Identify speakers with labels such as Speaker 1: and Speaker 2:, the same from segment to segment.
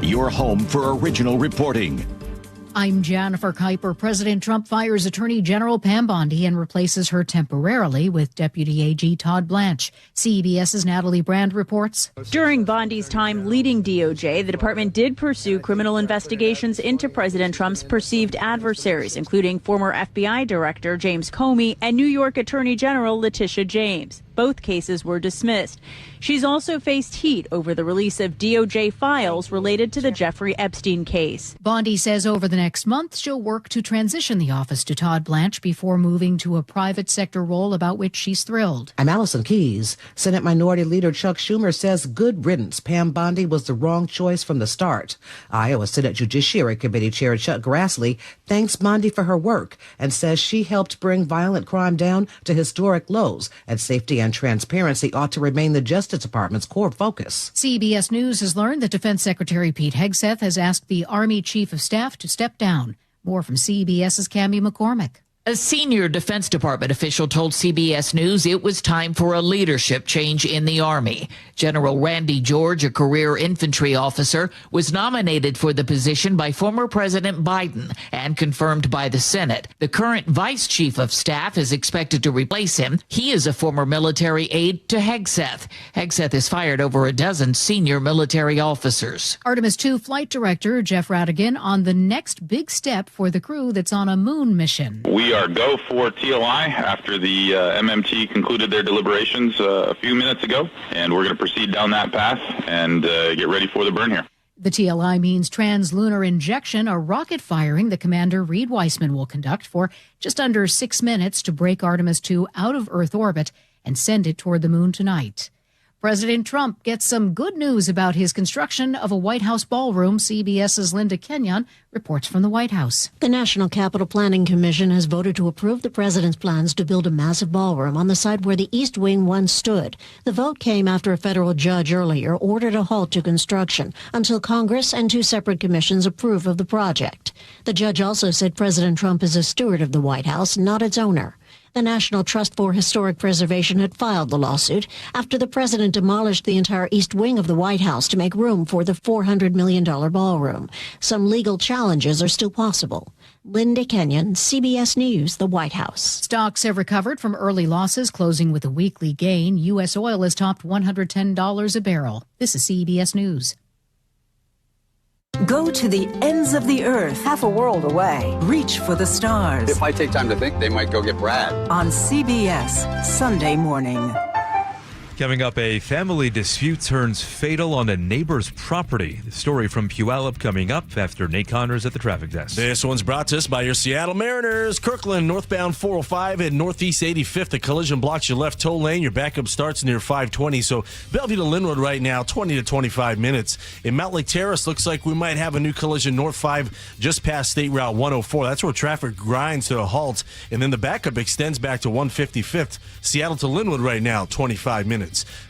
Speaker 1: your home for original reporting.
Speaker 2: I'm Jennifer Kuiper. President Trump fires Attorney General Pam Bondi and replaces her temporarily with Deputy AG Todd Blanche. CBS's Natalie Brand reports.
Speaker 3: During Bondi's time leading DOJ, the department did pursue criminal investigations into President Trump's perceived adversaries, including former FBI Director James Comey and New York Attorney General Letitia James. Both cases were dismissed. She's also faced heat over the release of DOJ files related to the Jeffrey Epstein case.
Speaker 2: Bondi says over the next month she'll work to transition the office to Todd Blanche before moving to a private sector role about which she's thrilled.
Speaker 4: I'm Allison Keyes. Senate Minority Leader Chuck Schumer says good riddance. Pam Bondi was the wrong choice from the start. Iowa Senate Judiciary Committee Chair Chuck Grassley thanks Bondi for her work and says she helped bring violent crime down to historic lows, and safety and transparency ought to remain the Justice Department's core focus.
Speaker 2: CBS News has learned that Defense Secretary Pete Hegseth has asked the Army Chief of Staff to step down. More from CBS's Cammie McCormick.
Speaker 5: A senior Defense Department official told CBS News it was time for a leadership change in the Army. General Randy George, a career infantry officer, was nominated for the position by former President Biden and confirmed by the Senate. The current Vice Chief of Staff is expected to replace him. He is a former military aide to Hegseth. Hegseth has fired over a dozen senior military officers.
Speaker 2: Artemis II Flight Director Jeff Radigan on the next big step for the crew that's on a moon mission.
Speaker 6: We are go for TLI after the MMT concluded their deliberations a few minutes ago, and we're going to proceed down that path and get ready for the burn here.
Speaker 2: The TLI means translunar injection, a rocket firing that Commander Reed Weissman will conduct for just under 6 minutes to break Artemis II out of Earth orbit and send it toward the moon tonight. President Trump gets some good news about his construction of a White House ballroom. CBS's Linda Kenyon reports from the White House.
Speaker 7: The National Capital Planning Commission has voted to approve the president's plans to build a massive ballroom on the site where the East Wing once stood. The vote came after a federal judge earlier ordered a halt to construction until Congress and 2 separate commissions approve of the project. The judge also said President Trump is a steward of the White House, not its owner. The National Trust for Historic Preservation had filed the lawsuit after the president demolished the entire east wing of the White House to make room for the $400 million ballroom. Some legal challenges are still possible. Linda Kenyon, CBS News, the White House.
Speaker 2: Stocks have recovered from early losses, closing with a weekly gain. U.S. oil has topped $110 a barrel. This is CBS News.
Speaker 8: Go to the ends of the earth, half a world away. Reach for the stars.
Speaker 9: If I take time to think, they might go get Brad.
Speaker 8: On CBS, Sunday morning.
Speaker 10: Coming up, a family dispute turns fatal on a neighbor's property. The story from Puyallup coming up after Nate Connors at the traffic desk.
Speaker 11: This one's brought to us by your Seattle Mariners. Kirkland, northbound 405 and northeast 85th. The collision blocks your left toll lane. Your backup starts near 520. So Bellevue to Linwood right now, 20 to 25 minutes. In Mount Lake Terrace, looks like we might have a new collision north 5 just past State Route 104. That's where traffic grinds to a halt. And then the backup extends back to 155th. Seattle to Linwood right now, 25 minutes.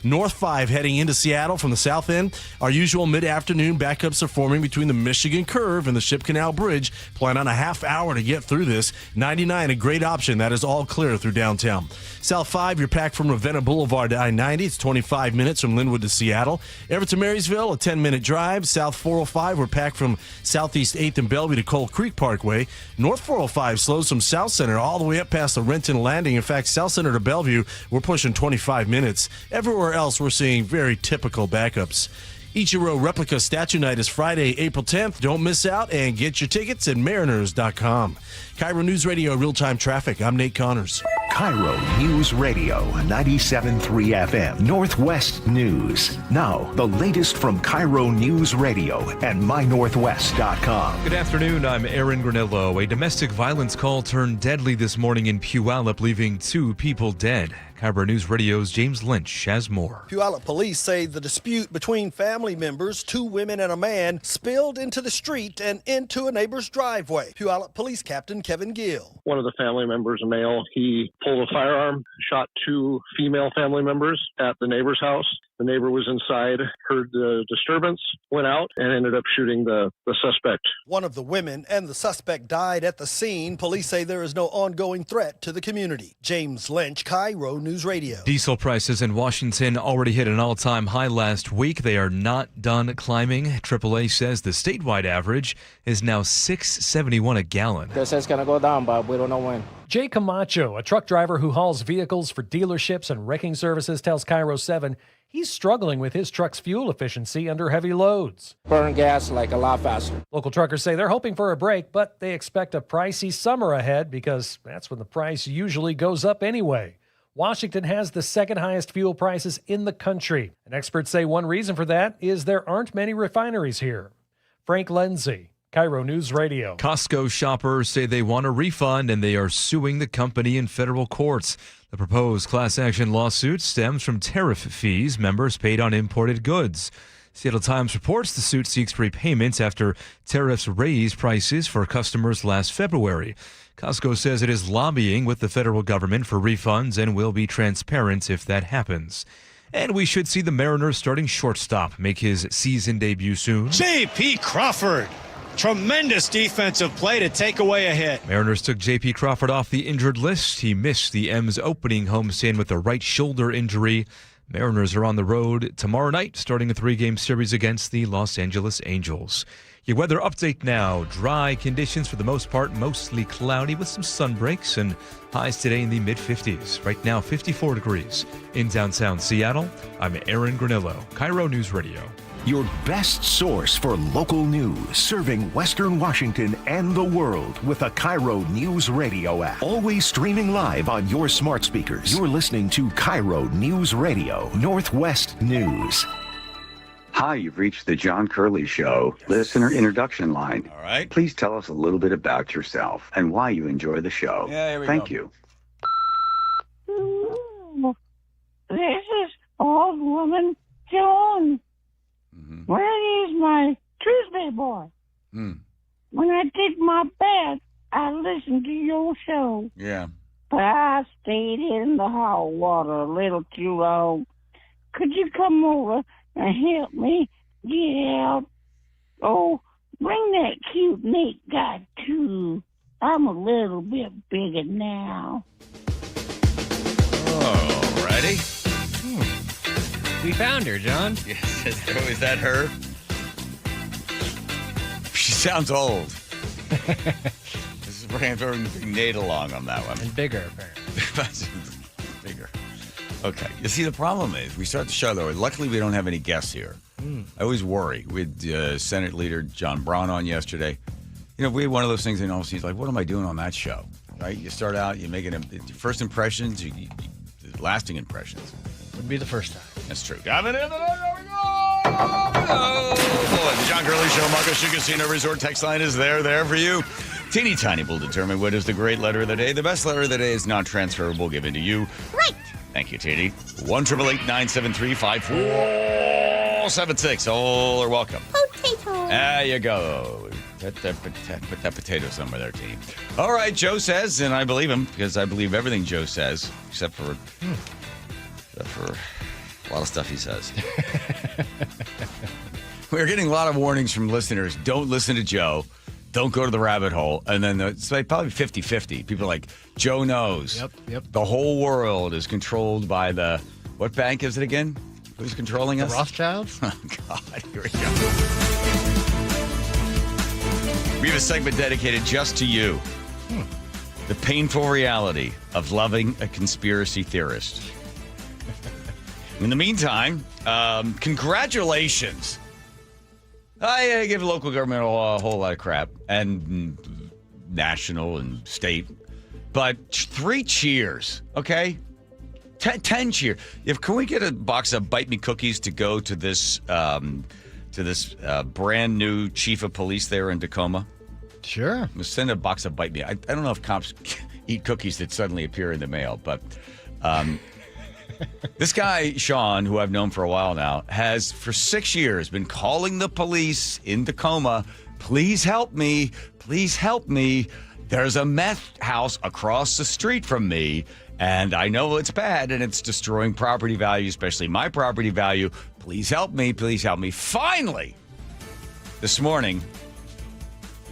Speaker 11: North 5 heading into Seattle from the south end. Our usual mid-afternoon backups are forming between the Michigan Curve and the Ship Canal Bridge. Plan on a half hour to get through this. 99, a great option. That is all clear through downtown. South 5, you're packed from Ravenna Boulevard to I-90. It's 25 minutes from Linwood to Seattle. Everett to Marysville, a 10-minute drive. South 405, we're packed from Southeast 8th and Bellevue to Coal Creek Parkway. North 405 slows from South Center all the way up past the Renton Landing. In fact, South Center to Bellevue, we're pushing 25 minutes. Everywhere else, we're seeing very typical backups. Ichiro Replica Statue Night is Friday, April 10th. Don't miss out and get your tickets at mariners.com. KIRO Newsradio real-time traffic. I'm Nate Connors.
Speaker 1: KIRO News Radio 97.3 FM Northwest News. Now, the latest from KIRO News Radio and mynorthwest.com.
Speaker 10: Good afternoon. I'm Aaron Granillo. A domestic violence call turned deadly this morning in Puyallup, leaving 2 people dead. KIRO News Radio's James Lynch has more.
Speaker 12: Puyallup police say the dispute between family members, 2 women and a man, spilled into the street and into a neighbor's driveway. Puyallup Police Captain Kevin Gill.
Speaker 13: One of the family members, a male, he pulled a firearm, shot 2 female family members at the neighbor's house. The neighbor was inside, heard the disturbance, went out, and ended up shooting the suspect.
Speaker 12: One of the women and the suspect died at the scene. Police say there is no ongoing threat to the community. James Lynch, KIRO News News Radio.
Speaker 10: Diesel prices in Washington already hit an all-time high last week. They are not done climbing. AAA says the statewide average is now $6.71 a gallon.
Speaker 14: They say it's going to go down, but we don't know when.
Speaker 15: Jay Camacho, a truck driver who hauls vehicles for dealerships and wrecking services, tells KIRO 7 he's struggling with his truck's fuel efficiency under heavy loads.
Speaker 14: Burn gas like a lot faster.
Speaker 15: Local truckers say they're hoping for a break, but they expect a pricey summer ahead because that's when the price usually goes up anyway. Washington has the second highest fuel prices in the country, and experts say one reason for that is there aren't many refineries here. Frank Lindsay, KIRO News Radio.
Speaker 10: Costco shoppers say they want a refund and they are suing the company in federal courts. The proposed class action lawsuit stems from tariff fees members paid on imported goods. Seattle Times reports the suit seeks repayment after tariffs raised prices for customers last February. Costco says it is lobbying with the federal government for refunds and will be transparent if that happens. And we should see the Mariners starting shortstop make his season debut soon.
Speaker 16: J.P. Crawford. Tremendous defensive play to take away a hit.
Speaker 10: Mariners took J.P. Crawford off the injured list. He missed the M's opening homestand with a right shoulder injury. Mariners are on the road tomorrow night, starting a 3-game series against the Los Angeles Angels. Your weather update now. Dry conditions for the most part, mostly cloudy with some sun breaks and highs today in the mid-50s. Right now, 54 degrees. In downtown Seattle, I'm Aaron Granillo, KIRO News Radio.
Speaker 1: Your best source for local news, serving Western Washington and the world with the KIRO News Radio app. Always streaming live on your smart speakers. You're listening to KIRO News Radio, Northwest News.
Speaker 17: Hi, you've reached the John Curley Show listener introduction line.
Speaker 18: All right.
Speaker 17: Please tell us a little bit about yourself and why you enjoy the show.
Speaker 18: Yeah, here we
Speaker 17: Thank
Speaker 18: go.
Speaker 17: you.
Speaker 19: This is old woman Joan. Where is my Tuesday boy? When I take my bath, I listen to your show.
Speaker 18: Yeah.
Speaker 19: But I stayed in the hot water a little too long. Could you come over and help me get out? Oh, bring that cute Nate guy too. I'm a little bit bigger now.
Speaker 18: Oh, ready?
Speaker 20: We found her, John.
Speaker 18: Yes, is that her? She sounds old. This is bringing Nate along on that one.
Speaker 20: And bigger, apparently.
Speaker 18: Bigger. Okay. You see, the problem is we start the show, though. Luckily, we don't have any guests here. I always worry. We had Senate Leader John Brown on yesterday. You know, we had one of those things, and all he's like, what am I doing on that show? Right? You start out, you make first impressions, lasting impressions.
Speaker 20: Wouldn't be the first time.
Speaker 18: That's true. There we go. Oh, boy. The John Curley Show, Marcus Casino Resort text line is there for you. Teeny tiny will determine what is the great letter of the day. The best letter of the day is non-transferable, given to you. Right. Thank you, Teeny. 1-888-973-5476. All are welcome.
Speaker 19: Potato.
Speaker 18: There you go. Put that potato somewhere there, Teeny. All right, Joe says, and I believe him, because I believe everything Joe says, except for a lot of stuff he says. We're getting a lot of warnings from listeners. Don't listen to Joe. Don't go to the rabbit hole. And then it's like probably 50-50. People are like, Joe knows.
Speaker 20: Yep.
Speaker 18: The whole world is controlled by the, what bank is it again? Who's controlling us?
Speaker 20: The Rothschilds?
Speaker 18: Oh, God. Here we go. We have a segment dedicated just to you. The painful reality of loving a conspiracy theorist. In the meantime, congratulations. I give local government a whole lot of crap, and national and state, but 3 cheers, okay? 10 cheers. Can we get a box of Bite Me cookies to go to this brand new chief of police there in Tacoma?
Speaker 20: Sure.
Speaker 18: We'll send a box of Bite Me. I don't know if cops eat cookies that suddenly appear in the mail, but this guy, Sean, who I've known for a while now, has for 6 years been calling the police in Tacoma, please help me, please help me. There's a meth house across the street from me, and I know it's bad, and it's destroying property value, especially my property value. Please help me, please help me. Finally, this morning,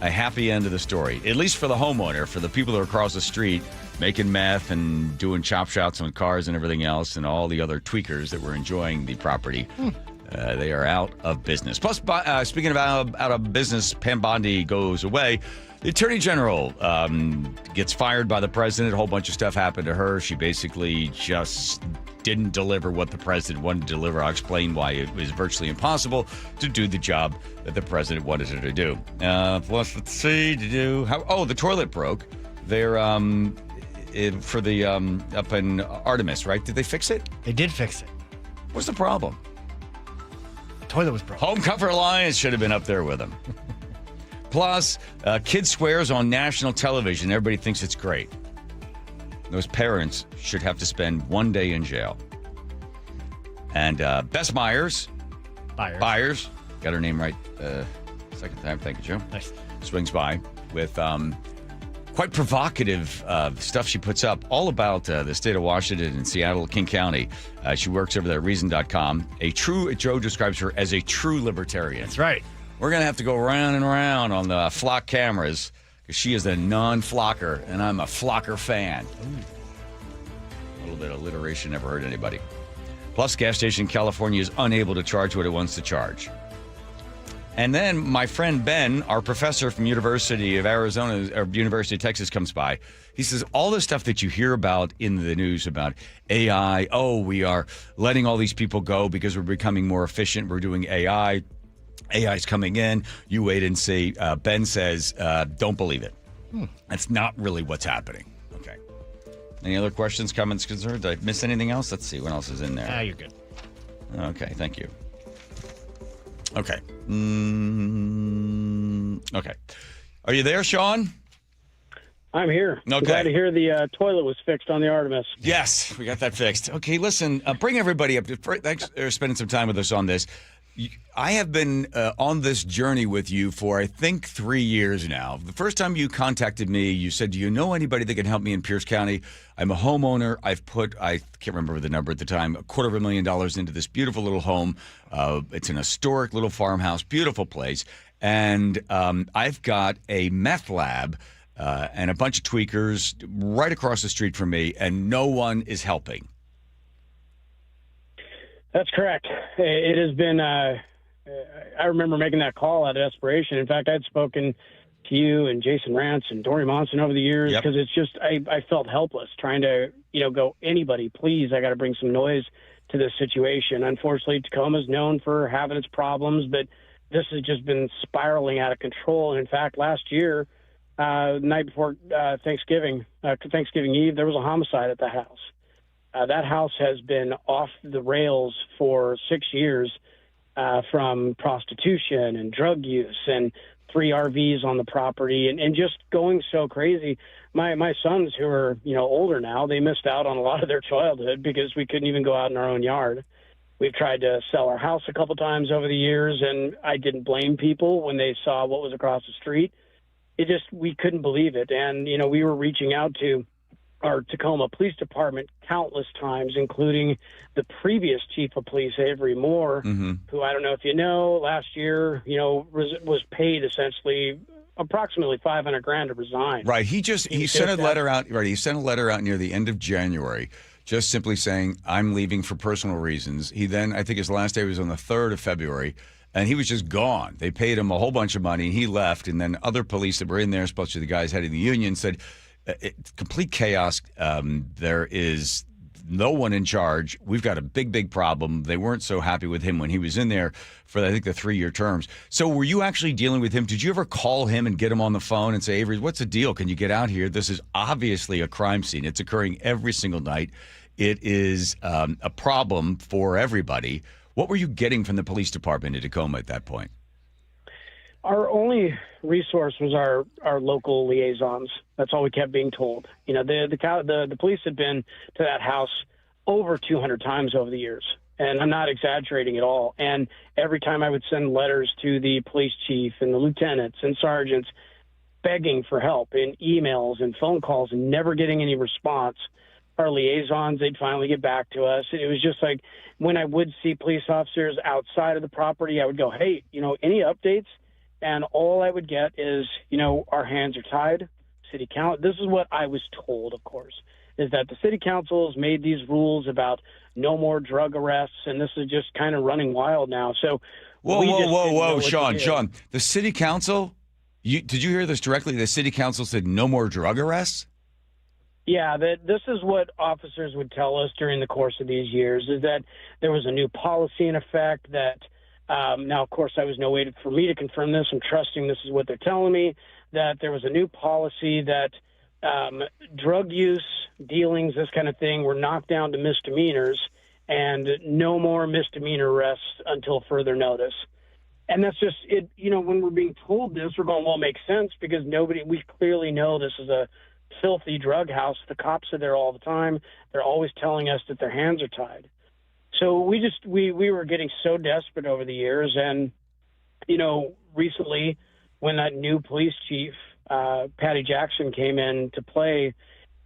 Speaker 18: a happy end of the story, at least for the homeowner, for the people who are across the street. making meth and doing chop shots on cars and everything else, and all the other tweakers that were enjoying the property. They are out of business. Plus, speaking of out of business, Pam Bondi goes away. The Attorney General gets fired by the president. A whole bunch of stuff happened to her. She basically just didn't deliver what the president wanted to deliver. I'll explain why it was virtually impossible to do the job that the president wanted her to do. Plus, let's see, the toilet broke. They're for the up in Artemis, right? Did they fix it?
Speaker 20: They did fix it.
Speaker 18: What's the problem?
Speaker 20: The toilet was broken.
Speaker 18: Home Comfort Alliance should have been up there with them. Plus, kid swears on national television. Everybody thinks it's great. Those parents should have to spend 1 day in jail. And Bess Byers, got her name right second time. Thank you, Joe.
Speaker 20: Nice.
Speaker 18: Swings by with quite provocative stuff she puts up all about the state of Washington and Seattle, King County. She works over there at Reason.com. Joe describes her as a true libertarian.
Speaker 20: That's right.
Speaker 18: We're going to have to go round and round on the flock cameras because she is a non-flocker, and I'm a flocker fan. A little bit of alliteration never hurt anybody. Plus, gas station California is unable to charge what it wants to charge. And then my friend Ben, our professor from University of Arizona or University of Texas, comes by. He says, all the stuff that you hear about in the news about AI, we are letting all these people go because we're becoming more efficient. We're doing AI. AI's coming in. You wait and see. Ben says, don't believe it. That's not really what's happening. Okay. Any other questions, comments, concerns? Did I miss anything else? Let's see. What else is in there?
Speaker 20: You're good.
Speaker 18: Okay. Thank you. Okay. Okay. Are you there, Sean?
Speaker 21: I'm here.
Speaker 18: Okay.
Speaker 21: I'm glad to hear the toilet was fixed on the Artemis.
Speaker 18: Yes, we got that fixed. Okay, listen, bring everybody up. Thanks for spending some time with us on this. I have been on this journey with you for, I think, 3 years now. The first time you contacted me, you said, do you know anybody that can help me in Pierce County? I'm a homeowner. I've put, I can't remember the number at the time, $250,000 into this beautiful little home. It's an historic little farmhouse, beautiful place. And I've got a meth lab and a bunch of tweakers right across the street from me, and no one is helping.
Speaker 21: That's correct. It has been, I remember making that call out of desperation. In fact, I'd spoken to you and Jason Rance and Dory Monson over the years because it's just, I felt helpless trying to, go, anybody, please, I got to bring some noise to this situation. Unfortunately, Tacoma's known for having its problems, but this has just been spiraling out of control. And in fact, last year, the night before Thanksgiving Eve, there was a homicide at the house. That house has been off the rails for 6 years from prostitution and drug use and 3 RVs on the property and just going so crazy. My sons, who are older now, they missed out on a lot of their childhood because we couldn't even go out in our own yard. We've tried to sell our house a couple times over the years, and I didn't blame people when they saw what was across the street. We couldn't believe it. And, we were reaching out to our Tacoma Police Department countless times, including the previous chief of police, Avery Moore, who I don't know if you know, last year, was paid essentially approximately $500,000 to resign.
Speaker 18: Right. He sent a letter out. Right. He sent a letter out near the end of January, just simply saying, I'm leaving for personal reasons. He then, I think his last day was on the 3rd of February. And he was just gone. They paid him a whole bunch of money, and he left. And then other police that were in there, especially the guys heading the union, said, it's complete chaos. There is no one in charge. We've got a big problem. They weren't so happy with him when he was in there for, I think, the 3-year terms. So were you actually dealing with him? Did you ever call him and get him on the phone and say, Avery, what's the deal? Can you get out here? This is obviously a crime scene. It's occurring every single night. It is a problem for everybody. What were you getting from the police department in Tacoma at that point?
Speaker 21: Our only resource was our local liaisons. That's all we kept being told. The police had been to that house over 200 times over the years, and I'm not exaggerating at all. And every time I would send letters to the police chief and the lieutenants and sergeants begging for help in emails and phone calls and never getting any response, our liaisons, they'd finally get back to us. It was just like when I would see police officers outside of the property, I would go, hey, any updates? And all I would get is, our hands are tied. city council. This is what I was told, of course, is that the city council has made these rules about no more drug arrests, and this is just kind of running wild now. So,
Speaker 18: whoa, Sean, the city council. Did you hear this directly? The city council said no more drug arrests.
Speaker 21: Yeah, this is what officers would tell us during the course of these years, is that there was a new policy in effect that, now, of course, I was no way for me to confirm this. I'm trusting this is what they're telling me, that there was a new policy that drug use, dealings, this kind of thing were knocked down to misdemeanors and no more misdemeanor arrests until further notice. And that's just it. When we're being told this, we're going, well, it makes sense because we clearly know this is a filthy drug house. The cops are there all the time. They're always telling us that their hands are tied. So we were getting so desperate over the years. And, recently when that new police chief, Patty Jackson, came in to play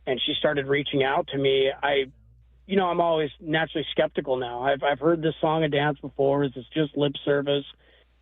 Speaker 21: and she started reaching out to me, I'm always naturally skeptical now. I've heard this song and dance before. Is this just lip service?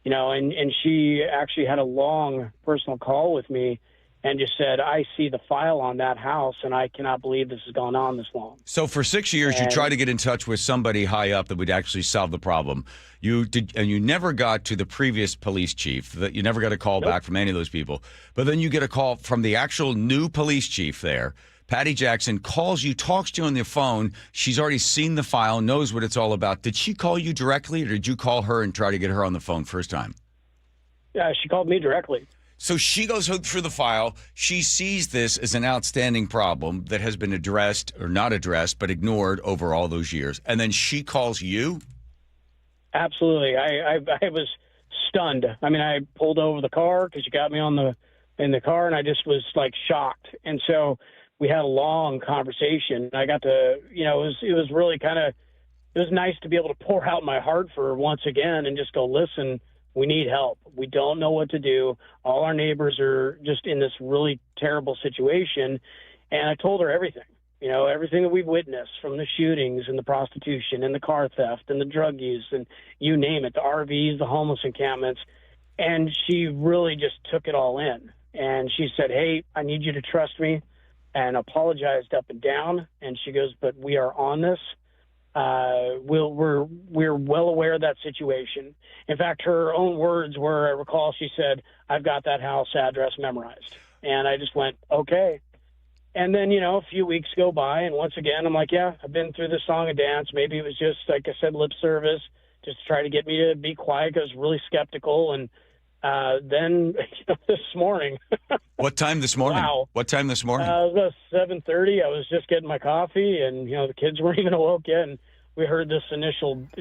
Speaker 21: And she actually had a long personal call with me and just said, I see the file on that house, and I cannot believe this has gone on this long.
Speaker 18: So for 6 years, you tried to get in touch with somebody high up that would actually solve the problem. You did, and you never got to the previous police chief. That you never got a call back from any of those people. But then you get a call from the actual new police chief there. Patty Jackson calls you, talks to you on the phone. She's already seen the file, knows what it's all about. Did she call you directly, or did you call her and try to get her on the phone first time?
Speaker 21: Yeah, she called me directly.
Speaker 18: So she goes through the file. She sees this as an outstanding problem that has been addressed, or not addressed, but ignored over all those years. And then she calls you?
Speaker 21: Absolutely. I was stunned. I mean, I pulled over the car because she got me in the car, and I just was shocked. And so we had a long conversation. I got to, it was really it was nice to be able to pour out my heart for her once again and just go, listen, we need help. We don't know what to do. All our neighbors are just in this really terrible situation. And I told her everything, everything that we've witnessed, from the shootings and the prostitution and the car theft and the drug use and you name it, the RVs, the homeless encampments. And she really just took it all in. And she said, hey, I need you to trust me, and apologized up and down. And she goes, but we are on this. We're well aware of that situation. In fact, her own words were, I recall, she said, I've got that house address memorized. And I just went, okay. And then, a few weeks go by, and once again, I'm like, yeah, I've been through the song and dance. Maybe it was just, like I said, lip service, just to try to get me to be quiet. I was really skeptical. And then this morning.
Speaker 18: What time this morning?
Speaker 21: Wow.
Speaker 18: What time this morning?
Speaker 21: It was about 7:30. I was just getting my coffee, and the kids weren't even awoke yet. And we heard this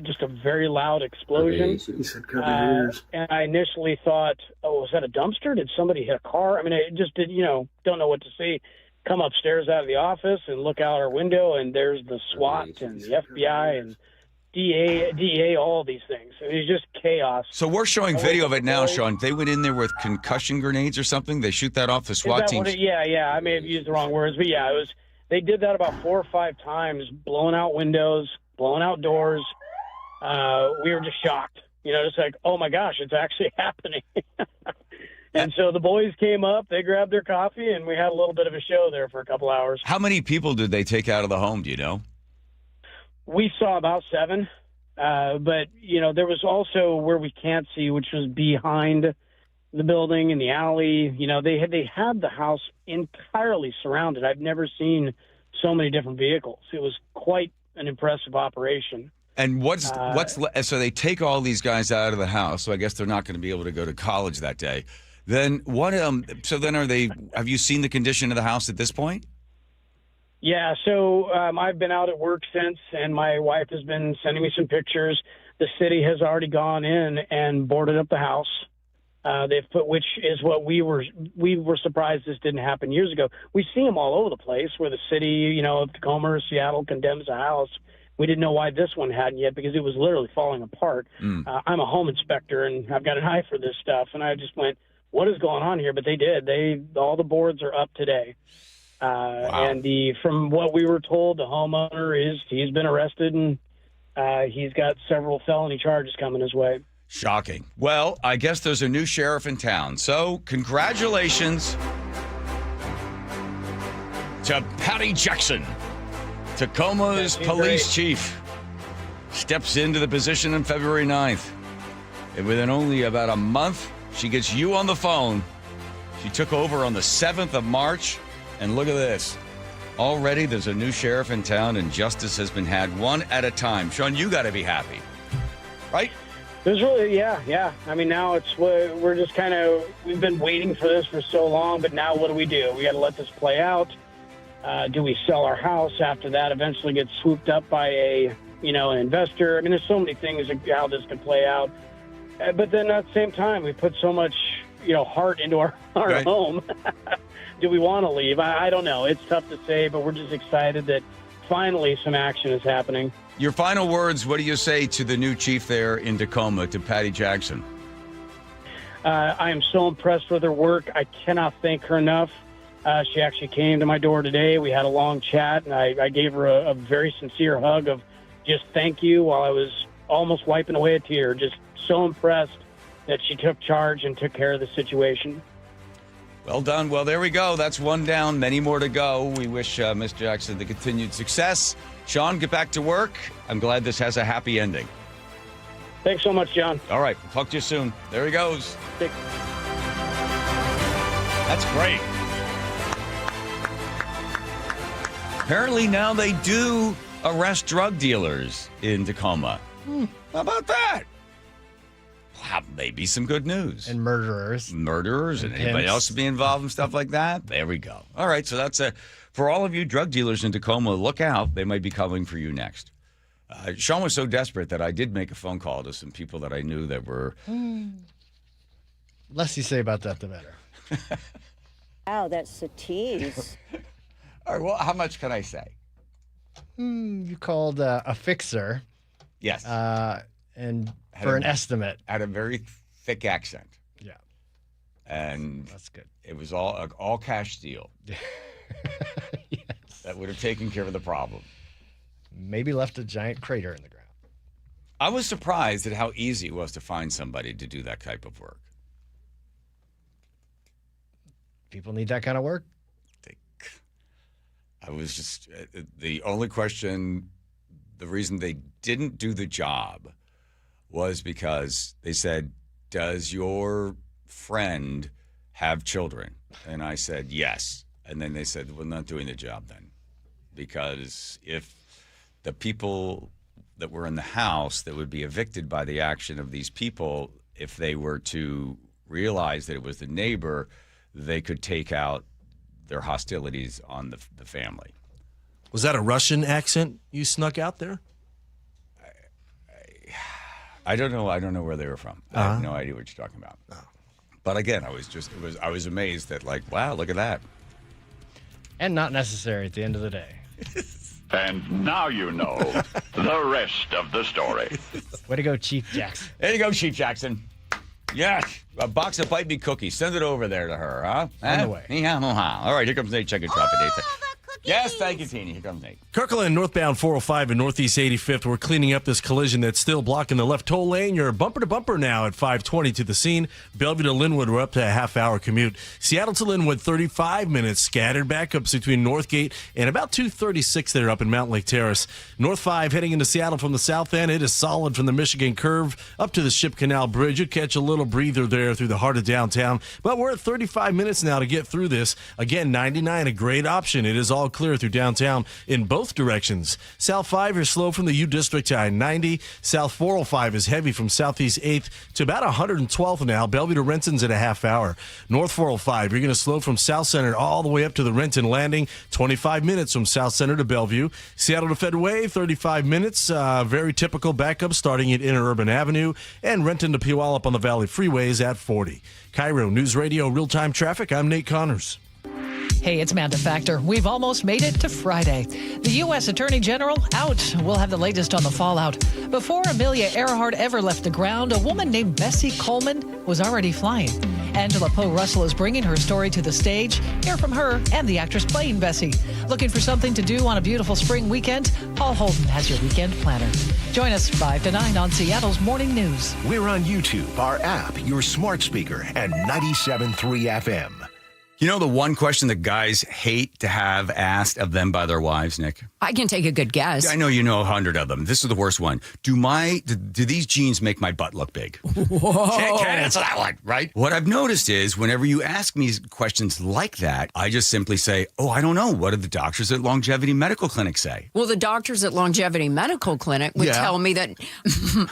Speaker 21: just a very loud explosion. And I initially thought, oh, was that a dumpster? Did somebody hit a car? I mean, I just did, don't know what to see. Come upstairs out of the office and look out our window, and there's the SWAT and the FBI and DEA, all these things. It was just chaos.
Speaker 18: So we're showing video of it now, Sean. They went in there with concussion grenades or something. They shoot that off the SWAT team.
Speaker 21: Yeah. I may have used the wrong words, but yeah, it was. They did that about 4 or 5 times, blowing out windows, blowing out doors. We were just shocked. Just like, oh my gosh, it's actually happening. And so the boys came up, they grabbed their coffee, and we had a little bit of a show there for a couple hours.
Speaker 18: How many people did they take out of the home? Do you know?
Speaker 21: We saw about 7, but, there was also where we can't see, which was behind the building in the alley. They had the house entirely surrounded. I've never seen so many different vehicles. It was quite an impressive operation.
Speaker 18: And so they take all these guys out of the house, so I guess they're not going to be able to go to college that day. Then what, have you seen the condition of the house at this point?
Speaker 21: Yeah, so I've been out at work since, and my wife has been sending me some pictures. The city has already gone in and boarded up the house. They've put, which is what we were surprised this didn't happen years ago. We see them all over the place where the city, of Tacoma or Seattle condemns a house. We didn't know why this one hadn't yet because it was literally falling apart. I'm a home inspector, and I've got an eye for this stuff. And I just went, what is going on here? But they did. All the boards are up today. Wow. And from what we were told, the homeowner he's been arrested, and he's got several felony charges coming his way.
Speaker 18: Shocking. Well, I guess there's a new sheriff in town. So congratulations. to Patty Jackson. Tacoma's police chief steps into the position on February 9th. And within only about a month, she gets you on the phone. She took over on the 7th of March. And look at this. Already there's a new sheriff in town and justice has been had one at a time. Sean, you got to be happy, right?
Speaker 21: There's really, yeah. I mean, now we're just kind of, we've been waiting for this for so long, but now what do? We got to let this play out. Do we sell our house after that eventually gets swooped up by an investor? I mean, there's so many things how this could play out. But then at the same time, we put so much, heart into our right. home. Do we want to leave? I don't know. It's tough to say, but we're just excited that finally some action is happening.
Speaker 18: Your final words, what do you say to the new chief there in Tacoma, to Patty Jackson?
Speaker 21: I am so impressed with her work. I cannot thank her enough. She actually came to my door today. We had a long chat, and I gave her a very sincere hug of just thank you while I was almost wiping away a tear. Just so impressed that she took charge and took care of the situation.
Speaker 18: Well done. Well, there we go. That's one down, many more to go. We wish Miss Jackson the continued success. Sean, get back to work. I'm glad this has a happy ending.
Speaker 21: Thanks so much, John.
Speaker 18: All right. We'll talk to you soon. There he goes. That's great. Apparently now they do arrest drug dealers in Tacoma. How about that? Maybe some good news.
Speaker 20: And murderers.
Speaker 18: And anybody else be involved in stuff like that? There we go. All right, so that's for all of you drug dealers in Tacoma, look out. They might be coming for you next. Sean was so desperate that I did make a phone call to some people that I knew that were...
Speaker 20: Less you say about that, the better.
Speaker 3: Wow, that's a tease.
Speaker 18: All right, well, how much can I say?
Speaker 20: You called a fixer.
Speaker 18: Yes.
Speaker 20: And for an estimate.
Speaker 18: Had a very thick accent.
Speaker 20: Yeah.
Speaker 18: And
Speaker 20: that's good.
Speaker 18: It was all cash deal.
Speaker 20: Yes.
Speaker 18: That would have taken care of the problem.
Speaker 20: Maybe left a giant crater in the ground.
Speaker 18: I was surprised at how easy it was to find somebody to do that type of work.
Speaker 20: People need that kind of work.
Speaker 18: I was just, the only question, the reason they didn't do the job was because they said, does your friend have children? And I said, yes. And then they said, we're not doing the job then. Because if the people that were in the house that would be evicted by the action of these people, if they were to realize that it was the neighbor, they could take out their hostilities on the family.
Speaker 11: Was that a Russian accent you snuck out there?
Speaker 18: I don't know. I don't know where they were from. I have no idea what you're talking about. But again, I was amazed that, like, wow, look at that.
Speaker 20: And not necessary at the end of the day.
Speaker 22: And now you know the rest of the story.
Speaker 20: Way to go, Chief Jackson.
Speaker 18: There you go, Chief Jackson. Yes, a box of Bite Me cookies. Send it over there to her, huh?
Speaker 20: On the way.
Speaker 18: All right, here comes Nate. Check it, drop it, Nate. Yes, thank you, Teeny. Here comes Nate.
Speaker 11: Kirkland, northbound 405 and Northeast 85th. We're cleaning up this collision that's still blocking the left toll lane. You're bumper to bumper now at 520 to the scene. Bellevue to Linwood, we're up to a half-hour commute. Seattle to Linwood, 35 minutes. Scattered backups between Northgate and about 236 there up in Mountain Lake Terrace. North 5 heading into Seattle from the south end. It is solid from the Michigan curve up to the Ship Canal Bridge. You catch a little breather there through the heart of downtown. But we're at 35 minutes now to get through this. Again, 99, a great option. It is all clear through downtown in both directions. South 5 is slow from the U District to I-90. South 405 is heavy from Southeast 8th to about 112th now. Bellevue to Renton's at a half hour. North 405, you're going to slow from South Center all the way up to the Renton Landing. 25 minutes from South Center to Bellevue. Seattle to Fedway, 35 minutes. Very typical backup starting at Interurban Avenue. And Renton to Puyallup on the Valley Freeways at 40. KIRO News Radio Real-Time Traffic. I'm Nate Connors.
Speaker 5: Hey, it's Amanda Factor. We've almost made it to Friday. The U.S. Attorney General out. We'll have the latest on the fallout. Before Amelia Earhart ever left the ground, a woman named Bessie Coleman was already flying. Angela Poe Russell is bringing her story to the stage. Hear from her and the actress playing Bessie. Looking for something to do on a beautiful spring weekend? Paul Holden has your weekend planner. Join us 5 to 9 on Seattle's Morning News.
Speaker 1: We're on YouTube, our app, your smart speaker, and 97.3 FM.
Speaker 18: You know the one question that guys hate to have asked of them by their wives, Nick?
Speaker 4: I can take a good guess.
Speaker 18: I know you know 100 of them. This is the worst one. Do these jeans make my butt look big?
Speaker 4: Whoa.
Speaker 18: Can't answer that one, right? What I've noticed is whenever you ask me questions like that, I just simply say, oh, I don't know. What did the doctors at Longevity Medical Clinic say?
Speaker 4: Well, the doctors at Longevity Medical Clinic would tell me that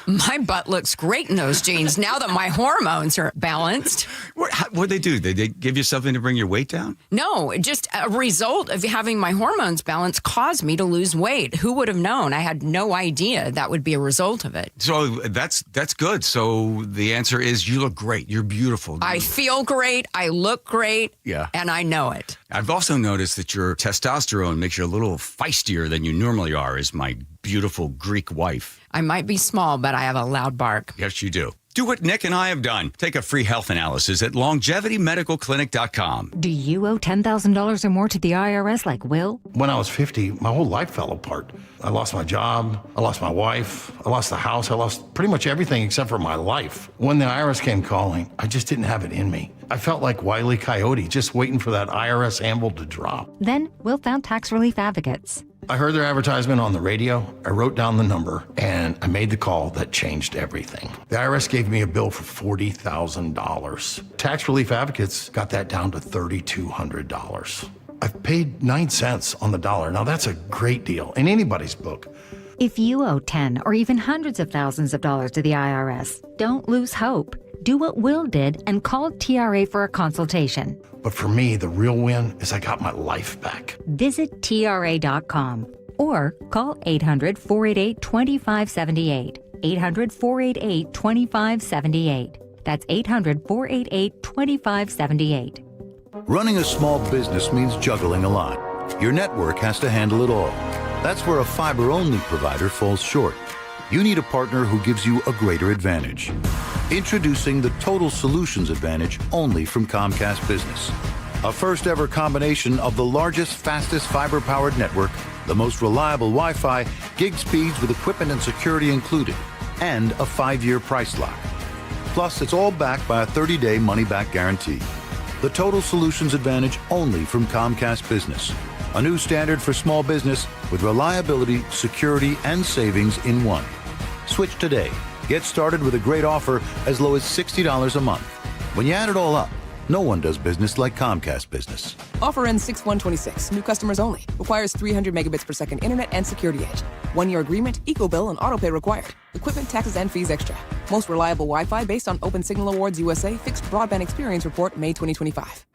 Speaker 4: my butt looks great in those jeans now that my hormones are balanced.
Speaker 18: What'd they do? Did they give you something to bring your weight down?
Speaker 4: No, just a result of having my hormones balanced caused me to lose weight. Who would have known? I had no idea that would be a result of it.
Speaker 18: So that's good. So the answer is you look great. You're beautiful.
Speaker 4: I feel great. I look great.
Speaker 18: Yeah.
Speaker 4: And I know it.
Speaker 18: I've also noticed that your testosterone makes you a little feistier than you normally are, as my beautiful Greek wife.
Speaker 4: I might be small, but I have a loud bark.
Speaker 18: Yes, you do. Do what Nick and I have done. Take a free health analysis at longevitymedicalclinic.com.
Speaker 6: Do you owe $10,000 or more to the IRS like Will?
Speaker 23: When I was 50, my whole life fell apart. I lost my job. I lost my wife. I lost the house. I lost pretty much everything except for my life. When the IRS came calling, I just didn't have it in me. I felt like Wile E. Coyote, just waiting for that IRS anvil to drop.
Speaker 6: Then Will found tax relief advocates.
Speaker 23: I heard their advertisement on the radio, I wrote down the number, and I made the call that changed everything. The IRS gave me a bill for $40,000. Tax Relief Advocates got that down to $3,200. I've paid 9 cents on the dollar. Now that's a great deal in anybody's book.
Speaker 6: If you owe 10 or even hundreds of thousands of dollars to the IRS, don't lose hope. Do what Will did and call TRA for a consultation.
Speaker 23: But for me, the real win is I got my life back.
Speaker 6: Visit TRA.com or call 800-488-2578. 800-488-2578. That's 800-488-2578.
Speaker 24: Running a small business means juggling a lot. Your network has to handle it all. That's where a fiber-only provider falls short. You need a partner who gives you a greater advantage. Introducing the Total Solutions Advantage only from Comcast Business. A first-ever combination of the largest, fastest fiber-powered network, the most reliable Wi-Fi, gig speeds with equipment and security included, and a 5-year price lock. Plus, it's all backed by a 30-day money-back guarantee. The Total Solutions Advantage only from Comcast Business. A new standard for small business with reliability, security, and savings in one. Switch today. Get started with a great offer as low as $60 a month. When you add it all up, no one does business like Comcast Business.
Speaker 25: Offer ends 6/1/26. New customers only. Requires 300 megabits per second internet and security edge. 1-year agreement, eco bill, and auto pay required. Equipment, taxes, and fees extra. Most reliable Wi-Fi based on Open Signal Awards USA Fixed Broadband Experience Report, May 2025.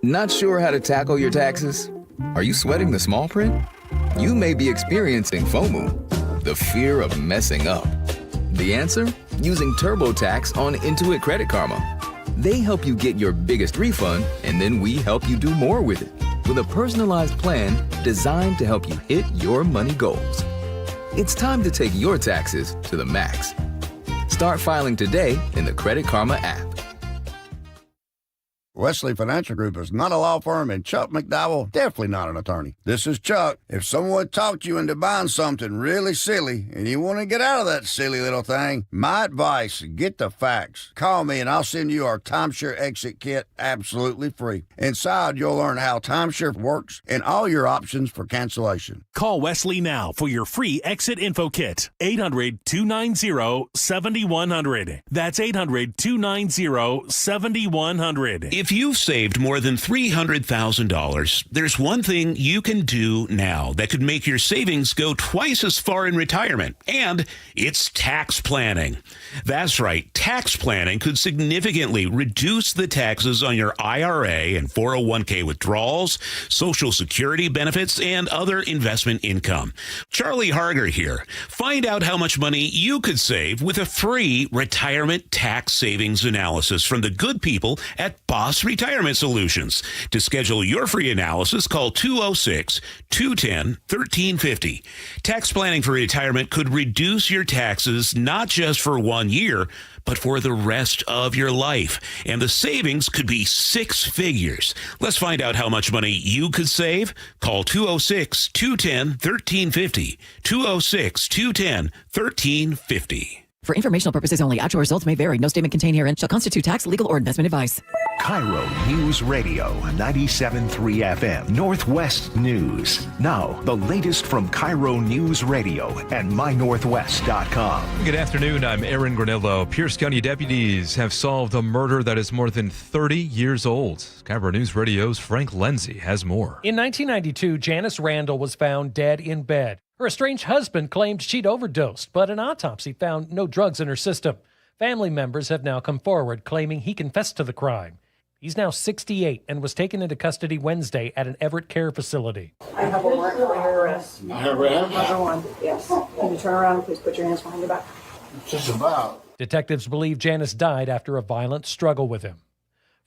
Speaker 26: Not sure how to tackle your taxes? Are you sweating the small print? You may be experiencing FOMO, the fear of messing up. The answer? Using TurboTax on Intuit Credit Karma. They help you get your biggest refund, and then we help you do more with it with a personalized plan designed to help you hit your money goals. It's time to take your taxes to the max. Start filing today in the Credit Karma app.
Speaker 27: Wesley Financial Group is not a law firm, and Chuck McDowell definitely not an attorney. This is Chuck. If someone talked you into buying something really silly and you want to get out of that silly little thing, my advice, get the facts. Call me and I'll send you our timeshare exit kit absolutely free. Inside, you'll learn how timeshare works and all your options for cancellation.
Speaker 28: Call Wesley now for your free exit info kit. 800-290-7100. That's 800-290-7100.
Speaker 29: If you've saved more than $300,000, there's one thing you can do now that could make your savings go twice as far in retirement, and it's tax planning. That's right. Tax planning could significantly reduce the taxes on your IRA and 401k withdrawals, Social Security benefits, and other investment income. Charlie Harger here. Find out how much money you could save with a free retirement tax savings analysis from the good people at Boss Retirement Solutions. To schedule your free analysis, call 206-210-1350. Tax planning for retirement could reduce your taxes not just for 1 year, but for the rest of your life. And the savings could be 6 figures. Let's find out how much money you could save. Call 206-210-1350. 206-210-1350.
Speaker 30: For informational purposes only, actual results may vary. No statement contained herein shall constitute tax, legal, or investment advice.
Speaker 1: KIRO Newsradio 97.3 FM Northwest News. Now, the latest from KIRO Newsradio and mynorthwest.com.
Speaker 10: Good afternoon. I'm Aaron Granillo. Pierce County deputies have solved a murder that is more than 30 years old. KIRO News Radio's Frank Lenzi has more.
Speaker 2: In 1992, Janice Randall was found dead in bed. Her estranged husband claimed she'd overdosed, but an autopsy found no drugs in her system. Family members have now come forward claiming he confessed to the crime. He's now 68 and was taken into custody Wednesday at an Everett care facility.
Speaker 7: I have a warrant for your arrest. Number one, yes. Can you turn around and please put your hands behind your back? It's just about.
Speaker 2: Detectives believe Janice died after a violent struggle with him.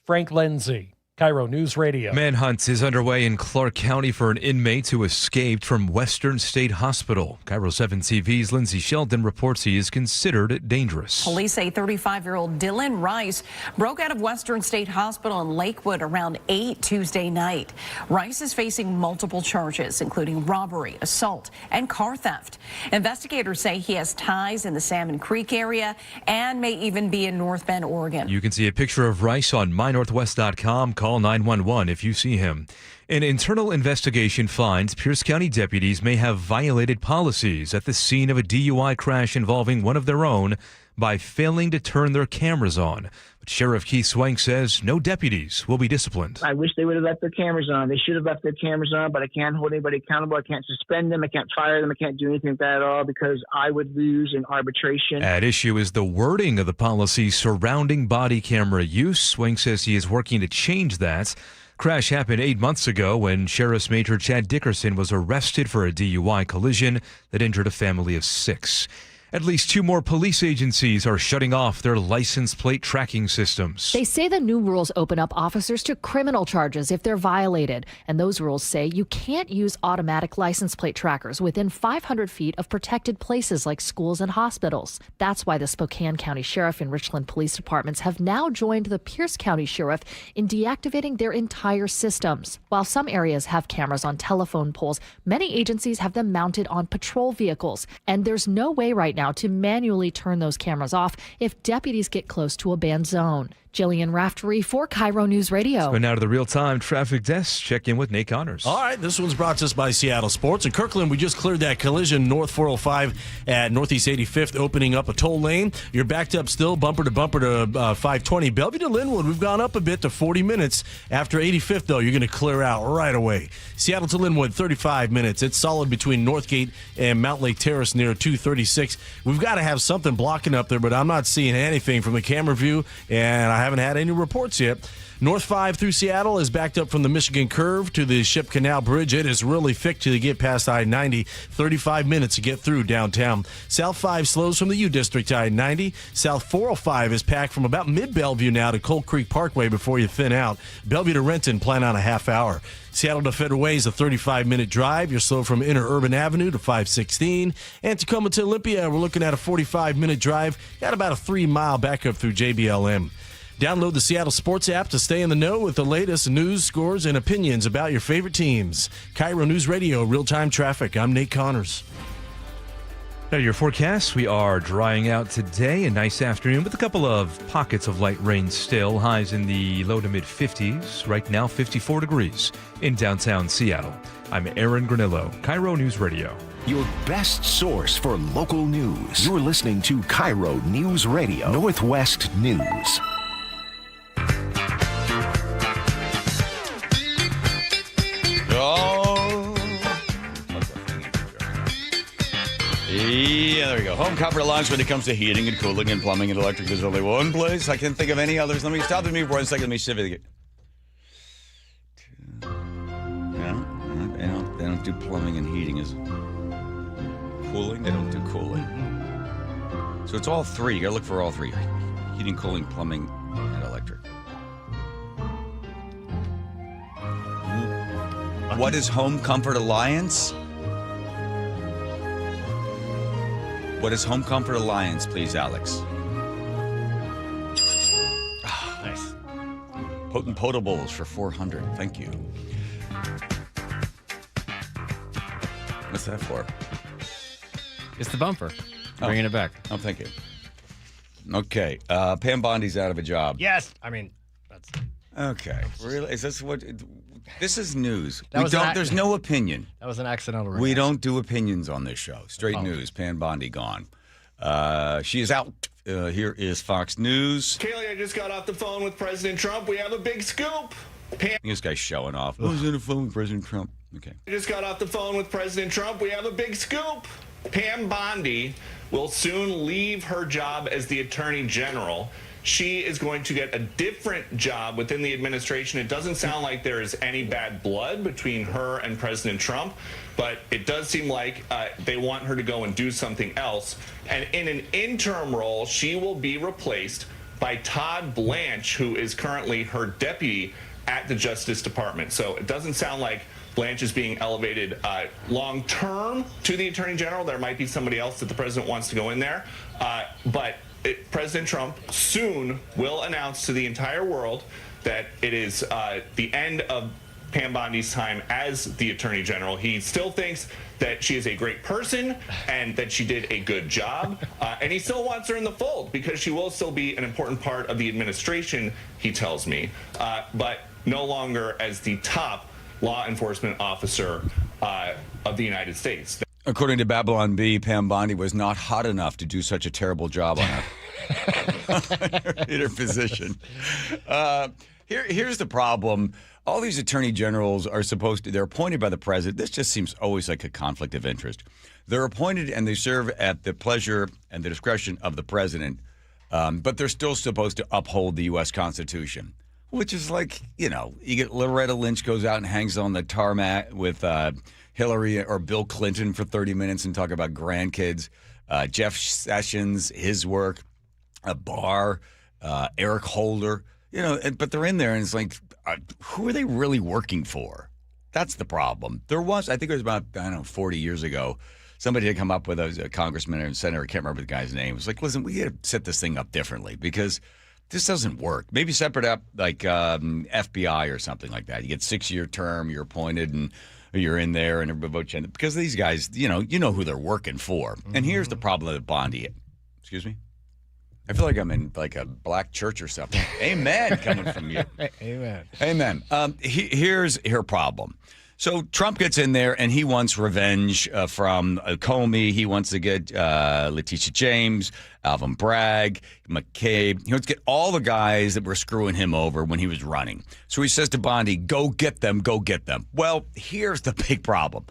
Speaker 2: Frank Lenzi, KIRO News Radio.
Speaker 10: Manhunt is underway in Clark County for an inmate who escaped from Western State Hospital. KIRO 7 TV's Lindsay Sheldon reports he is considered dangerous.
Speaker 8: Police say 35-year-old Dylan Rice broke out of Western State Hospital in Lakewood around 8 Tuesday night. Rice is facing multiple charges, including robbery, assault, and car theft. Investigators say he has ties in the Salmon Creek area and may even be in North Bend, Oregon.
Speaker 10: You can see a picture of Rice on mynorthwest.com. Call 911 if you see him. An internal investigation finds Pierce County deputies may have violated policies at the scene of a DUI crash involving one of their own by failing to turn their cameras on. But Sheriff Keith Swank says no deputies will be disciplined.
Speaker 9: I wish they would have left their cameras on. They should have left their cameras on, but I can't hold anybody accountable. I can't suspend them. I can't fire them. I can't do anything like that at all because I would lose in arbitration.
Speaker 10: At issue is the wording of the policy surrounding body camera use. Swank says he is working to change that. Crash happened 8 months ago when Sheriff's Major Chad Dickerson was arrested for a DUI collision that injured a family of 6. At least 2 more police agencies are shutting off their license plate tracking systems.
Speaker 12: They say the new rules open up officers to criminal charges if they're violated. And those rules say you can't use automatic license plate trackers within 500 feet of protected places like schools and hospitals. That's why the Spokane County Sheriff and Richland Police Departments have now joined the Pierce County Sheriff in deactivating their entire systems. While some areas have cameras on telephone poles, many agencies have them mounted on patrol vehicles. And there's no way right now to manually turn those cameras off if deputies get close to a banned zone. Jillian Raftery for KIRO News Radio.
Speaker 10: So now to the real-time traffic desk. Check in with Nate Connors.
Speaker 11: All right, this one's brought to us by Seattle Sports. In Kirkland, we just cleared that collision north 405 at Northeast 85th, opening up a toll lane. You're backed up still, bumper to 520. Bellevue to Linwood, we've gone up a bit to 40 minutes. After 85th, though, you're going to clear out right away. Seattle to Linwood, 35 minutes. It's solid between Northgate and Mount Lake Terrace near 236. We've got to have something blocking up there, but I'm not seeing anything from the camera view, and I haven't had any reports yet. North 5 through Seattle is backed up from the Michigan Curve to the Ship Canal Bridge. It is really thick till you get past I-90. 35 minutes to get through downtown. South 5 slows from the U District to I-90. South 405 is packed from about mid-Bellevue now to Cold Creek Parkway before you thin out. Bellevue to Renton, plan on a half hour. Seattle to Federal Way is a 35-minute drive. You're slow from Interurban Avenue to 516. And Tacoma to Olympia, we're looking at a 45-minute drive. Got about a 3-mile backup through JBLM. Download the Seattle Sports app to stay in the know with the latest news, scores, and opinions about your favorite teams. KIRO News Radio, real-time traffic. I'm Nate Connors.
Speaker 10: Now your forecast, we are drying out today, a nice afternoon with a couple of pockets of light rain still. Highs in the low to mid-50s. Right now, 54 degrees in downtown Seattle. I'm Aaron Granillo, KIRO News Radio.
Speaker 1: Your best source for local news. You're listening to KIRO News Radio, Northwest News.
Speaker 18: Yeah, there we go. Home Comfort Alliance, when it comes to heating and cooling and plumbing and electric, there's only one place. I can't think of any others. Let me stop with me for 1 second. Let me see if it. No, they don't do plumbing and heating. Is cooling? They don't do cooling. So it's all three. You gotta look for all three: heating, cooling, plumbing, and electric. What is Home Comfort Alliance? What is Home Comfort Alliance, please, Alex? Oh, nice. Potent Potables for $400. Thank you. What's that for?
Speaker 20: It's the bumper. Bringing it back.
Speaker 18: Oh, thank you. Okay. Pam Bondi's out of a job.
Speaker 20: Yes. I mean, that's
Speaker 18: Okay. Really? Is this what? This is news.
Speaker 20: That
Speaker 18: There's no opinion.
Speaker 20: That was an accidental reaction.
Speaker 18: We don't do opinions on this show. Straight news. Pam Bondi gone. She is out. Here is Fox News.
Speaker 3: Kaylee, I just got off the phone with President Trump. We have a big scoop.
Speaker 18: This guy's showing off. Who's on the phone with President Trump? Okay.
Speaker 3: I just got off the phone with President Trump. We have a big scoop. Pam Bondi will soon leave her job as the Attorney General. She is going to get a different job within the administration. It doesn't sound like there is any bad blood between her and President Trump, but it does seem like they want her to go and do something else. And in an interim role, she will be replaced by Todd Blanche, who is currently her deputy at the Justice Department. So it doesn't sound like Blanche is being elevated long-term to the Attorney General. There might be somebody else that the president wants to go in there. President Trump soon will announce to the entire world that it is the end of Pam Bondi's time as the Attorney General. He still thinks that she is a great person and that she did a good job. And he still wants her in the fold because she will still be an important part of the administration, he tells me, but no longer as the top law enforcement officer of the United States.
Speaker 18: According to Babylon Bee, Pam Bondi was not hot enough to do such a terrible job on her, in her position. Here's the problem. All these attorney generals are they're appointed by the president. This just seems always like a conflict of interest. They're appointed and they serve at the pleasure and the discretion of the president, but they're still supposed to uphold the U.S. Constitution, which is like, you get Loretta Lynch goes out and hangs on the tarmac with Hillary or Bill Clinton for 30 minutes and talk about grandkids. Jeff Sessions, his work, Barr, Eric Holder, but they're in there and it's like, who are they really working for? That's the problem. There was, I think it was about, 40 years ago, somebody had come up with a congressman or senator, I can't remember the guy's name. It was like, listen, we got to set this thing up differently because this doesn't work. Maybe separate up like FBI or something like that. You get 6-year term, you're appointed, and you're in there, and everybody votes you in. Because these guys, you know who they're working for. Mm-hmm. And here's the problem with Bondi. Excuse me? I feel like I'm in like a black church or something. Amen coming from you.
Speaker 20: Amen.
Speaker 18: Amen. Here's her problem. So Trump gets in there and he wants revenge from Comey. He wants to get Letitia James, Alvin Bragg, McCabe. He wants to get all the guys that were screwing him over when he was running. So he says to Bondi, go get them, go get them. Well, here's the big problem.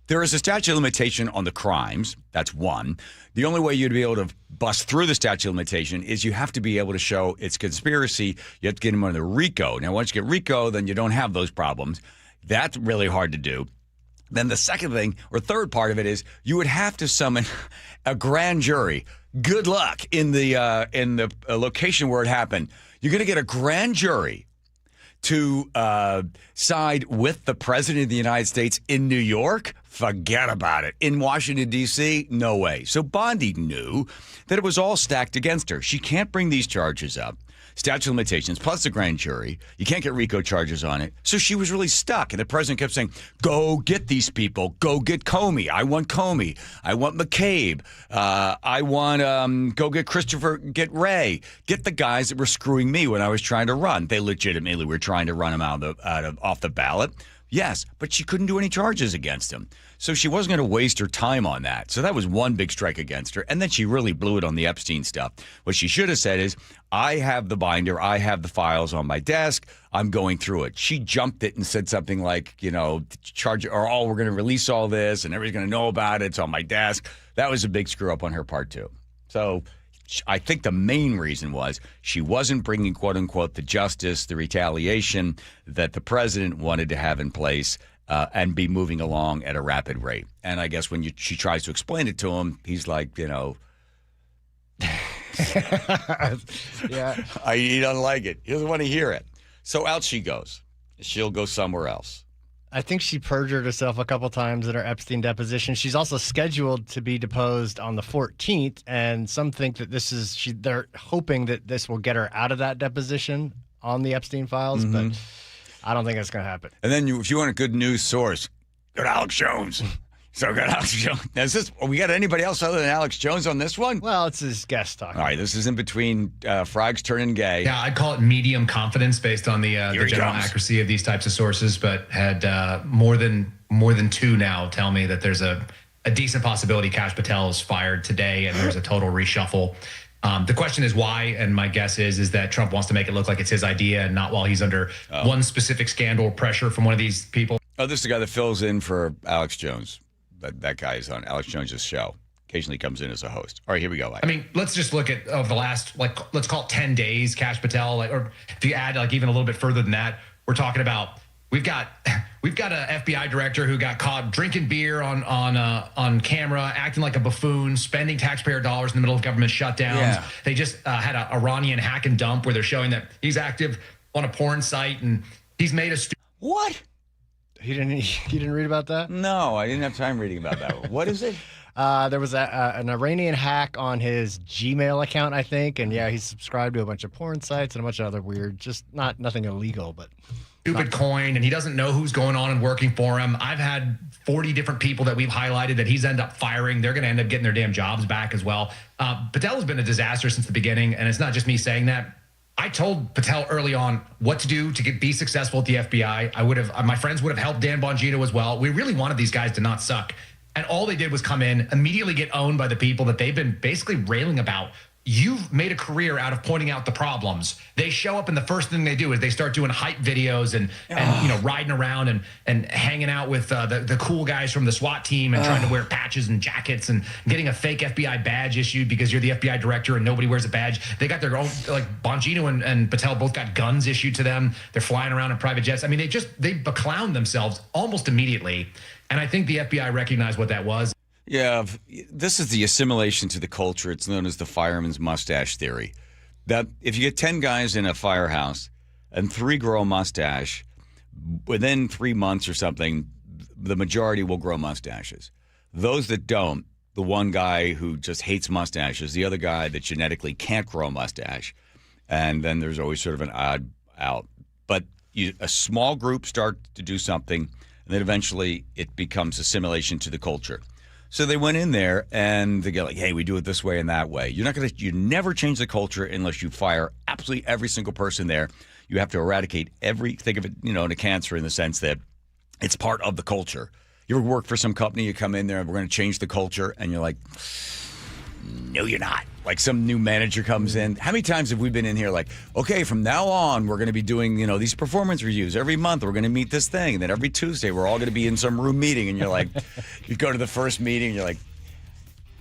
Speaker 18: There is a statute of limitation on the crimes. That's one. The only way you'd be able to bust through the statute of limitation is you have to be able to show it's conspiracy. You have to get him under RICO. Now, once you get RICO, then you don't have those problems. That's really hard to do. Then the second thing, or third part of it is you would have to summon a grand jury. Good luck in the location where it happened. You're going to get a grand jury to side with the president of the United States in New York? Forget about it. In Washington, D.C., no way. So Bondi knew that it was all stacked against her. She can't bring these charges up. Statute of limitations, plus the grand jury. You can't get RICO charges on it. So she was really stuck. And the president kept saying, go get these people. Go get Comey. I want Comey. I want McCabe. I want, go get get Ray. Get the guys that were screwing me when I was trying to run. They legitimately were trying to run him off the ballot. Yes, but she couldn't do any charges against him. So she wasn't going to waste her time on that. So that was one big strike against her. And then she really blew it on the Epstein stuff. What she should have said is, I have the binder. I have the files on my desk. I'm going through it. She jumped it and said something like, charge or, we're going to release all this and everybody's going to know about it. It's on my desk. That was a big screw up on her part, too. So I think the main reason was she wasn't bringing, quote unquote, the justice, the retaliation that the president wanted to have in place and be moving along at a rapid rate. And I guess when she tries to explain it to him, he's like,
Speaker 20: Yeah.
Speaker 18: He doesn't like it. He doesn't want to hear it. So out she goes. She'll go somewhere else.
Speaker 20: I think she perjured herself a couple times at her Epstein deposition. She's also scheduled to be deposed on the 14th, and some think that they're hoping that this will get her out of that deposition on the Epstein files,
Speaker 18: Mm-hmm.
Speaker 20: but I don't think that's going to happen.
Speaker 18: And then if you want a good news source, go to Alex Jones. So we got Alex Jones. We got anybody else other than Alex Jones on this one?
Speaker 20: Well, it's his guest talk.
Speaker 18: All right, this is in between Frogs turning gay.
Speaker 5: Yeah, I'd call it medium confidence based on the general accuracy of these types of sources, but had more than two now tell me that there's a decent possibility Kash Patel is fired today and there's a total reshuffle. The question is why, and my guess is that Trump wants to make it look like it's his idea and not while he's under one specific scandal or pressure from one of these people.
Speaker 18: Oh, this is the guy that fills in for Alex Jones. That guy is on Alex Jones' show. Occasionally comes in as a host. All right, here we go.
Speaker 5: I mean, let's just look at the last, let's call it 10 days, Kash Patel, or if you add even a little bit further than that, we're talking about we've got an FBI director who got caught drinking beer on camera, acting like a buffoon, spending taxpayer dollars in the middle of government shutdowns. Yeah. They just had an Iranian hack and dump where they're showing that he's active on a porn site and he's made a
Speaker 18: What?
Speaker 20: You didn't read about that?
Speaker 18: No, I didn't have time reading about that. What is it?
Speaker 20: There was an Iranian hack on his Gmail account, I think, and he's subscribed to a bunch of porn sites and a bunch of other weird, just nothing illegal, but
Speaker 5: stupid coin, and he doesn't know who's going on and working for him. I've had 40 different people that we've highlighted that he's ended up firing. They're going to end up getting their damn jobs back as well. Patel has been a disaster since the beginning, and it's not just me saying that. I told Patel early on what to do to be successful at the FBI. My friends would have helped Dan Bongino as well. We really wanted these guys to not suck. And all they did was come in, immediately get owned by the people that they've been basically railing about. You've made a career out of pointing out the problems. They show up and the first thing they do is they start doing hype videos and riding around and hanging out with the cool guys from the SWAT team and trying to wear patches and jackets and getting a fake FBI badge issued because you're the FBI director and nobody wears a badge. They got their own, Bongino and Patel both got guns issued to them. They're flying around in private jets. I mean, they beclowned themselves almost immediately. And I think the FBI recognized what that was.
Speaker 18: Yeah, this is the assimilation to the culture. It's known as the fireman's mustache theory. That if you get 10 guys in a firehouse and 3 grow a mustache, within 3 months or something, the majority will grow mustaches. Those that don't, the one guy who just hates mustaches, the other guy that genetically can't grow a mustache, and then there's always sort of an odd out. But a small group start to do something, and then eventually it becomes assimilation to the culture. So they went in there and they go like, hey, we do it this way and that way. You never change the culture unless you fire absolutely every single person there. You have to eradicate think of it, in a cancer in the sense that it's part of the culture. You ever work for some company, you come in there and we're going to change the culture and you're like, no, you're not. Like some new manager comes in. How many times have we been in here like, okay, from now on, we're going to be doing, these performance reviews. Every month, we're going to meet this thing. And then every Tuesday, we're all going to be in some room meeting. And you're like, you go to the first meeting, and you're like,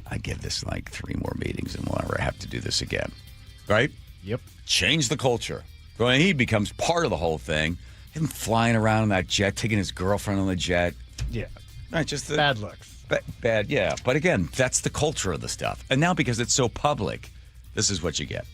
Speaker 18: I give this 3 more meetings and we'll never have to do this again. Right?
Speaker 20: Yep.
Speaker 18: Change the culture. Well, he becomes part of the whole thing. Him flying around in that jet, taking his girlfriend on the jet.
Speaker 20: Yeah.
Speaker 18: Right, just
Speaker 20: bad looks.
Speaker 18: Bad, yeah. But again, that's the culture of the stuff. And now because it's so public, this is what you get.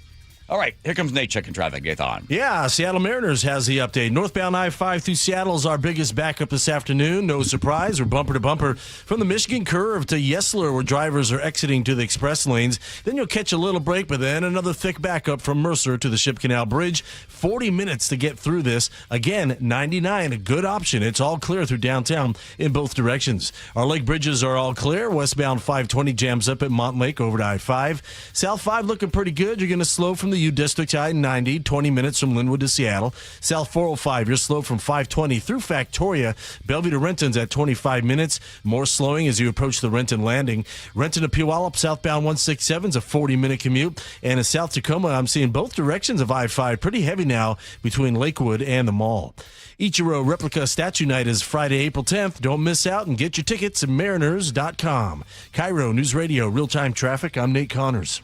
Speaker 18: All right, here comes Nate checking traffic. Get on.
Speaker 11: Yeah, Seattle Mariners has the update. Northbound I-5 through Seattle is our biggest backup this afternoon. No surprise, we're bumper to bumper from the Michigan Curve to Yesler, where drivers are exiting to the express lanes. Then you'll catch a little break, but then another thick backup from Mercer to the Ship Canal Bridge. 40 minutes to get through this. Again, 99, a good option. It's all clear through downtown in both directions. Our lake bridges are all clear. Westbound 520 jams up at Montlake over to I-5. South 5 looking pretty good. You're going to slow from the U District I-90, 20 minutes from Linwood to Seattle. South 405, you're slow from 520 through Factoria. Bellevue to Renton's at 25 minutes. More slowing as you approach the Renton Landing. Renton to Puyallup, southbound 167 is a 40-minute commute. And in South Tacoma, I'm seeing both directions of I-5 pretty heavy now between Lakewood and the mall. Ichiro Replica Statue Night is Friday, April 10th. Don't miss out and get your tickets at mariners.com. KIRO Newsradio, real-time traffic. I'm Nate Connors.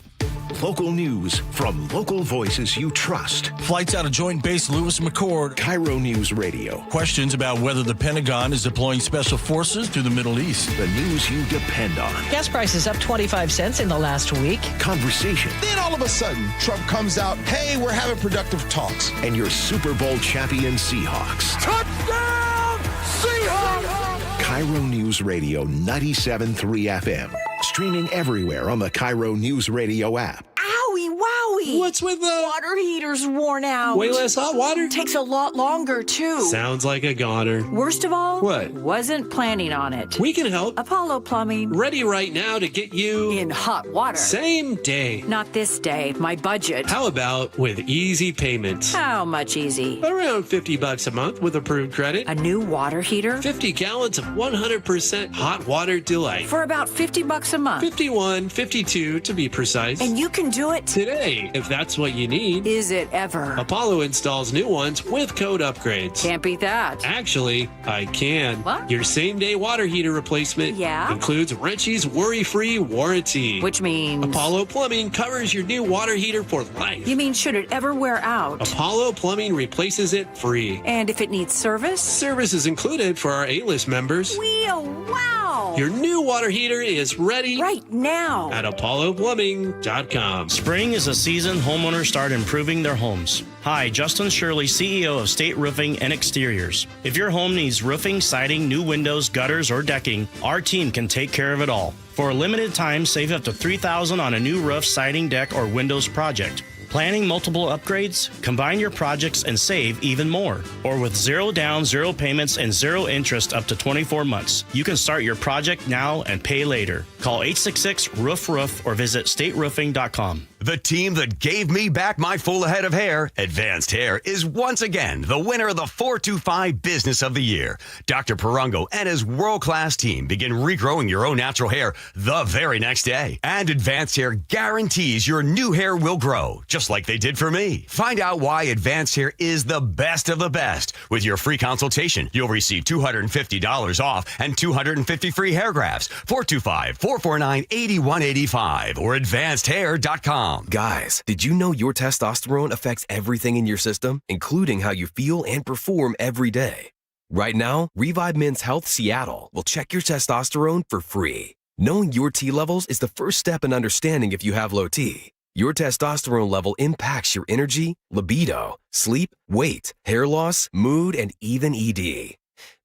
Speaker 1: Local news from local voices you trust.
Speaker 11: Flights out of Joint Base Lewis McChord.
Speaker 1: KIRO Newsradio.
Speaker 11: Questions about whether the Pentagon is deploying special forces to the Middle East.
Speaker 1: The news you depend on.
Speaker 13: Gas prices up 25 cents in the last week.
Speaker 1: Conversation.
Speaker 14: Then all of a sudden, Trump comes out, hey, we're having productive talks.
Speaker 1: And your Super Bowl champion Seahawks.
Speaker 14: Touchdown, Seahawks!
Speaker 1: KIRO Newsradio 97.3 FM. Streaming everywhere on the KIRO Newsradio app.
Speaker 15: Owie, wowie!
Speaker 8: Joey!
Speaker 4: What's with the...
Speaker 8: Water heater's worn out.
Speaker 4: Way less hot water?
Speaker 8: Takes a lot longer, too.
Speaker 4: Sounds like a goner.
Speaker 8: Worst of all?
Speaker 4: What?
Speaker 8: Wasn't planning on it.
Speaker 4: We can help.
Speaker 8: Apollo Plumbing.
Speaker 4: Ready right now to get you...
Speaker 8: in hot water.
Speaker 4: Same day.
Speaker 8: Not this day. My budget.
Speaker 4: How about with easy payments?
Speaker 8: How much easy?
Speaker 4: Around $50 a month with approved credit.
Speaker 8: A new water heater?
Speaker 4: 50 gallons of 100% hot water delight.
Speaker 8: For about $50 a month.
Speaker 4: 51, 52 to be precise.
Speaker 8: And you can do it
Speaker 4: today, if that's what you need.
Speaker 8: Is it ever?
Speaker 4: Apollo installs new ones with code upgrades.
Speaker 8: Can't beat that.
Speaker 4: Actually, I can.
Speaker 8: What?
Speaker 4: Your same-day water heater replacement includes Wrenchie's worry-free warranty.
Speaker 8: Which means?
Speaker 4: Apollo Plumbing covers your new water heater for life.
Speaker 8: You mean should it ever wear out?
Speaker 4: Apollo Plumbing replaces it free.
Speaker 8: And if it needs service?
Speaker 4: Service is included for our A-list members.
Speaker 8: Wow!
Speaker 4: Your new water heater is ready
Speaker 8: right now
Speaker 4: at ApolloPlumbing.com.
Speaker 6: Spring is a season homeowners start improving their homes. Hi, Justin Shirley, CEO of State Roofing and Exteriors. If your home needs roofing, siding, new windows, gutters, or decking, our team can take care of it all. For a limited time, save up to $3,000 on a new roof, siding, deck, or windows project. Planning multiple upgrades? Combine your projects and save even more. Or with 0 down, 0 payments, and 0 interest up to 24 months. You can start your project now and pay later. Call 866-ROOF-ROOF or visit stateroofing.com.
Speaker 15: The team that gave me back my full head of hair, Advanced Hair, is once again the winner of the 425 Business of the Year. Dr. Perungo and his world-class team begin regrowing your own natural hair the very next day. And Advanced Hair guarantees your new hair will grow, just like they did for me. Find out why Advanced Hair is the best of the best. With your free consultation, you'll receive $250 off and 250 free hair grafts. 425-449-8185 or advancedhair.com.
Speaker 16: Guys, did you know your testosterone affects everything in your system, including how you feel and perform every day? Right now, Revive Men's Health Seattle will check your testosterone for free. Knowing your T levels is the first step in understanding if you have low T. Your testosterone level impacts your energy, libido, sleep, weight, hair loss, mood, and even ED.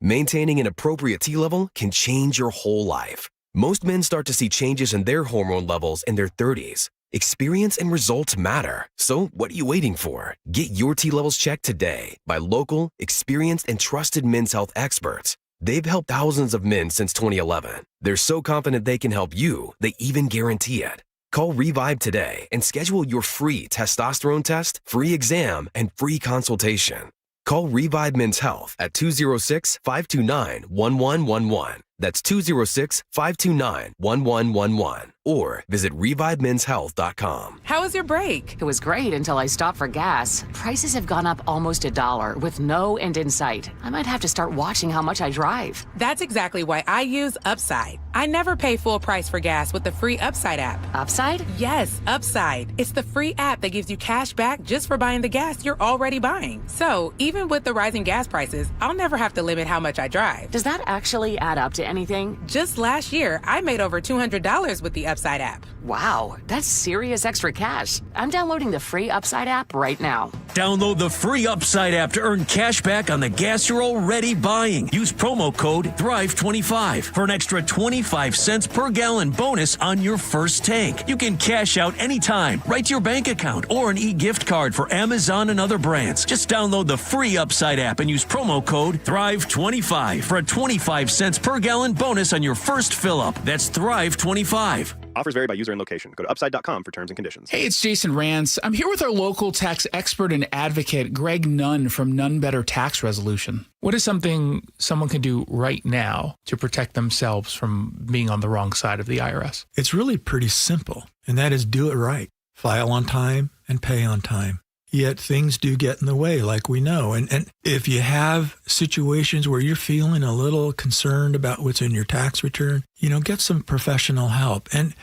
Speaker 16: Maintaining an appropriate T level can change your whole life. Most men start to see changes in their hormone levels in their 30s. Experience and results matter. So what are you waiting for? Get your T levels checked today by local, experienced, and trusted men's health experts. They've helped thousands of men since 2011. They're so confident they can help you, they even guarantee it. Call Revive today and schedule your free testosterone test, free exam, and free consultation. Call Revive Men's Health at 206-529-1111. That's 206-529-1111. Or visit ReviveMen'sHealth.com.
Speaker 17: How was your break?
Speaker 19: It was great until I stopped for gas. Prices have gone up almost $1 with no end in sight. I might have to start watching how much I drive.
Speaker 17: That's exactly why I use Upside. I never pay full price for gas with the free Upside app.
Speaker 19: Upside?
Speaker 17: Yes, Upside. It's the free app that gives you cash back just for buying the gas you're already buying. So even with the rising gas prices, I'll never have to limit how much I drive.
Speaker 19: Does that actually add up to anything?
Speaker 17: Just last year, I made over $200 with the Upside app.
Speaker 19: Wow, that's serious extra cash. I'm downloading the free Upside app right now.
Speaker 21: Download the free Upside app to earn cash back on the gas you're already buying. Use promo code THRIVE25 for an extra 25 cents per gallon bonus on your first tank. You can cash out anytime, right to your bank account, or an e-gift card for Amazon and other brands. Just download the free Upside app and use promo code THRIVE25 for a 25 cents per gallon bonus on your first fill-up. That's THRIVE25.
Speaker 22: Offers vary by user and location. Go to upside.com for terms and conditions.
Speaker 23: Hey, it's Jason Rance. I'm here with our local tax expert and advocate, Greg Nunn from Nunn Better Tax Resolution. What is something someone can do right now to protect themselves from being on the wrong side of the IRS?
Speaker 30: It's really pretty simple, and that is do it right. File on time and pay on time. Yet things do get in the way, like we know. And if you have situations where you're feeling a little concerned about what's in your tax return, get some professional help. And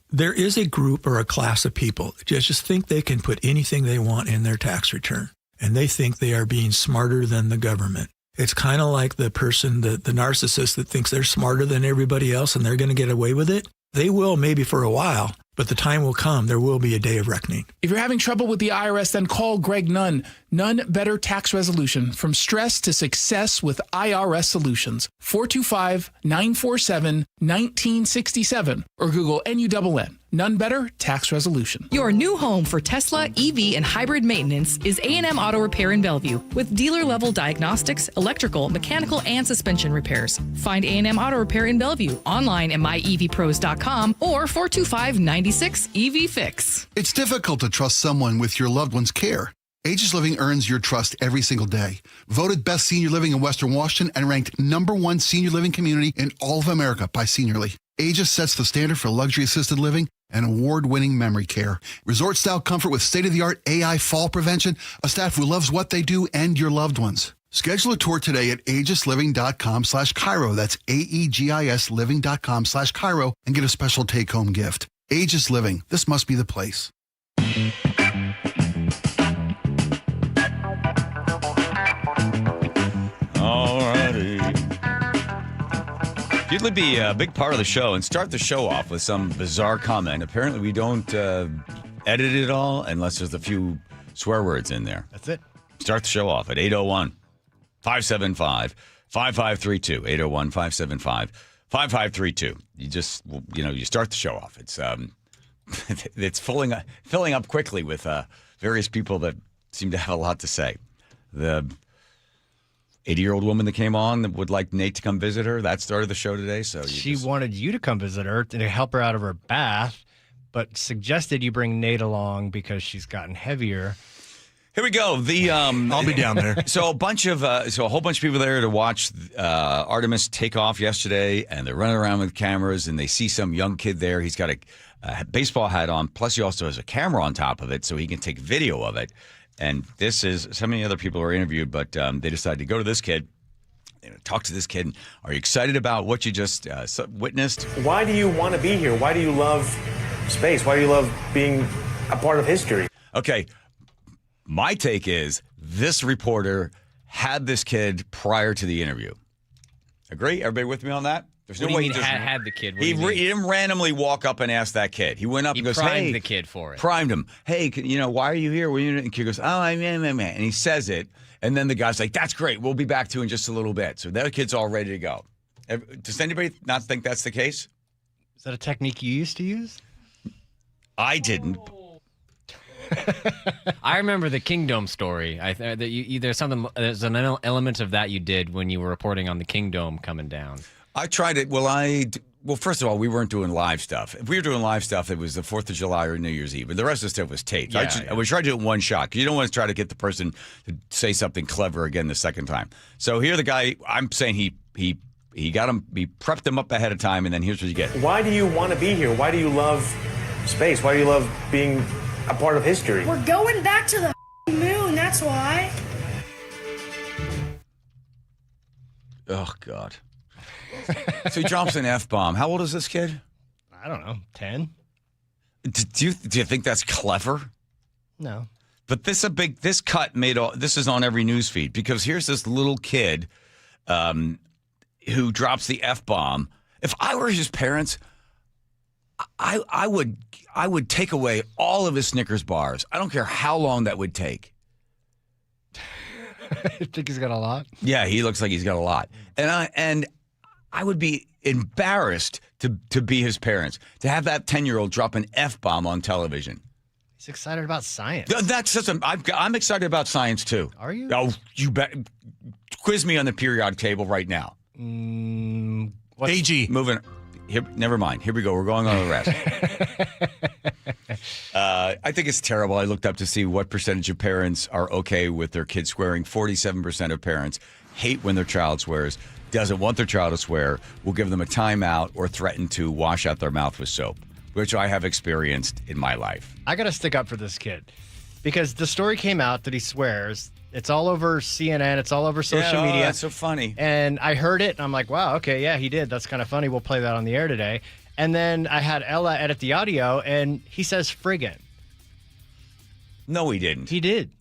Speaker 30: there is a group or a class of people that just think they can put anything they want in their tax return. And they think they are being smarter than the government. It's kind of like the person, the narcissist that thinks they're smarter than everybody else and they're going to get away with it. They will maybe for a while, but the time will come. There will be a day of reckoning.
Speaker 23: If you're having trouble with the IRS, then call Greg Nunn. Nunn Better Tax Resolution. From stress to success with IRS Solutions. 425-947-1967 or Google NUNN. None better tax resolution.
Speaker 2: Your new home for Tesla, EV, and hybrid maintenance is A&M Auto Repair in Bellevue with dealer-level diagnostics, electrical, mechanical, and suspension repairs. Find A&M Auto Repair in Bellevue online at myevpros.com or 425-96 EV Fix.
Speaker 7: It's difficult to trust someone with your loved one's care. Aegis Living earns your trust every single day. Voted best senior living in Western Washington and ranked #1 senior living community in all of America by Seniorly. Aegis sets the standard for luxury assisted living and award-winning memory care. Resort-style comfort with state-of-the-art AI fall prevention, a staff who loves what they do, and your loved ones. Schedule a tour today at aegisliving.com/KIRO. That's AEGIS living.com/KIRO and get a special take-home gift. Aegis Living. This must be the place.
Speaker 18: Usually be a big part of the show and start the show off with some bizarre comment. Apparently, we don't edit it all unless there's a few swear words in there.
Speaker 20: That's it.
Speaker 18: Start the show off at 801-575-5532. 801-575-5532. You just, you start the show off. It's it's filling up quickly with various people that seem to have a lot to say. The 80-year-old woman that came on that would like Nate to come visit her, that started the show today. So
Speaker 20: she wanted you to come visit her to help her out of her bath, but suggested you bring Nate along because she's gotten heavier.
Speaker 18: Here we go.
Speaker 11: I'll be down there.
Speaker 18: So a whole bunch of people there to watch Artemis take off yesterday, and they're running around with cameras, and they see some young kid there. He's got a baseball hat on, plus he also has a camera on top of it, so he can take video of it. And this is, so many other people are interviewed, but they decided to go to this kid, talk to this kid. Are you excited about what you just witnessed?
Speaker 9: Why do you want to be here? Why do you love space? Why do you love being a part of history?
Speaker 18: Okay, my take is this reporter had this kid prior to the interview. Agree? Everybody with me on that? There's
Speaker 12: What do you mean had the kid? What do you mean?
Speaker 18: He didn't randomly walk up and ask that kid. He went up and goes,
Speaker 12: primed
Speaker 18: hey.
Speaker 12: the kid for it.
Speaker 18: Primed him. Hey, why are you here? And the kid goes, I'm man. And he says it. And then the guy's like, that's great. We'll be back to you in just a little bit. So that kid's all ready to go. Does anybody not think that's the case?
Speaker 20: Is that a technique you used to use?
Speaker 18: I didn't.
Speaker 12: I remember the Kingdom story. There's an element of that you did when you were reporting on the Kingdom coming down.
Speaker 18: I tried it. Well, first of all, we weren't doing live stuff. If we were doing live stuff, it was the 4th of July or New Year's Eve. But the rest of the stuff was taped. I tried to do it in one shot because you don't want to try to get the person to say something clever again the second time. So here the guy, I'm saying he got him, he prepped him up ahead of time, and then here's what you get.
Speaker 9: Why do you want to be here? Why do you love space? Why do you love being a part of history?
Speaker 24: We're going back to the moon, that's why.
Speaker 18: Oh, God. So he drops an F-bomb. How old is this kid?
Speaker 20: I don't know, 10?
Speaker 18: Do you think that's clever?
Speaker 20: No.
Speaker 18: But this cut this is on every news feed because here's this little kid who drops the F-bomb. If I were his parents, I would take away all of his Snickers bars. I don't care how long that would take.
Speaker 20: I think he's got a lot.
Speaker 18: Yeah, he looks like he's got a lot. And I would be embarrassed to be his parents, to have that 10-year-old drop an F-bomb on television.
Speaker 20: He's excited about science.
Speaker 18: I'm excited about science, too.
Speaker 20: Are you?
Speaker 18: Oh, you bet. Quiz me on the periodic table right now.
Speaker 11: AG.
Speaker 18: Moving. Here, never mind. Here we go. We're going on the rest. I think it's terrible. I looked up to see what percentage of parents are okay with their kids swearing. 47% of parents hate when their child swears, doesn't want their child to swear, will give them a timeout or threaten to wash out their mouth with soap, which I have experienced in my life.
Speaker 20: I got to stick up for this kid because the story came out that he swears. It's all over CNN. It's all over social media.
Speaker 18: That's so funny.
Speaker 20: And I heard it, and I'm like, wow, okay, yeah, he did. That's kind of funny. We'll play that on the air today. And then I had Ella edit the audio, and he says friggin'.
Speaker 18: No, he didn't.
Speaker 20: He did.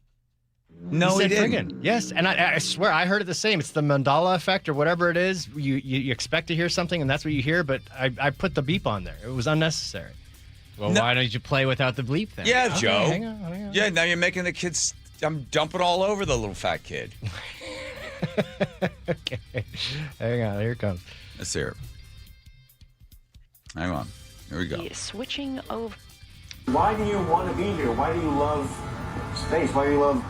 Speaker 18: No, he didn't.
Speaker 20: Friggin'. Yes, and I swear I heard it the same. It's the Mandela effect or whatever it is. You expect to hear something, and that's what you hear, but I put the beep on there. It was unnecessary.
Speaker 12: Well, why don't you play without the bleep then?
Speaker 18: Yeah, Joe.
Speaker 20: Hang on.
Speaker 18: Yeah, now you're making the kids... I'm dumping all over the little fat kid.
Speaker 20: Okay. Hang on. Here it comes.
Speaker 18: Let's hear it. Hang on. Here we go.
Speaker 3: Switching over.
Speaker 9: Why do you want to be here? Why do you love space? Why do you love...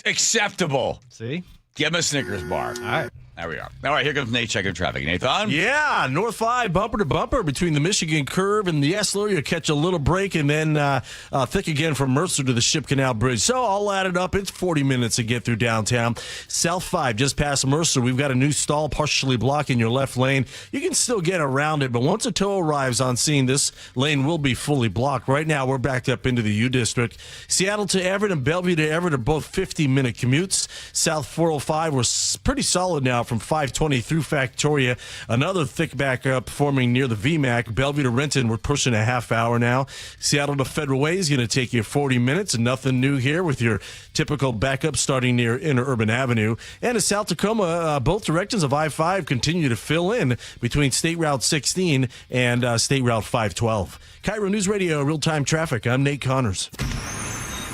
Speaker 18: Acceptable.
Speaker 20: See?
Speaker 18: Give him a Snickers bar. All right. There we are. All right, here comes Nate checking traffic. Nathan?
Speaker 11: Yeah, North 5, bumper to bumper between the Michigan curve and the Esler. You'll catch a little break and then thick again from Mercer to the Ship Canal Bridge. So all added up, it's 40 minutes to get through downtown. South 5, just past Mercer, we've got a new stall partially blocking your left lane. You can still get around it, but once a tow arrives on scene, this lane will be fully blocked. Right now, we're backed up into the U District. Seattle to Everett and Bellevue to Everett are both 50-minute commutes. South 405, we're pretty solid now from 520 through Factoria. Another thick backup forming near the VMAC. Bellevue to Renton, we're pushing a half hour now. Seattle to Federal Way is going to take you 40 minutes, and nothing new here with your typical backup starting near Interurban Avenue. And to South Tacoma, both directions of I-5 continue to fill in between State Route 16 and State Route 512. KIRO News Radio, real-time traffic. I'm Nate Connors.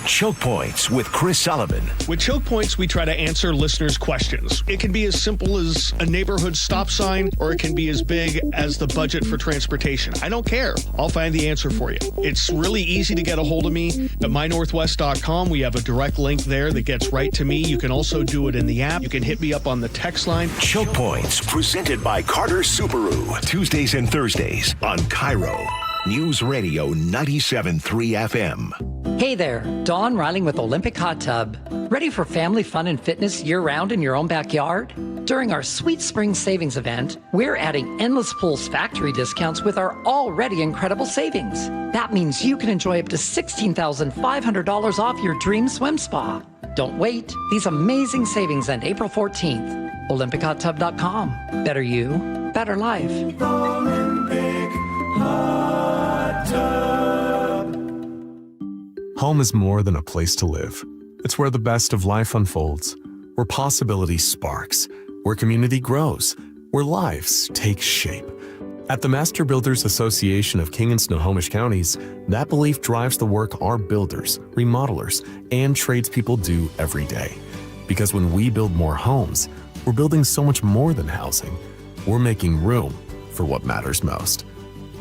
Speaker 1: Choke Points with Chris Sullivan.
Speaker 5: With Choke Points, we try to answer listeners' questions. It can be as simple as a neighborhood stop sign, or it can be as big as the budget for transportation. I don't care. I'll find the answer for you. It's really easy to get a hold of me at mynorthwest.com. We have a direct link there that gets right to me. You can also do it in the app. You can hit me up on the text line.
Speaker 1: Choke Points, presented by Carter Subaru. Tuesdays and Thursdays on KIRO News Radio 97.3 FM.
Speaker 10: Hey there, Dawn Riling with Olympic Hot Tub. Ready for family fun and fitness year-round in your own backyard? During our Sweet Spring Savings event, we're adding Endless Pools factory discounts with our already incredible savings. That means you can enjoy up to $16,500 off your dream swim spa. Don't wait. These amazing savings end April 14th. OlympicHotTub.com. Better you, better life.
Speaker 13: Olympic Hot Tub.
Speaker 14: Home is more than a place to live. It's where the best of life unfolds, where possibility sparks, where community grows, where lives take shape. At the Master Builders Association of King and Snohomish Counties, that belief drives the work our builders, remodelers, and tradespeople do every day. Because when we build more homes, we're building so much more than housing. We're making room for what matters most.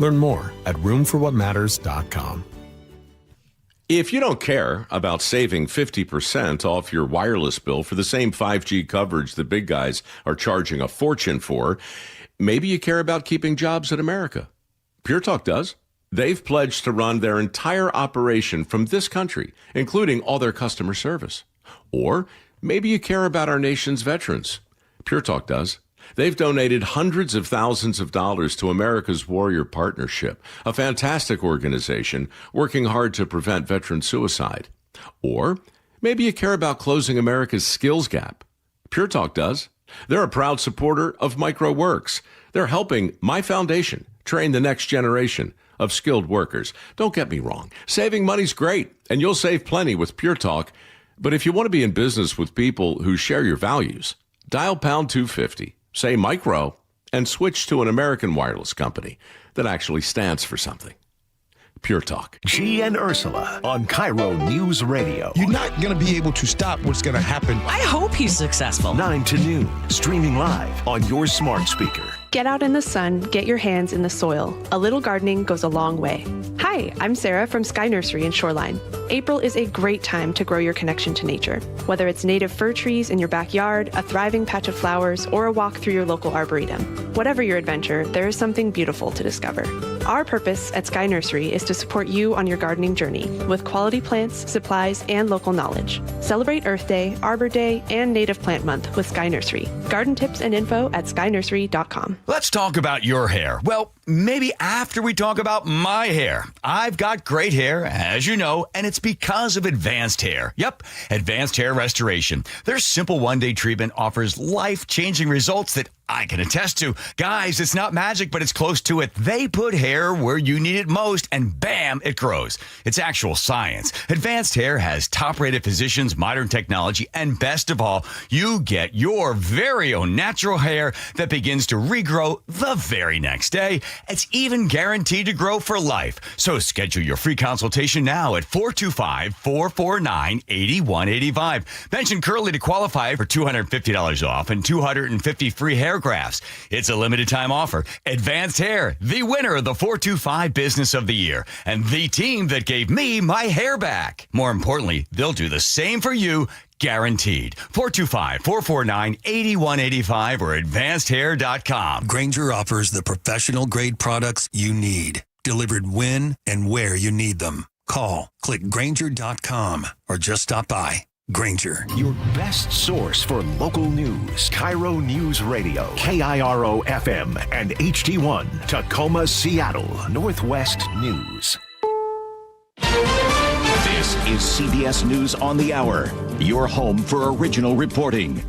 Speaker 14: Learn more at roomforwhatmatters.com.
Speaker 25: If you don't care about saving 50% off your wireless bill for the same 5G coverage the big guys are charging a fortune for, maybe you care about keeping jobs in America. Pure Talk does. They've pledged to run their entire operation from this country, including all their customer service. Or maybe you care about our nation's veterans. Pure Talk does. They've donated hundreds of thousands of dollars to America's Warrior Partnership, a fantastic organization working hard to prevent veteran suicide. Or maybe you care about closing America's skills gap. Pure Talk does. They're a proud supporter of MicroWorks. They're helping my foundation train the next generation of skilled workers. Don't get me wrong. Saving money's great, and you'll save plenty with Pure Talk. But if you want to be in business with people who share your values, dial pound 250. Say micro, and switch to an American wireless company that actually stands for something. Pure Talk.
Speaker 1: G and Ursula on KIRO News Radio.
Speaker 26: You're not going to be able to stop what's going to happen.
Speaker 27: I hope he's successful.
Speaker 1: 9 to noon, streaming live on your smart speaker.
Speaker 28: Get out in the sun, get your hands in the soil. A little gardening goes a long way. Hi, I'm Sarah from Sky Nursery in Shoreline. April is a great time to grow your connection to nature. Whether it's native fir trees in your backyard, a thriving patch of flowers, or a walk through your local arboretum. Whatever your adventure, there is something beautiful to discover. Our purpose at Sky Nursery is to support you on your gardening journey with quality plants, supplies, and local knowledge. Celebrate Earth Day, Arbor Day, and Native Plant Month with Sky Nursery. Garden tips and info at skynursery.com.
Speaker 18: Let's talk about your hair. Well, maybe after we talk about my hair. I've got great hair, as you know, and it's because of Advanced Hair. Yep, Advanced Hair Restoration. Their simple one-day treatment offers life-changing results that I can attest to. Guys, it's not magic, but it's close to it. They put hair where you need it most, and bam, it grows. It's actual science. Advanced Hair has top-rated physicians, modern technology, and best of all, you get your very own natural hair that begins to regrow the very next day. It's even guaranteed to grow for life. So schedule your free consultation now at 425-449-8185. Mention Curly to qualify for $250 off and 250 free hair grafts. It's a limited time offer. Advanced Hair, the winner of the 425 Business of the Year, and the team that gave me my hair back. More importantly, they'll do the same for you, guaranteed. 425-449-8185 or advancedhair.com.
Speaker 3: Grainger offers the professional grade products you need, delivered when and where you need them. Call, click Grainger.com, or just stop by. Grainger.
Speaker 1: Your best source for local news. KIRO Newsradio. KIRO FM and HD1. Tacoma, Seattle. Northwest News. This is CBS News on the Hour. Your home for original reporting.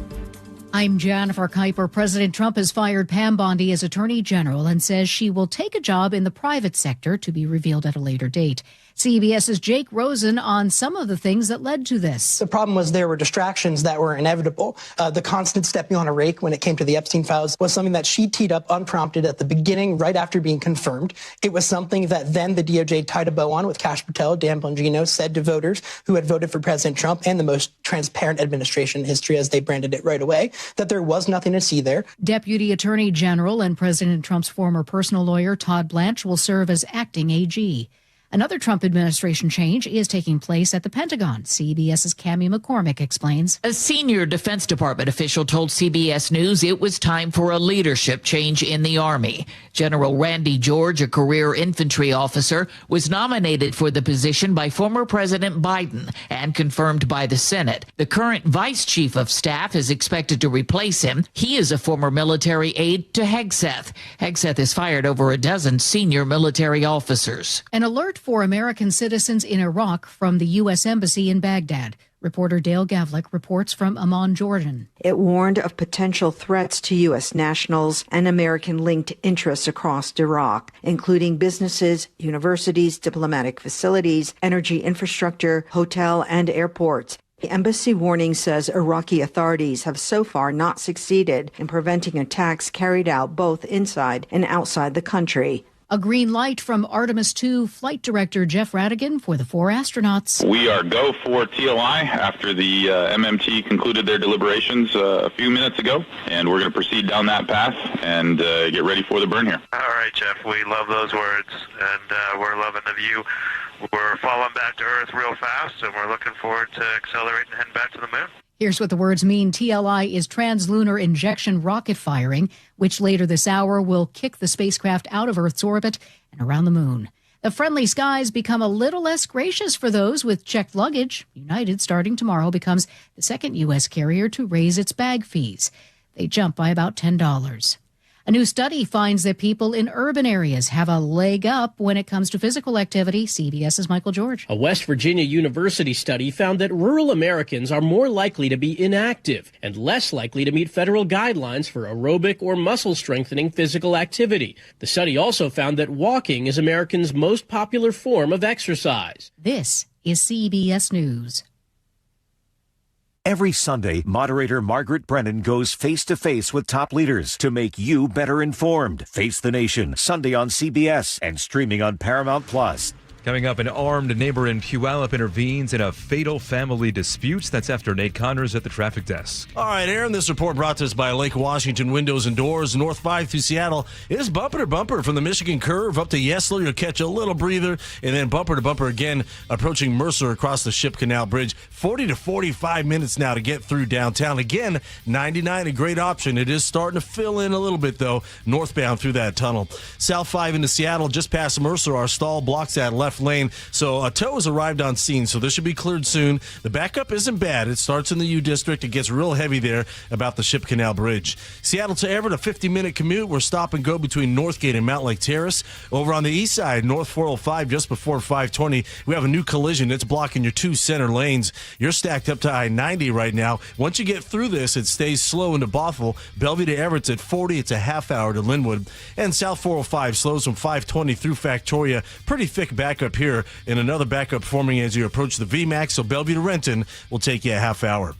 Speaker 4: I'm Jennifer Kuiper. President Trump has fired Pam Bondi as Attorney General and says she will take a job in the private sector, to be revealed at a later date. CBS's Jake Rosen on some of the things that led to this.
Speaker 6: The problem was there were distractions that were inevitable. The constant stepping on a rake when it came to the Epstein files was something that she teed up unprompted at the beginning, right after being confirmed. It was something that then the DOJ tied a bow on with Kash Patel. Dan Bongino said to voters who had voted for President Trump and the most transparent administration in history, as they branded it right away, that there was nothing to see there.
Speaker 4: Deputy Attorney General and President Trump's former personal lawyer, Todd Blanche, will serve as acting AG. Another Trump administration change is taking place at the Pentagon. CBS's Cammie McCormick explains.
Speaker 8: A senior Defense Department official told CBS News it was time for a leadership change in the Army. General Randy George, a career infantry officer, was nominated for the position by former President Biden and confirmed by the Senate. The current Vice Chief of Staff is expected to replace him. He is a former military aide to Hegseth. Hegseth has fired over a dozen senior military officers.
Speaker 4: An alert for American citizens in Iraq from the U.S. Embassy in Baghdad. Reporter Dale Gavlik reports from Amman, Jordan.
Speaker 15: It warned of potential threats to U.S. nationals and American-linked interests across Iraq, including businesses, universities, diplomatic facilities, energy infrastructure, hotel, and airports. The embassy warning says Iraqi authorities have so far not succeeded in preventing attacks carried out both inside and outside the country.
Speaker 4: A green light from Artemis 2 flight director Jeff Radigan for the 4 astronauts.
Speaker 16: We are go for TLI after the MMT concluded their deliberations a few minutes ago, and we're going to proceed down that path and get ready for the burn here.
Speaker 17: All right, Jeff, we love those words, and we're loving the view. We're falling back to Earth real fast, and we're looking forward to accelerating and heading back to the moon.
Speaker 4: Here's what the words mean. TLI is translunar injection rocket firing, which later this hour will kick the spacecraft out of Earth's orbit and around the moon. The friendly skies become a little less gracious for those with checked luggage. United, starting tomorrow, becomes the second U.S. carrier to raise its bag fees. They jump by about $10. A new study finds that people in urban areas have a leg up when it comes to physical activity. CBS's Michael George.
Speaker 19: A West Virginia University study found that rural Americans are more likely to be inactive and less likely to meet federal guidelines for aerobic or muscle-strengthening physical activity. The study also found that walking is Americans' most popular form of exercise.
Speaker 4: This is CBS News.
Speaker 1: Every Sunday, moderator Margaret Brennan goes face-to-face with top leaders to make you better informed. Face the Nation, Sunday on CBS and streaming on Paramount+.
Speaker 27: Coming up, an armed neighbor in Puyallup intervenes in a fatal family dispute. That's after Nate Connors at the traffic desk.
Speaker 11: All right, Aaron, this report brought to us by Lake Washington Windows and Doors. North 5 through Seattle is bumper to bumper from the Michigan Curve up to Yesler. You'll catch a little breather, and then bumper to bumper again approaching Mercer across the Ship Canal Bridge. 40 to 45 minutes now to get through downtown. Again, 99, a great option. It is starting to fill in a little bit, though, northbound through that tunnel. South 5 into Seattle, just past Mercer, our stall blocks that left lane. So a tow has arrived on scene, so this should be cleared soon. The backup isn't bad. It starts in the U District. It gets real heavy there about the Ship Canal Bridge. Seattle to Everett, a 50-minute commute. We're stop and go between Northgate and Mount Lake Terrace. Over on the east side, North 405, just before 520, we have a new collision. It's blocking your 2 center lanes. You're stacked up to I-90 right now. Once you get through this, it stays slow into Bothell. Bellevue to Everett's at 40. It's a half hour to Linwood. And South 405 slows from 520 through Factoria. Pretty thick backup here, and another backup forming as you approach the VMAX, so Bellevue to Renton will take you a half hour.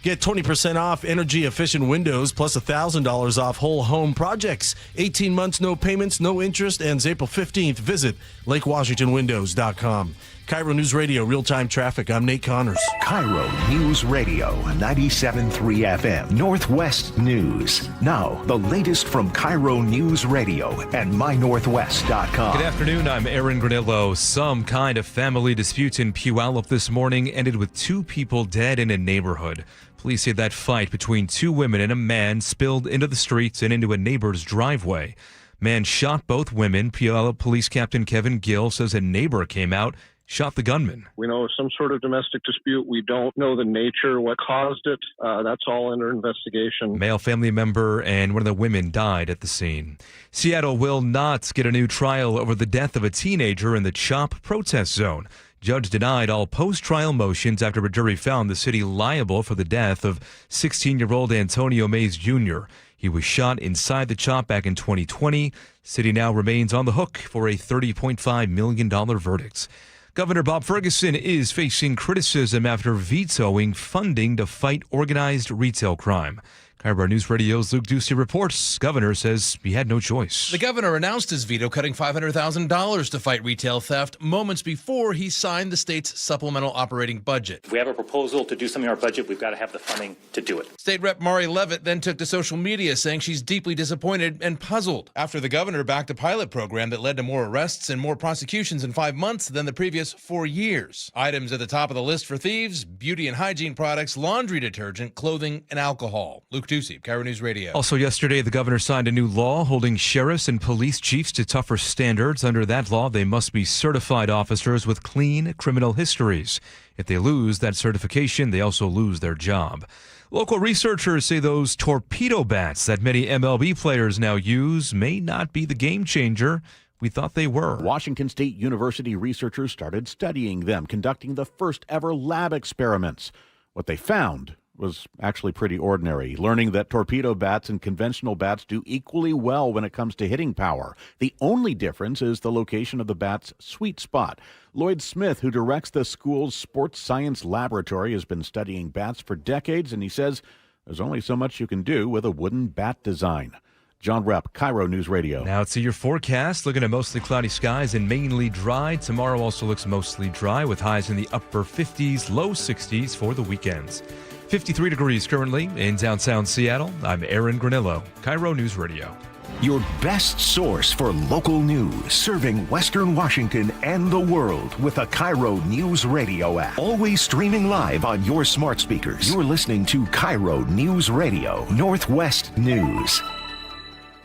Speaker 11: Get 20% off energy-efficient windows plus $1,000 off whole home projects. 18 months, no payments, no interest, ends April 15th. Visit LakeWashingtonWindows.com. KIRO News Radio, real-time traffic. I'm Nate Connors.
Speaker 1: KIRO News Radio, 97.3 FM, Northwest News. Now, the latest from KIRO News Radio and mynorthwest.com.
Speaker 27: Good afternoon, I'm Aaron Granillo. Some kind of family dispute in Puyallup this morning ended with 2 people dead in a neighborhood. Police say that fight between 2 women and a man spilled into the streets and into a neighbor's driveway. Man shot both women. Puyallup Police Captain Kevin Gill says a neighbor came out, shot the gunman.
Speaker 2: We know some sort of domestic dispute. We don't know the nature, what caused it. That's all under investigation.
Speaker 27: Male family member and one of the women died at the scene. Seattle will not get a new trial over the death of a teenager in the CHOP protest zone. Judge denied all post-trial motions after a jury found the city liable for the death of 16-year-old Antonio Mays Jr. He was shot inside the CHOP back in 2020. City now remains on the hook for a $30.5 million verdict. Governor Bob Ferguson is facing criticism after vetoing funding to fight organized retail crime. KIRO News Radio's Luke Ducey reports governor says he had no choice.
Speaker 7: The governor announced his veto, cutting $500,000 to fight retail theft moments before he signed the state's supplemental operating budget.
Speaker 9: If we have a proposal to do something in our budget, we've got to have the funding to do it.
Speaker 7: State Rep Mari Levitt then took to social media saying she's deeply disappointed and puzzled after the governor backed a pilot program that led to more arrests and more prosecutions in 5 months than the previous 4 years. Items at the top of the list for thieves: beauty and hygiene products, laundry detergent, clothing, and alcohol. Luke Ducey, KIRO News Radio.
Speaker 27: Also yesterday, the governor signed a new law holding sheriffs and police chiefs to tougher standards. Under that law, they must be certified officers with clean criminal histories. If they lose that certification, they also lose their job. Local researchers say those torpedo bats that many MLB players now use may not be the game changer we thought they were.
Speaker 12: Washington State University researchers started studying them, conducting the first ever lab experiments. What they found was actually pretty ordinary, learning that torpedo bats and conventional bats do equally well when it comes to hitting power. The only difference is the location of the bat's sweet spot. Lloyd Smith, who directs the school's sports science laboratory, has been studying bats for decades, and he says there's only so much you can do with a wooden bat design. John Repp, KIRO News Radio.
Speaker 27: Now it's your forecast. Looking at mostly cloudy skies and mainly dry. Tomorrow also looks mostly dry with highs in the upper 50s, low 60s for the weekends. 53 degrees currently in downtown Seattle. I'm Aaron Granillo, KIRO News Radio.
Speaker 1: Your best source for local news, serving Western Washington and the world with a KIRO News Radio app. Always streaming live on your smart speakers. You're listening to KIRO News Radio, Northwest News.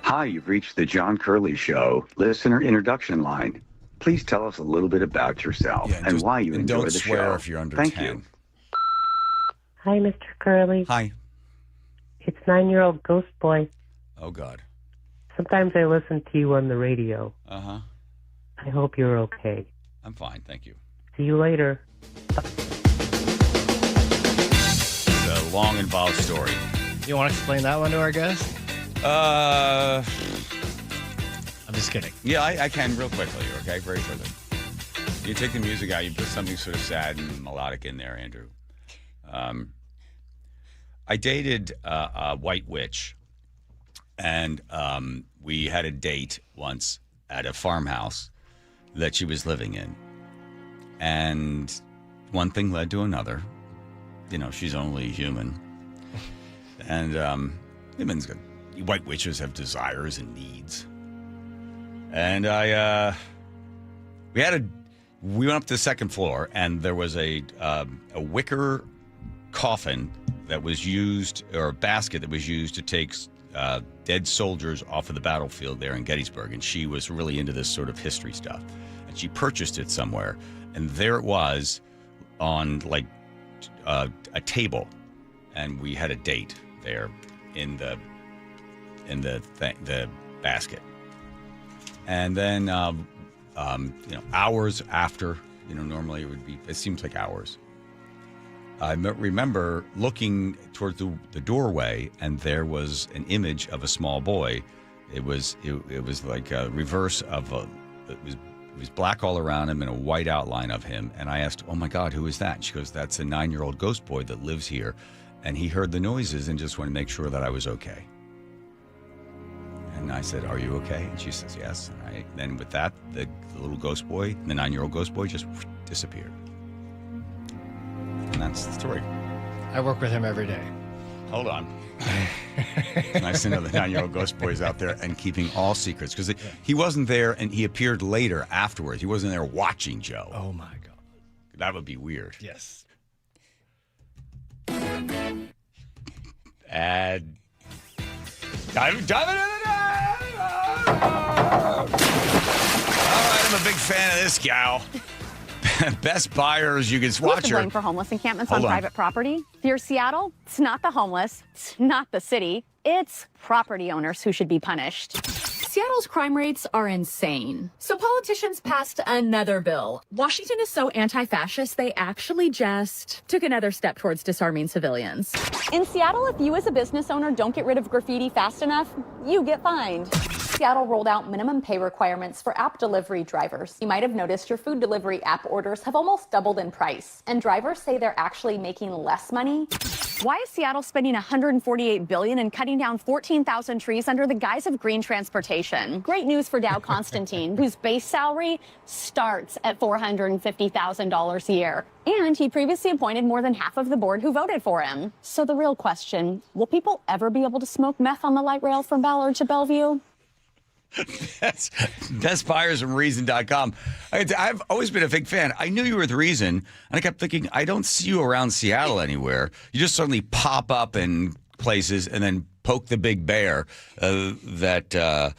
Speaker 21: Hi, you've reached the John Curley Show listener introduction line. Please tell us a little bit about yourself and why you enjoy the show.
Speaker 18: Don't swear if you're under
Speaker 21: Thank
Speaker 18: 10.
Speaker 21: you.
Speaker 22: Hi, Mr. Curley.
Speaker 18: Hi.
Speaker 22: It's 9-year-old Ghost Boy.
Speaker 18: Oh, God.
Speaker 22: Sometimes I listen to you on the radio.
Speaker 18: Uh-huh.
Speaker 22: I hope you're okay.
Speaker 18: I'm fine, thank you.
Speaker 22: See you later.
Speaker 18: It's a long, involved story.
Speaker 20: You want to explain that one to our guest? I'm just kidding.
Speaker 18: Yeah, I can real quickly, okay? Very quickly. You take the music out, you put something sort of sad and melodic in there, Andrew. I dated a white witch, and we had a date once at a farmhouse that she was living in. And one thing led to another. You know, she's only human. And white witches have desires and needs. And we went up to the second floor, and there was a wicker coffin that was used, or a basket that was used to take dead soldiers off of the battlefield there in Gettysburg. And she was really into this sort of history stuff. And she purchased it somewhere. And there it was on like a table. And we had a date there in the basket. And then, hours after, normally it seems like hours. I remember looking toward the doorway, and there was an image of a small boy. It was like a reverse of it was black all around him and a white outline of him. And I asked, "Oh my God, who is that?" And she goes, "That's a 9-year-old ghost boy that lives here, And he heard the noises and just wanted to make sure that I was okay. And I said, "Are you okay?" And she says, "Yes." And then with that, the little ghost boy, the 9-year-old ghost boy, just disappeared. And that's the story.
Speaker 20: I work with him every day.
Speaker 18: Hold on. Nice to know the 9-year-old ghost boy is out there and keeping all secrets, because he wasn't there and he appeared later afterwards. He wasn't there watching Joe.
Speaker 20: Oh, my God.
Speaker 18: That would be weird.
Speaker 20: Yes.
Speaker 18: And diving into the night. All right, I'm a big fan of this gal. Best buyers, you can watch her.
Speaker 5: Blame for homeless encampments on private property. Fear Seattle? It's not the homeless. It's not the city. It's property owners who should be punished.
Speaker 10: Seattle's crime rates are insane. So politicians passed another bill. Washington is so anti-fascist, they actually just took another step towards disarming civilians.
Speaker 5: In Seattle, if you as a business owner don't get rid of graffiti fast enough, you get fined. Seattle rolled out minimum pay requirements for app delivery drivers. You might have noticed your food delivery app orders have almost doubled in price, and drivers say they're actually making less money. Why is Seattle spending $148 billion and cutting down 14,000 trees under the guise of green transportation? Great news for Dow Constantine, whose base salary starts at $450,000 a year. And he previously appointed more than half of the board who voted for him. So the real question, will people ever be able to smoke meth on the light rail from Ballard to Bellevue?
Speaker 18: That's Best Buyers from Reason.com. I've always been a big fan. I knew you were with Reason, and I kept thinking, I don't see you around Seattle anywhere. You just suddenly pop up in places and then poke the big bear that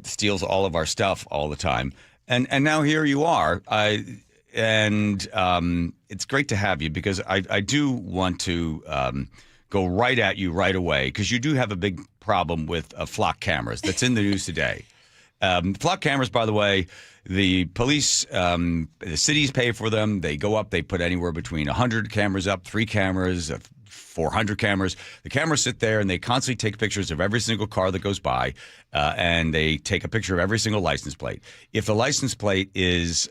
Speaker 18: steals all of our stuff all the time. And now here you are. It's great to have you, because I do want to go right at you right away, because you do have a big problem with flock cameras that's in the news today. Flock cameras, by the way, the police, the cities pay for them. They go up, they put anywhere between 100 cameras up, 3 cameras, 400 cameras. The cameras sit there and they constantly take pictures of every single car that goes by, and they take a picture of every single license plate. If the license plate is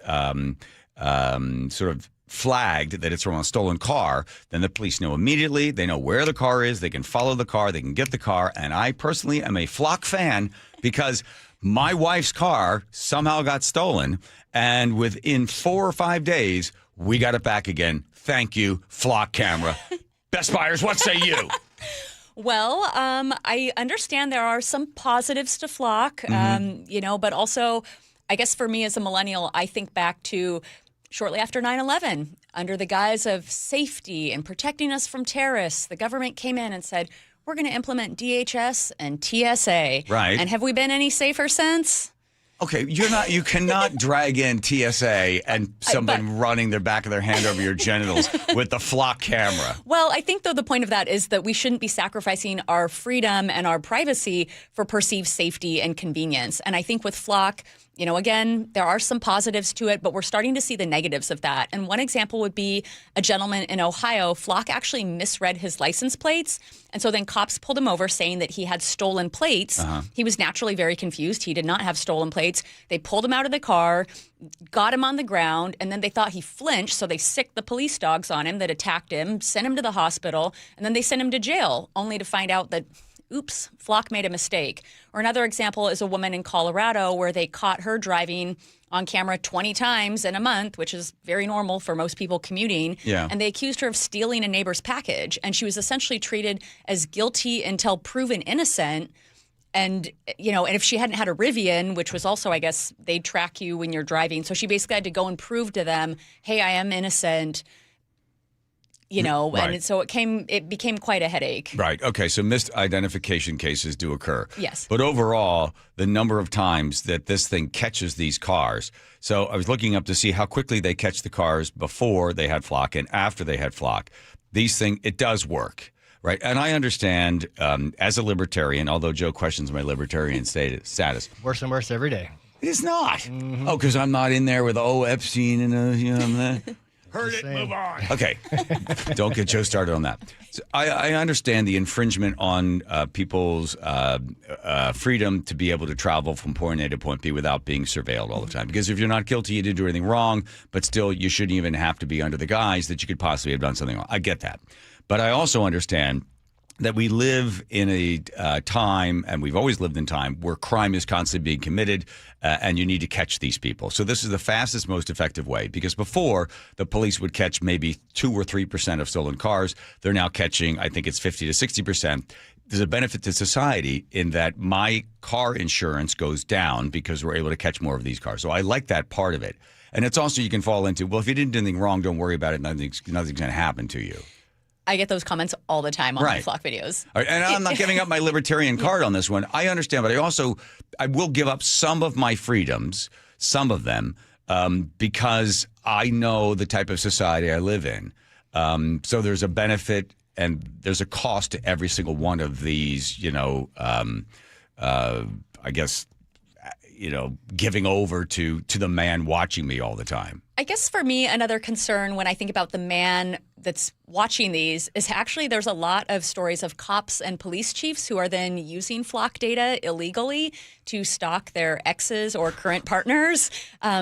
Speaker 18: sort of flagged that it's from a stolen car, then the police know immediately. They know where the car is. They can follow the car. They can get the car. And I personally am a Flock fan, because my wife's car somehow got stolen, and within 4 or 5 days, we got it back again. Thank you, Flock camera. Best Buyers, what say you?
Speaker 13: Well, I understand there are some positives to Flock, but also, I guess for me as a millennial, I think back to shortly after 9/11, under the guise of safety and protecting us from terrorists, the government came in and said, we're going to implement DHS and TSA.
Speaker 18: Right.
Speaker 13: And have we been any safer since?
Speaker 18: Okay, you cannot drag in TSA and someone running their back of their hand over your genitals with the Flock camera.
Speaker 13: Well, I think, though, the point of that is that we shouldn't be sacrificing our freedom and our privacy for perceived safety and convenience. And I think with Flock, again, there are some positives to it, but we're starting to see the negatives of that. And one example would be a gentleman in Ohio. Flock actually misread his license plates. And so then cops pulled him over saying that he had stolen plates. He was naturally very confused. He did not have stolen plates. They pulled him out of the car, got him on the ground, and then they thought he flinched. So they sicked the police dogs on him that attacked him, sent him to the hospital, and then they sent him to jail, only to find out that oops, Flock made a mistake. Or another example is a woman in Colorado where they caught her driving on camera 20 times in a month, which is very normal for most people commuting.
Speaker 18: Yeah.
Speaker 13: And they accused her of stealing a neighbor's package. And she was essentially treated as guilty until proven innocent. And, and if she hadn't had a Rivian, which was also, I guess, they track you when you're driving. So she basically had to go and prove to them, hey, I am innocent.
Speaker 18: Right.
Speaker 13: And so it became quite a headache.
Speaker 18: Right. Okay. So misidentification cases do occur.
Speaker 13: Yes.
Speaker 18: But overall, the number of times that this thing catches these cars. So I was looking up to see how quickly they catch the cars before they had Flock and after they had Flock. It does work. Right. And I understand as a libertarian, although Joe questions my libertarian status.
Speaker 20: Worse and worse every day.
Speaker 18: It's not. Mm-hmm. Oh, because I'm not in there with, Epstein and, Heard it, move on. Okay. Don't get Joe started on that. So I understand the infringement on people's freedom to be able to travel from point A to point B without being surveilled all the time. Because if you're not guilty, you didn't do anything wrong, but still you shouldn't even have to be under the guise that you could possibly have done something wrong. I get that. But I also understand that we live in a time, and we've always lived in time, where crime is constantly being committed, and you need to catch these people. So this is the fastest, most effective way, because before, the police would catch maybe 2 or 3% of stolen cars. They're now catching, I think it's 50 to 60%. There's a benefit to society in that my car insurance goes down because we're able to catch more of these cars. So I like that part of it. And it's also, you can fall into, well, if you didn't do anything wrong, don't worry about it. Nothing's going to happen to you.
Speaker 13: I get those comments all the time on my Flock videos.
Speaker 18: All right, and I'm not giving up my libertarian card on this one. I understand, but I will give up some of my freedoms, some of them, because I know the type of society I live in. So there's a benefit and there's a cost to every single one of these, I guess, giving over to the man watching me all the time.
Speaker 13: I guess for me, another concern when I think about the man that's watching these is actually there's a lot of stories of cops and police chiefs who are then using Flock data illegally to stalk their exes or current partners.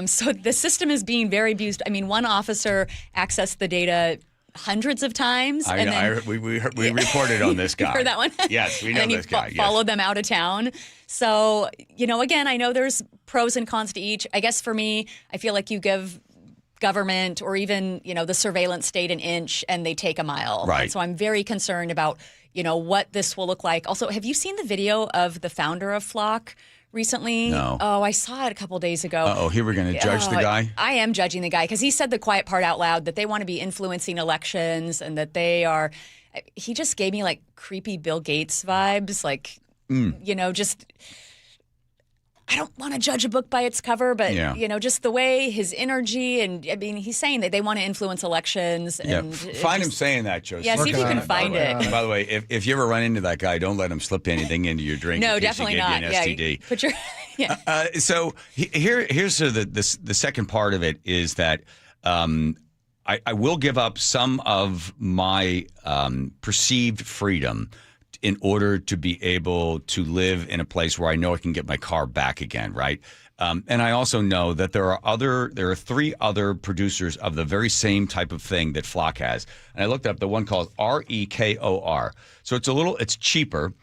Speaker 13: So the system is being very abused. I mean, one officer accessed the data hundreds of times.
Speaker 18: We reported on this guy.
Speaker 13: You heard that one?
Speaker 18: Yes, we know this guy.
Speaker 13: Followed them out of town. So, again, I know there's pros and cons to each. I guess for me, I feel like you give government or even, the surveillance state an inch and they take a mile.
Speaker 18: Right.
Speaker 13: And so I'm very concerned about, what this will look like. Also, have you seen the video of the founder of Flock recently?
Speaker 18: No.
Speaker 13: Oh, I saw it a couple days ago.
Speaker 18: Here we're going to judge the guy?
Speaker 13: I am judging the guy because he said the quiet part out loud that they want to be influencing elections and that they are. He just gave me like creepy Bill Gates vibes, like, just. I don't want to judge a book by its cover, but, just the way his energy and, I mean, he's saying that they want to influence elections. And
Speaker 18: find him saying that, Joe.
Speaker 13: Yeah, see if you can find it.
Speaker 18: And by the way, if you ever run into that guy, don't let him slip anything into your drink.
Speaker 13: No,
Speaker 18: in case
Speaker 13: definitely
Speaker 18: he
Speaker 13: not.
Speaker 18: gave you an STD.
Speaker 13: Put your,
Speaker 18: So here's the second part of it is that I will give up some of my perceived freedom in order to be able to live in a place where I know I can get my car back again, right? And I also know that there are 3 other producers of the very same type of thing that Flock has. And I looked up the one called REKOR. So it's cheaper.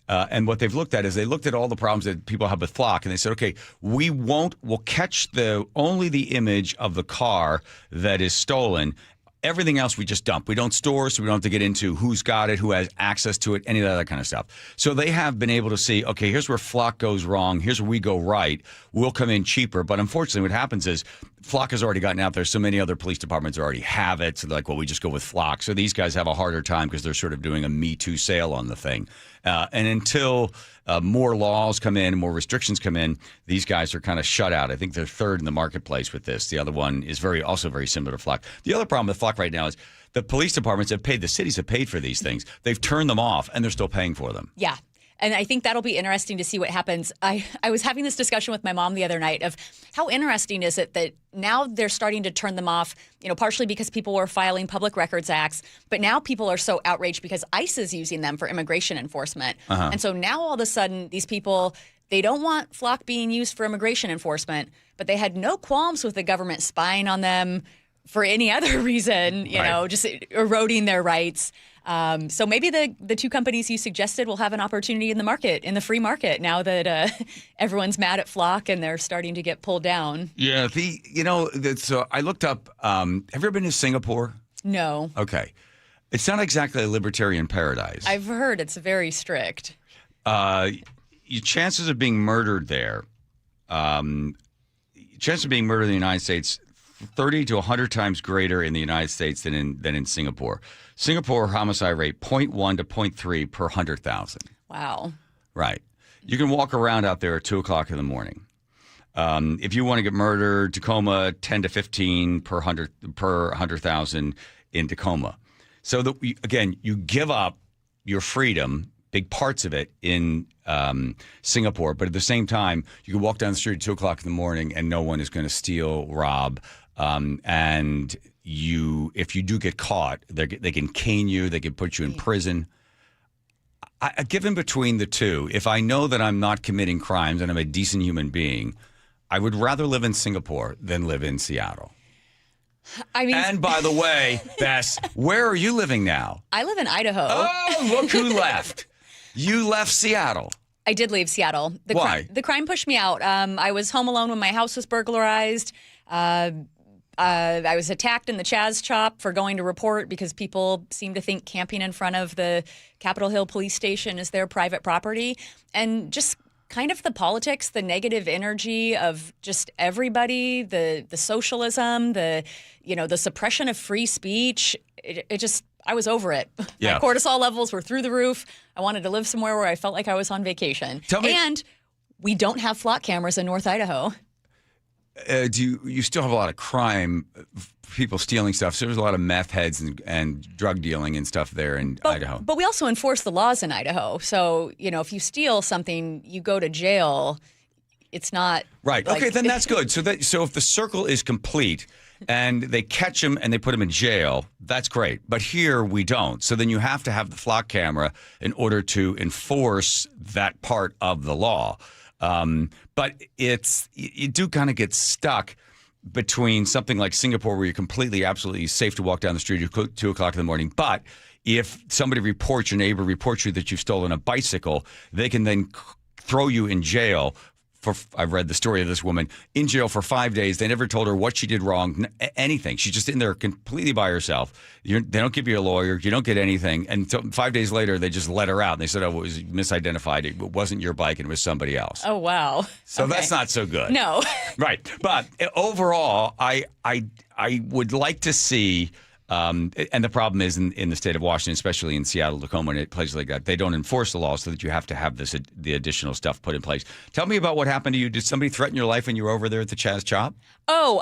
Speaker 18: And what they've looked at is they looked at all the problems that people have with Flock, and they said, okay, we'll catch only the image of the car that is stolen. Everything else we just dump. We don't store, so we don't have to get into who's got it, who has access to it, any of that other kind of stuff. So they have been able to see, okay, here's where Flock goes wrong. Here's where we go right. We'll come in cheaper. But unfortunately, what happens is Flock has already gotten out there. So many other police departments already have it. So they're like, well, we just go with Flock. So these guys have a harder time because they're sort of doing a Me Too sale on the thing. And until more laws come in, more restrictions come in, these guys are kind of shut out. I think they're third in the marketplace with this. The other one is also very similar to Flock. The other problem with Flock right now is the police departments have paid, the cities have paid for these things. They've turned them off, and they're still paying for them.
Speaker 13: Yeah. And I think that'll be interesting to see what happens. I was having this discussion with my mom the other night of how interesting is it that now they're starting to turn them off, partially because people were filing public records acts, but now people are so outraged because ICE is using them for immigration enforcement. And so now all of a sudden these people, they don't want Flock being used for immigration enforcement, but they had no qualms with the government spying on them for any other reason, just eroding their rights. So maybe the 2 companies you suggested will have an opportunity in the free market, now that everyone's mad at Flock and they're starting to get pulled down.
Speaker 18: Yeah. So I looked up, have you ever been to Singapore?
Speaker 13: No.
Speaker 18: Okay. It's not exactly a libertarian paradise.
Speaker 13: I've heard it's very strict.
Speaker 18: Your chances of being murdered there, chances of being murdered in the United States, 30 to 100 times greater in the United States than in Singapore. Singapore homicide rate 0.1 to 0.3 per 100,000.
Speaker 13: Wow.
Speaker 18: Right. You can walk around out there at 2 o'clock in the morning. If you want to get murdered, Tacoma 10 to 15 per 100,000 in Tacoma. So again, you give up your freedom, big parts of it in Singapore, but at the same time, you can walk down the street at 2 o'clock in the morning and no one is going to steal, rob, and if you do get caught, they can cane you, they can put you in prison. Given between the two, if I know that I'm not committing crimes and I'm a decent human being, I would rather live in Singapore than live in Seattle.
Speaker 13: I mean,
Speaker 18: and by the way, Bess, where are you living now?
Speaker 13: I live in Idaho.
Speaker 18: Oh, look who left. You left Seattle.
Speaker 13: I did leave Seattle.
Speaker 18: Why?
Speaker 13: The crime pushed me out. I was home alone when my house was burglarized. I was attacked in the Chaz Chop for going to report because people seem to think camping in front of the Capitol Hill police station is their private property. And just kind of the politics, the negative energy of just everybody, the socialism, the suppression of free speech. I was over it.
Speaker 18: Yeah.
Speaker 13: My cortisol levels were through the roof. I wanted to live somewhere where I felt like I was on vacation. And we don't have flock cameras in North Idaho.
Speaker 18: Do you still have a lot of crime, people stealing stuff? So there's a lot of meth heads and drug dealing and stuff there in Idaho.
Speaker 13: But we also enforce the laws in Idaho. So, if you steal something, you go to jail. It's not
Speaker 18: right. Okay, then that's good. So if the circle is complete and they catch him and they put him in jail, that's great. But here we don't. So then you have to have the flock camera in order to enforce that part of the law. But you do kind of get stuck between something like Singapore where you're completely, absolutely safe to walk down the street at 2 o'clock in the morning. But if somebody your neighbor reports you that you've stolen a bicycle, they can then throw you in jail. I've read the story of this woman in jail for 5 days. They never told her what she did wrong, anything. She's just in there completely by herself. They don't give you a lawyer. You don't get anything. And 5 days later, they just let her out. And they said, it was misidentified. It wasn't your bike. It was somebody else.
Speaker 13: Oh, wow.
Speaker 18: So that's not so good.
Speaker 13: No.
Speaker 18: Right. But overall, I would like to see... and the problem is in the state of Washington, especially in Seattle, Tacoma, and places like that, they don't enforce the law so that you have to have the additional stuff put in place. Tell me about what happened to you. Did somebody threaten your life when you were over there at the Chaz Chop?
Speaker 13: Oh,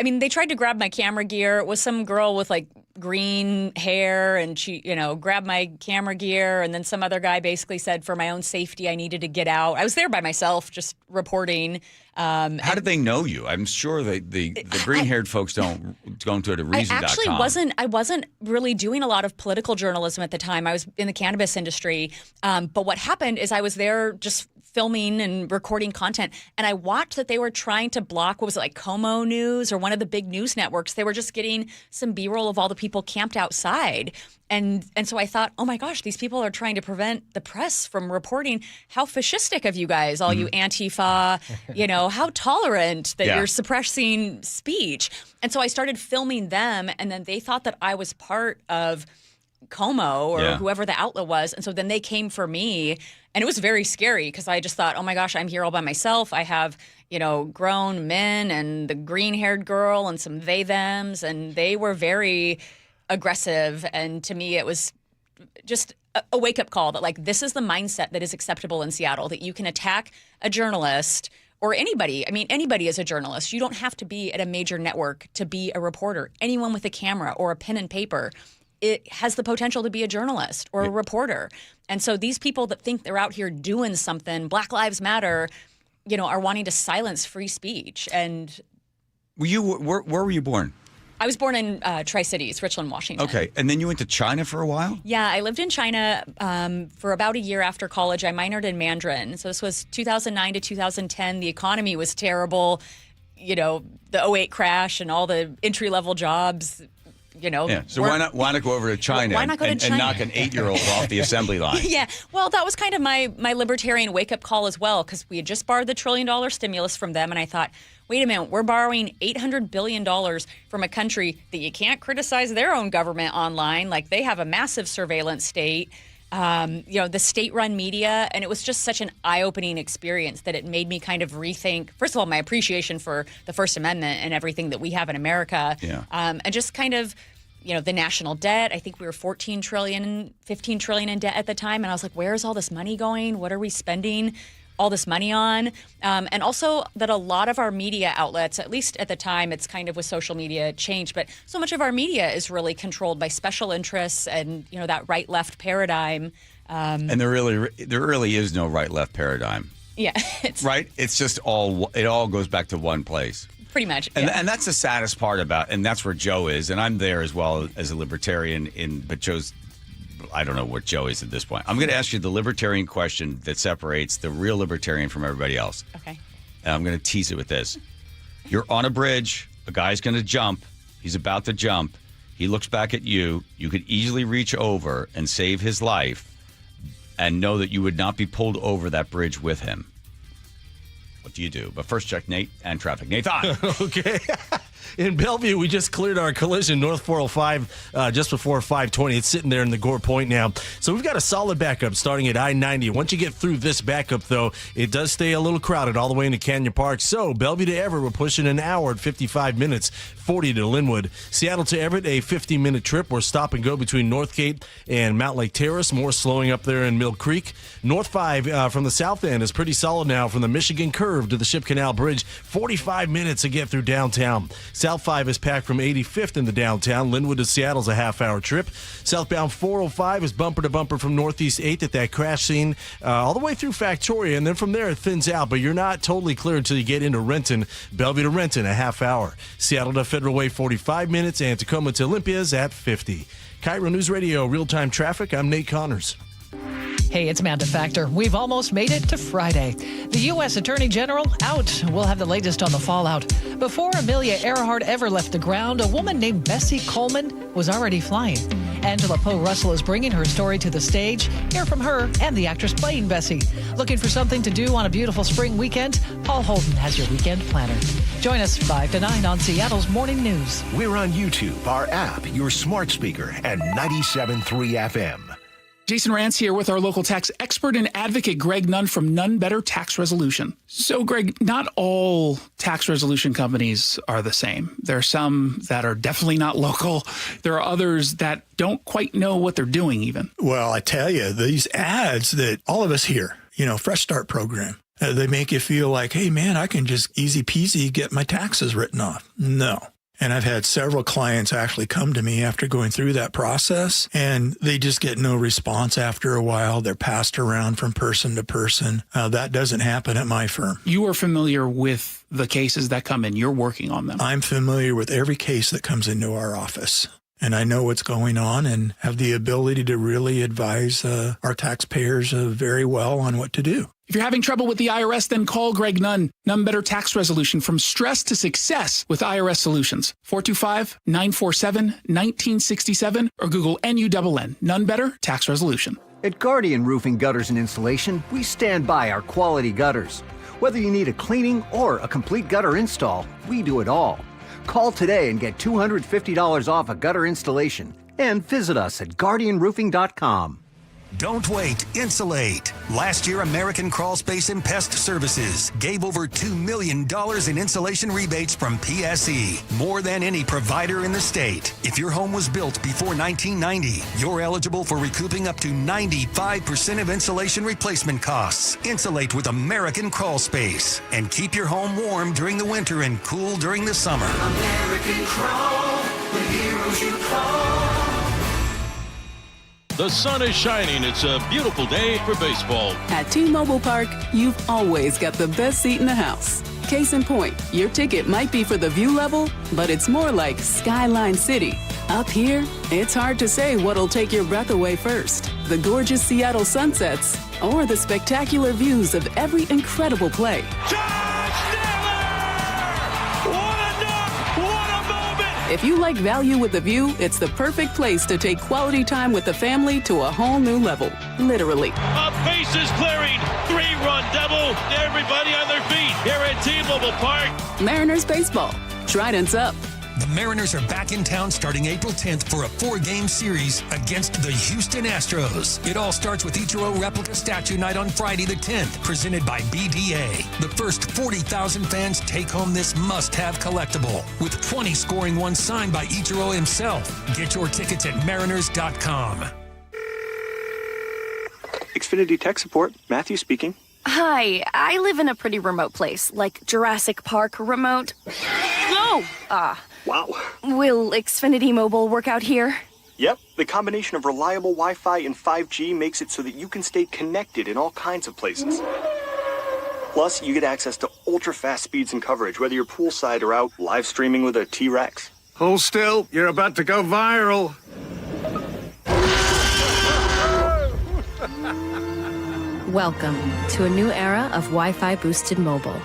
Speaker 13: they tried to grab my camera gear. It was some girl with green hair, and she, grabbed my camera gear. And then some other guy basically said for my own safety, I needed to get out. I was there by myself, just reporting.
Speaker 18: How did they know you? I'm sure the green-haired folks don't go to reason.com.
Speaker 13: I wasn't really doing a lot of political journalism at the time. I was in the cannabis industry. But what happened is I was there just filming and recording content, and I watched that they were trying to block, what was it, Como News or one of the big news networks. They were just getting some B-roll of all the people camped outside. And so I thought, oh my gosh, these people are trying to prevent the press from reporting. How fascistic of you guys, all you Antifa, how tolerant that you're suppressing speech. And so I started filming them, and then they thought that I was part of Como or whoever the outlet was. And so then they came for me, and it was very scary because I just thought, oh my gosh, I'm here all by myself. I have, grown men and the green-haired girl and some they-thems, and they were very aggressive. And to me, it was just a wake-up call that this is the mindset that is acceptable in Seattle, that you can attack a journalist or anybody. Anybody is a journalist. You don't have to be at a major network to be a reporter. Anyone with a camera or a pen and paper, it has the potential to be a journalist or a reporter. And so these people that think they're out here doing something, Black Lives Matter, are wanting to silence free speech. And
Speaker 18: where were you born?
Speaker 13: I was born in Tri-Cities, Richland, Washington.
Speaker 18: Okay. And then you went to China for a while?
Speaker 13: Yeah, I lived in China for about a year after college. I minored in Mandarin. So this was 2009 to 2010. The economy was terrible. The 2008 crash and all the entry-level jobs.
Speaker 18: So why not go over to China,
Speaker 13: and
Speaker 18: knock an 8-year-old off the assembly line?
Speaker 13: Yeah, well, that was kind of my libertarian wake-up call as well, because we had just borrowed the $1 trillion stimulus from them, and I thought, wait a minute, we're borrowing $800 billion from a country that you can't criticize their own government online. They have a massive surveillance state, the state-run media, and it was just such an eye-opening experience that it made me kind of rethink, first of all, my appreciation for the First Amendment and everything that we have in America, and just kind of, the national debt. I think we were 15 trillion in debt at the time, and I was like, where's all this money going? What are we spending all this money on? And also that a lot of our media outlets, at least at the time, it's kind of with social media changed, but so much of our media is really controlled by special interests and, that right-left paradigm.
Speaker 18: And there really is no right-left paradigm.
Speaker 13: Yeah.
Speaker 18: Right? It's just it all goes back to one place.
Speaker 13: Pretty much.
Speaker 18: And that's the saddest part and that's where Joe is. And I'm there as well as a libertarian but Joe's, I don't know what Joe is at this point. I'm going to ask you the libertarian question that separates the real libertarian from everybody else.
Speaker 13: Okay.
Speaker 18: And I'm going to tease it with this. You're on a bridge, a guy's going to jump, He's about to jump. He looks back at you. You could easily reach over and save his life and know that you would not be pulled over that bridge with him. What do you do? But first, check Nate and traffic. Nathan.
Speaker 11: Okay. In Bellevue, we just cleared our collision north 405 just before 520. It's sitting there in the Gore Point now. So we've got a solid backup starting at I-90. Once you get through this backup, though, it does stay a little crowded all the way into Canyon Park. So Bellevue to Everett, we're pushing an hour at 55 minutes, 40 to Linwood. Seattle to Everett, a 50-minute trip. We're stop and go between Northgate and Mount Lake Terrace. More slowing up there in Mill Creek. North 5 from the south end is pretty solid now from the Michigan Curve to the Ship Canal Bridge. 45 minutes to get through downtown. South 5 is packed from 85th into downtown. Linwood to Seattle's a half-hour trip. Southbound 405 is bumper to bumper from Northeast 8th at that crash scene all the way through Factoria, and then from there it thins out, but you're not totally clear until you get into Renton. Bellevue to Renton, a half hour. Seattle to Federal Way, 45 minutes, and Tacoma to Olympia's at 50. KIRO News Radio, real-time traffic. I'm Nate Connors.
Speaker 3: Hey, it's Amanda Factor. We've almost made it to Friday. The U.S. Attorney General out. We'll have the latest on the fallout. Before Amelia Earhart ever left the ground, a woman named Bessie Coleman was already flying. Angela Poe Russell is bringing her story to the stage. Hear from her and the actress playing Bessie. Looking for something to do on a beautiful spring weekend? Paul Holden has your weekend planner. Join us 5 to 9 on Seattle's Morning News.
Speaker 1: We're on YouTube, our app, your smart speaker, and 97.3 FM.
Speaker 6: Jason Rance here with our local tax expert and advocate, Greg Nunn from Nunn Better Tax Resolution. So, Greg, not all tax resolution companies are the same. There are some that are definitely not local. There are others that don't quite know what they're doing even.
Speaker 14: Well, I tell you, these ads that all of us hear, Fresh Start program, they make you feel like, hey, man, I can just easy peasy get my taxes written off. No. And I've had several clients actually come to me after going through that process, and they just get no response after a while. They're passed around from person to person. That doesn't happen at my firm.
Speaker 6: You are familiar with the cases that come in. You're working on them.
Speaker 14: I'm familiar with every case that comes into our office, and I know what's going on and have the ability to really advise our taxpayers very well on what to do.
Speaker 6: If you're having trouble with the IRS, then call Greg Nunn. Nunn Better Tax Resolution, from stress to success with IRS Solutions. 425-947-1967 or Google NUNN. Nunn Better Tax Resolution.
Speaker 23: At Guardian Roofing Gutters and Installation, we stand by our quality gutters. Whether you need a cleaning or a complete gutter install, we do it all. Call today and get $250 off a gutter installation. And visit us at guardianroofing.com.
Speaker 24: Don't wait, insulate. Last year, American Crawl Space and Pest Services gave over $2 million in insulation rebates from PSE, more than any provider in the state. If your home was built before 1990, you're eligible for recouping up to 95% of insulation replacement costs. Insulate with American Crawl Space and keep your home warm during the winter and cool during the summer.
Speaker 25: American Crawl, the heroes you call.
Speaker 26: The sun is shining. It's a beautiful day for baseball.
Speaker 28: At T-Mobile Park, you've always got the best seat in the house. Case in point, your ticket might be for the view level, but it's more like Skyline City. Up here, it's hard to say what'll take your breath away first. The gorgeous Seattle sunsets or the spectacular views of every incredible play. If you like value with the view, it's the perfect place to take quality time with the family to a whole new level. Literally.
Speaker 26: A bases clearing, 3-run double. Everybody on their feet here at T-Mobile Park.
Speaker 28: Mariners baseball. Trident's up.
Speaker 24: The Mariners are back in town starting April 10th for a 4-game series against the Houston Astros. It all starts with Ichiro Replica Statue Night on Friday the 10th, presented by BDA. The first 40,000 fans take home this must-have collectible, with 20 scoring ones signed by Ichiro himself. Get your tickets at mariners.com.
Speaker 29: Xfinity Tech Support, Matthew speaking.
Speaker 30: Hi, I live in a pretty remote place, like Jurassic Park remote. No!
Speaker 29: Wow.
Speaker 30: Will Xfinity Mobile work out here?
Speaker 29: Yep, the combination of reliable Wi-Fi and 5G makes it so that you can stay connected in all kinds of places. Plus, you get access to ultra-fast speeds and coverage, whether you're poolside or out live streaming with a T-Rex.
Speaker 31: Hold still, you're about to go viral.
Speaker 32: Welcome to a new era of Wi-Fi boosted mobile.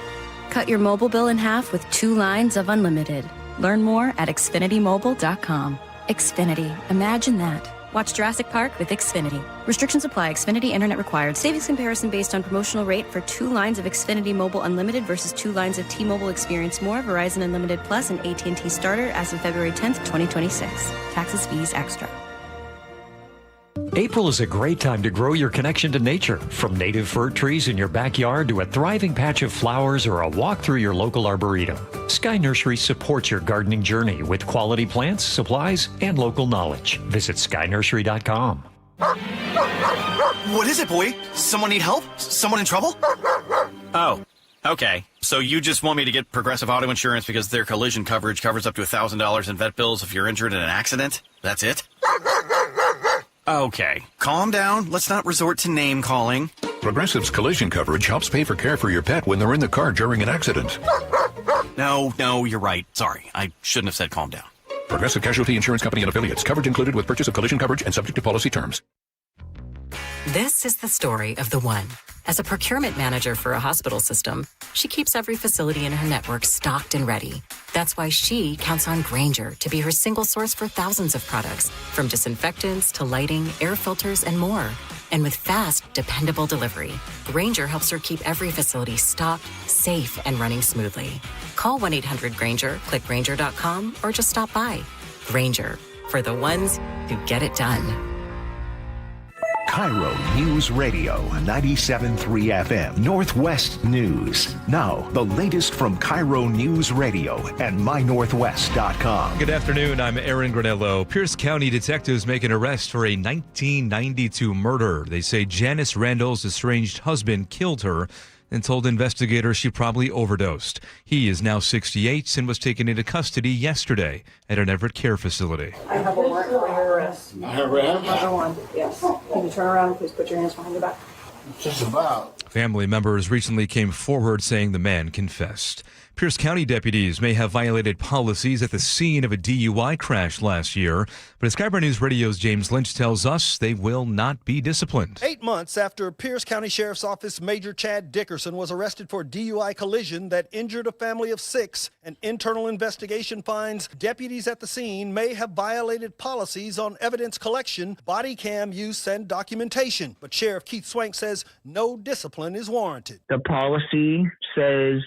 Speaker 32: Cut your mobile bill in half with 2 lines of unlimited. Learn more at xfinitymobile.com. Xfinity. Imagine that. Watch Jurassic Park with Xfinity. Restrictions apply. Xfinity Internet required. Savings comparison based on promotional rate for 2 lines of Xfinity Mobile Unlimited versus 2 lines of T-Mobile Experience More, Verizon Unlimited Plus, and AT&T Starter as of February 10th, 2026. Taxes, fees, extra.
Speaker 2: April is a great time to grow your connection to nature. From native fir trees in your backyard to a thriving patch of flowers or a walk through your local arboretum, Sky Nursery supports your gardening journey with quality plants, supplies, and local knowledge. Visit skynursery.com.
Speaker 4: What is it, boy? Someone need help? Someone in trouble? Oh, okay. So you just want me to get Progressive Auto Insurance because their collision coverage covers up to $1,000 in vet bills if you're injured in an accident? That's it? Okay, calm down. Let's not resort to name calling.
Speaker 7: Progressive's collision coverage helps pay for care for your pet when they're in the car during an accident.
Speaker 4: No, you're right. Sorry, I shouldn't have said calm down.
Speaker 7: Progressive Casualty Insurance Company and Affiliates. Coverage included with purchase of collision coverage and subject to policy terms.
Speaker 8: This is the story of the one. As a procurement manager for a hospital system, she keeps every facility in her network stocked and ready. That's why she counts on Grainger to be her single source for thousands of products, from disinfectants to lighting, air filters, and more. And with fast, dependable delivery, Grainger helps her keep every facility stocked, safe, and running smoothly. Call 1-800-GRAINGER, click Grainger.com, or just stop by. Grainger, for the ones who get it done.
Speaker 1: KIRO News Radio 97.3 FM Northwest News. Now, the latest from KIRO News Radio and mynorthwest.com.
Speaker 9: Good afternoon. I'm Aaron Granello. Pierce County detectives make an arrest for a 1992 murder. They say Janice Randall's estranged husband killed her and told investigators she probably overdosed. He is now 68 and was taken into custody yesterday at an Everett care facility.
Speaker 12: I have a warrant for your arrest.
Speaker 7: Another
Speaker 12: one, yes. Can you turn around and please put your hands behind your back?
Speaker 7: Just about.
Speaker 9: Family members recently came forward saying the man confessed. Pierce County deputies may have violated policies at the scene of a DUI crash last year, but as KIRO News Radio's James Lynch tells us, they will not be disciplined.
Speaker 15: 8 months after Pierce County Sheriff's Office Major Chad Dickerson was arrested for a DUI collision that injured a family of 6, an internal investigation finds deputies at the scene may have violated policies on evidence collection, body cam use, and documentation. But Sheriff Keith Swank says no discipline is warranted.
Speaker 16: The policy says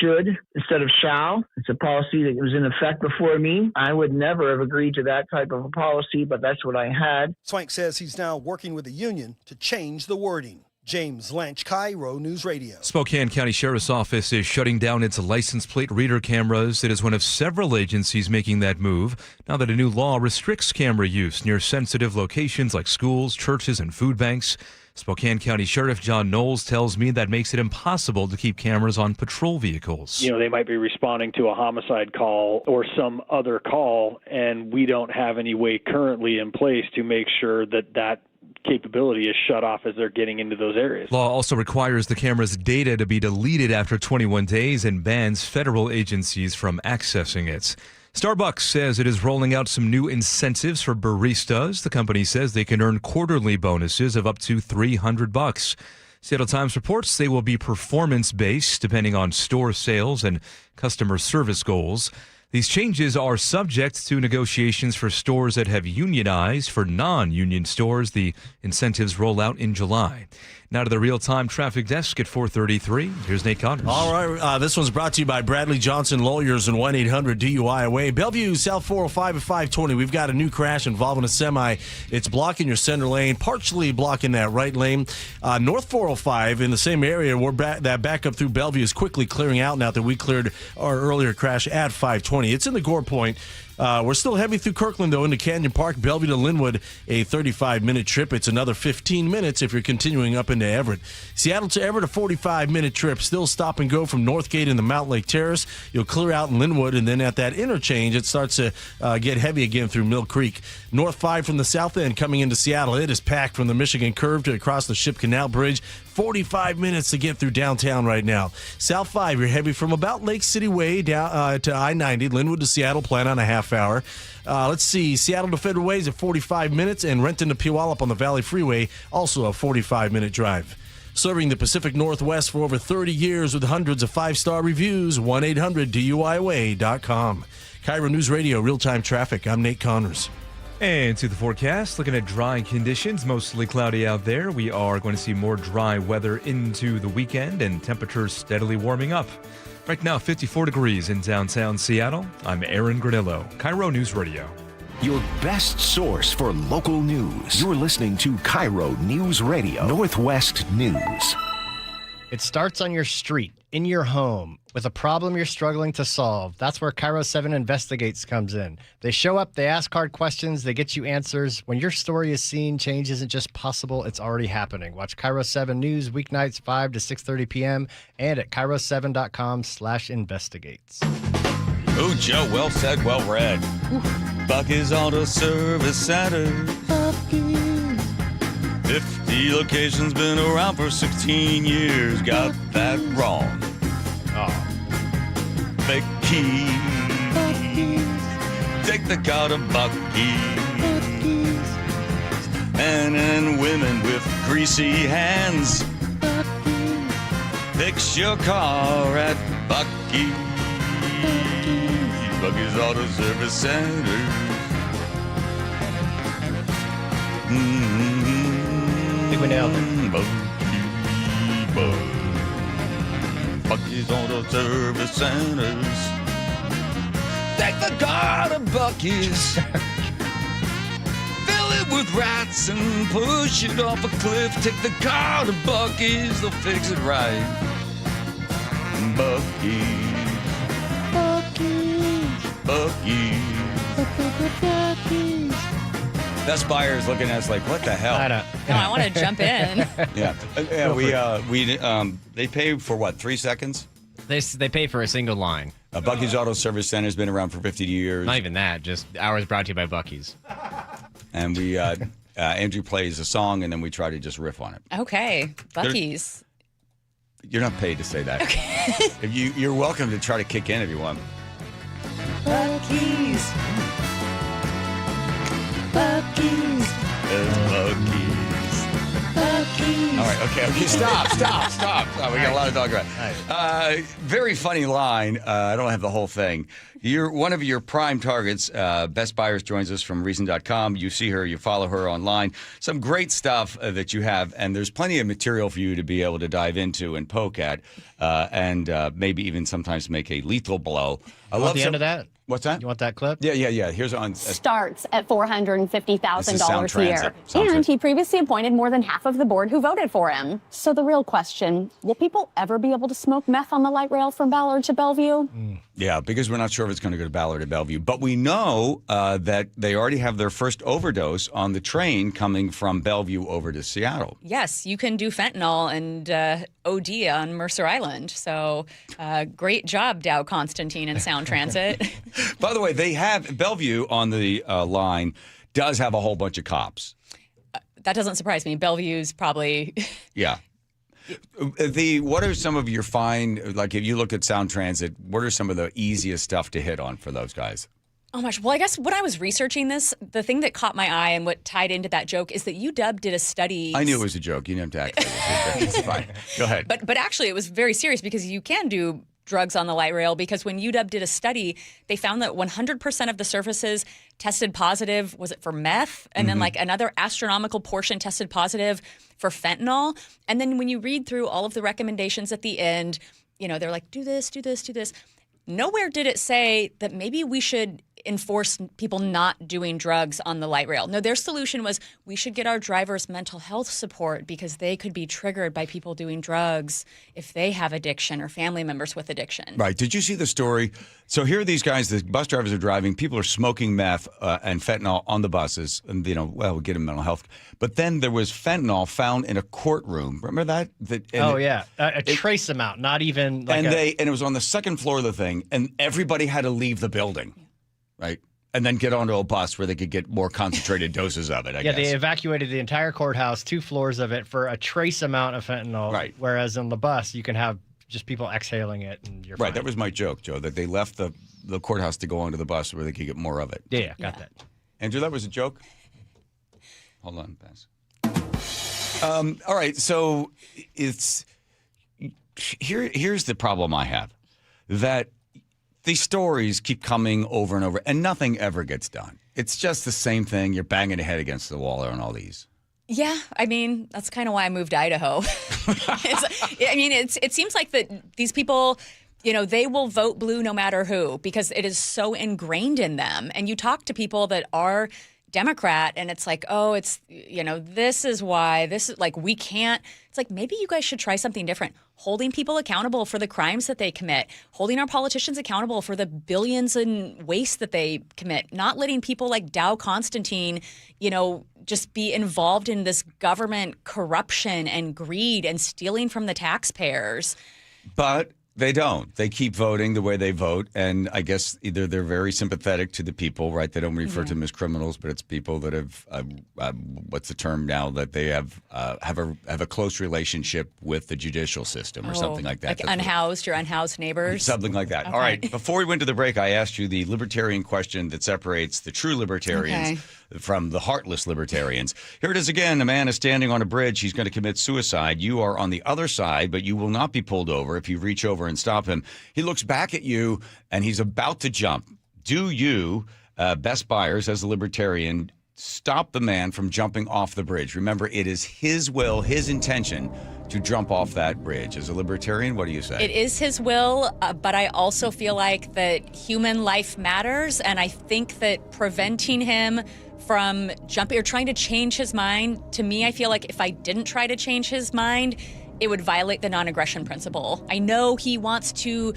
Speaker 16: should instead of shall. It's a policy that was in effect before me. I would never have agreed to that type of a policy, but that's what I had.
Speaker 15: Swank says he's now working with the union to change the wording. James Lynch, KIRO News Radio.
Speaker 9: Spokane County Sheriff's Office is shutting down its license plate reader cameras. It is one of several agencies making that move now that a new law restricts camera use near sensitive locations like schools, churches, and food banks. Spokane County Sheriff John Knowles tells me that makes it impossible to keep cameras on patrol vehicles.
Speaker 17: You know, they might be responding to a homicide call or some other call, and we don't have any way currently in place to make sure that that capability is shut off as they're getting into those areas.
Speaker 9: Law also requires the camera's data to be deleted after 21 days and bans federal agencies from accessing it. Starbucks says it is rolling out some new incentives for baristas. The company says they can earn quarterly bonuses of up to $300. Seattle Times reports they will be performance-based, depending on store sales and customer service goals. These changes are subject to negotiations for stores that have unionized. For non-union stores, the incentives roll out in July. Now to the real-time traffic desk at 4:33. Here's Nate Connors.
Speaker 11: All right, this one's brought to you by Bradley Johnson Lawyers and 1-800-DUI-AWAY. Bellevue, South 405 at 520. We've got a new crash involving a semi. It's blocking your center lane, partially blocking that right lane. North 405 in the same area, that backup through Bellevue is quickly clearing out now that we cleared our earlier crash at 520. It's in the Gore Point. We're still heavy through Kirkland, though, into Canyon Park, Bellevue to Linwood, a 35-minute trip. It's another 15 minutes if you're continuing up into Everett. Seattle to Everett, a 45-minute trip. Still stop and go from Northgate into Mount Lake Terrace. You'll clear out in Linwood, and then at that interchange, it starts to get heavy again through Mill Creek. North 5 from the south end coming into Seattle. It is packed from the Michigan Curve to across the Ship Canal Bridge. 45 minutes to get through downtown right now. South 5, you're heavy from about Lake City Way down to I-90. Linwood to Seattle, plan on a half hour. Let's see, Seattle to Federal Way is at 45 minutes, and Renton to Puyallup on the Valley Freeway, also a 45-minute drive. Serving the Pacific Northwest for over 30 years with hundreds of 5-star reviews. 1-800-DUIOA.com. KIRO News Radio, real-time traffic. I'm Nate Connors.
Speaker 9: And to the forecast, looking at dry conditions, mostly cloudy out there. We are going to see more dry weather into the weekend and temperatures steadily warming up. Right now, 54 degrees in downtown Seattle. I'm Aaron Granillo, KIRO News Radio.
Speaker 1: Your best source for local news. You're listening to KIRO News Radio, Northwest News.
Speaker 3: It starts on your street, in your home, with a problem you're struggling to solve. That's where KIRO 7 Investigates comes in. They show up, they ask hard questions, they get you answers. When your story is seen, change isn't just possible, it's already happening. Watch KIRO 7 News weeknights 5 to 6:30 p.m. and at KIRO7.com/investigates.
Speaker 5: Oh, Joe, well said, well read. Bucky's Auto Service Center. 50 locations, been around for 16 years. Got that wrong. Oh. Bucky's. Take the car to Bucky's. Men and women with greasy hands. Fix your car at Bucky's. Bucky's Auto Service Center.
Speaker 3: I think we nailed it.
Speaker 5: Bucky's Auto Service Centers. Take the car to Bucky's. Fill it with rats and push it off a cliff. Take the car to Bucky's. They'll fix it right. Bucky's. Bucky's. Best Buyers looking at us like, what the hell?
Speaker 6: I know. No, I want to jump in.
Speaker 5: Yeah. They pay for what, 3 seconds?
Speaker 3: They pay for a single line.
Speaker 5: Bucky's Auto Service Center has been around for 50 years.
Speaker 3: Not even that, just hours brought to you by Bucky's.
Speaker 5: And we, Andrew plays a song and then we try to just riff on it.
Speaker 6: Okay. Bucky's.
Speaker 5: You're not paid to say that.
Speaker 6: Okay.
Speaker 5: If you're welcome to try to kick in if you want.
Speaker 6: Bucky's.
Speaker 5: Bucky's. Bucky's. Bucky's. All right, okay. Stop. We got a lot of dog around. Very funny line. I don't have the whole thing. You're one of your prime targets. Best Buyers joins us from Reason.com. You see her, you follow her online. Some great stuff that you have, and there's plenty of material for you to be able to dive into and poke at, and maybe even sometimes make a lethal blow. I love
Speaker 3: the end of that.
Speaker 5: What's that?
Speaker 3: You want that clip?
Speaker 5: Yeah. Here's on.
Speaker 10: Starts at $450,000 a year.
Speaker 5: Sound
Speaker 10: And he previously appointed more than half of the board who voted for him. So the real question, will people ever be able to smoke meth on the light rail from Ballard to Bellevue?
Speaker 5: Yeah, because we're not sure if it's going to go to Ballard or Bellevue. But we know that they already have their first overdose on the train coming from Bellevue over to Seattle.
Speaker 6: Yes, you can do fentanyl and OD on Mercer Island. So great job, Dow Constantine and Sound Transit.
Speaker 5: By the way, they have Bellevue on the line does have a whole bunch of cops.
Speaker 6: That doesn't surprise me. Bellevue's probably...
Speaker 5: Yeah. What are some of your like if you look at Sound Transit, what are some of the easiest stuff to hit on for those guys?
Speaker 6: Oh, gosh. Well, I guess when I was researching this, the thing that caught my eye and what tied into that joke is that UW did a study.
Speaker 5: I knew it was a joke. You didn't have to act. It's fine. Go ahead.
Speaker 6: But actually, it was very serious because you can do drugs on the light rail, because when UW did a study, they found that 100% of the surfaces tested positive, was it for meth? And then like another astronomical portion tested positive for fentanyl. And then when you read through all of the recommendations at the end, they're like, do this, do this, do this. Nowhere did it say that maybe we should enforce people not doing drugs on the light rail. No, their solution was we should get our drivers mental health support because they could be triggered by people doing drugs if they have addiction or family members with addiction.
Speaker 5: Right. Did you see the story? So here are these guys, the bus drivers are driving, people are smoking meth and fentanyl on the buses, and, we'll get them mental health. But then there was fentanyl found in a courtroom. Remember that?
Speaker 3: A trace amount, not even like
Speaker 5: and it was on the second floor of the thing, and everybody had to leave the building. Right. And then get onto a bus where they could get more concentrated doses of it, I guess.
Speaker 3: They evacuated the entire courthouse, 2 floors of it, for a trace amount of fentanyl.
Speaker 5: Right.
Speaker 3: Whereas on the bus, you can have just people exhaling it and you're
Speaker 5: right.
Speaker 3: fine.
Speaker 5: That was my joke, Joe, that they left the courthouse to go onto the bus where they could get more of it.
Speaker 3: Yeah, got that.
Speaker 5: Andrew, that was a joke? Hold on, pass. All right, so here's the problem I have, that these stories keep coming over and over, and nothing ever gets done. It's just the same thing. You're banging your head against the wall on all these.
Speaker 6: Yeah, I mean, that's kind of why I moved to Idaho. It seems like that these people, they will vote blue no matter who, because it is so ingrained in them. And you talk to people that are Democrat, and it's like, oh, it's, this is why, this is like, we can't. It's like, maybe you guys should try something different. Holding people accountable for the crimes that they commit, holding our politicians accountable for the billions in waste that they commit, not letting people like Dow Constantine, just be involved in this government corruption and greed and stealing from the taxpayers.
Speaker 5: But they don't. They keep voting the way they vote, and I guess either they're very sympathetic to the people, right? They don't refer to them as criminals, but it's people that have what's the term now, that they have a close relationship with the judicial system or something like that.
Speaker 6: Like unhoused, your unhoused neighbors,
Speaker 5: something like that. Okay. All right. Before we went to the break, I asked you the libertarian question that separates the true libertarians from the heartless libertarians. Here it is again. A man is standing on a bridge. He's going to commit suicide. You are on the other side, but you will not be pulled over if you reach over and stop him. He looks back at you, and he's about to jump. Do you, Best Buyers, as a libertarian, stop the man from jumping off the bridge? Remember, it is his will, his intention to jump off that bridge. As a libertarian, what do you say?
Speaker 6: It is his will, but I also feel like that human life matters, and I think that preventing him from jumping or trying to change his mind, to me, I feel like if I didn't try to change his mind, it would violate the non-aggression principle. I know he wants to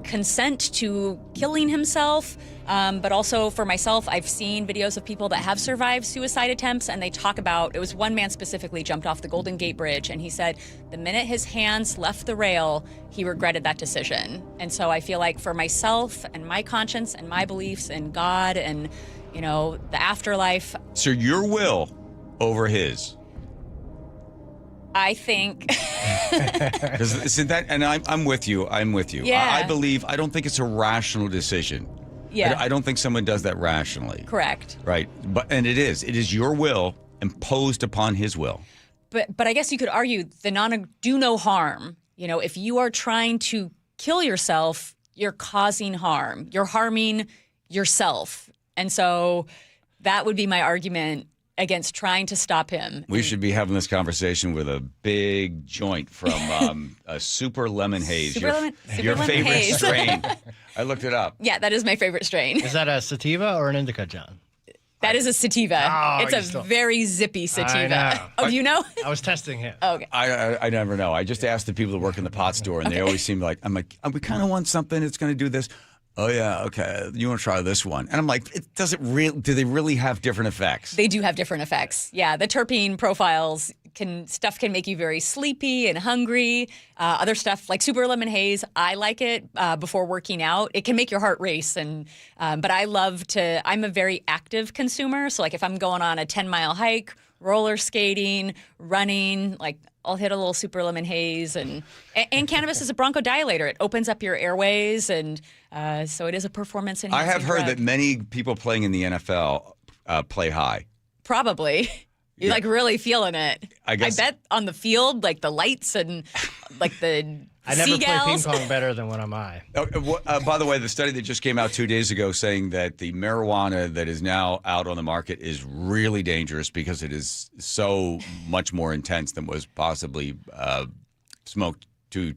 Speaker 6: consent to killing himself, but also for myself, I've seen videos of people that have survived suicide attempts, and they talk about, it was one man specifically jumped off the Golden Gate Bridge, and he said the minute his hands left the rail, he regretted that decision. And so I feel like for myself and my conscience and my beliefs in God and, the afterlife.
Speaker 5: So your will over his.
Speaker 6: I think.
Speaker 5: And I'm with you.
Speaker 6: Yeah.
Speaker 5: I believe, I don't think it's a rational decision.
Speaker 6: Yeah.
Speaker 5: I don't think someone does that rationally.
Speaker 6: Correct.
Speaker 5: Right. It is your will imposed upon his will.
Speaker 6: But I guess you could argue the do no harm. If you are trying to kill yourself, you're causing harm. You're harming yourself. And so that would be my argument against trying to stop him.
Speaker 5: We should be having this conversation with a big joint from a Super Lemon Haze. Your favorite strain. I looked it up.
Speaker 6: Yeah, that is my favorite strain.
Speaker 3: Is that a sativa or an indica, John?
Speaker 6: That is a sativa.
Speaker 3: Oh,
Speaker 6: it's a very zippy sativa.
Speaker 3: I know.
Speaker 6: Oh, do you know?
Speaker 3: I was testing him.
Speaker 6: Oh, okay.
Speaker 5: I never know. I just asked the people that work in the pot store, and they always seem like, we kind of want something that's going to do this. Oh, yeah, okay. You want to try this one? And I'm like, do they really have different effects?
Speaker 6: They do have different effects. Yeah, the terpene profiles can make you very sleepy and hungry. Other stuff like Super Lemon Haze, I like it before working out. It can make your heart race, but I'm a very active consumer. So like if I'm going on a 10-mile hike, roller skating, running, like I'll hit a little Super Lemon Haze, and cannabis is a bronchodilator. It opens up your airways, and so it is a performance enhancing
Speaker 5: I have heard
Speaker 6: drug.
Speaker 5: that many people playing in the NFL play high.
Speaker 6: Probably. You're like really feeling it.
Speaker 5: I guess.
Speaker 6: I bet on the field, like the lights and like the
Speaker 3: I never
Speaker 6: seagulls.
Speaker 3: play ping pong better than when I'm high.
Speaker 5: By the way, the study that just came out 2 days ago saying that the marijuana that is now out on the market is really dangerous because it is so much more intense than was possibly smoked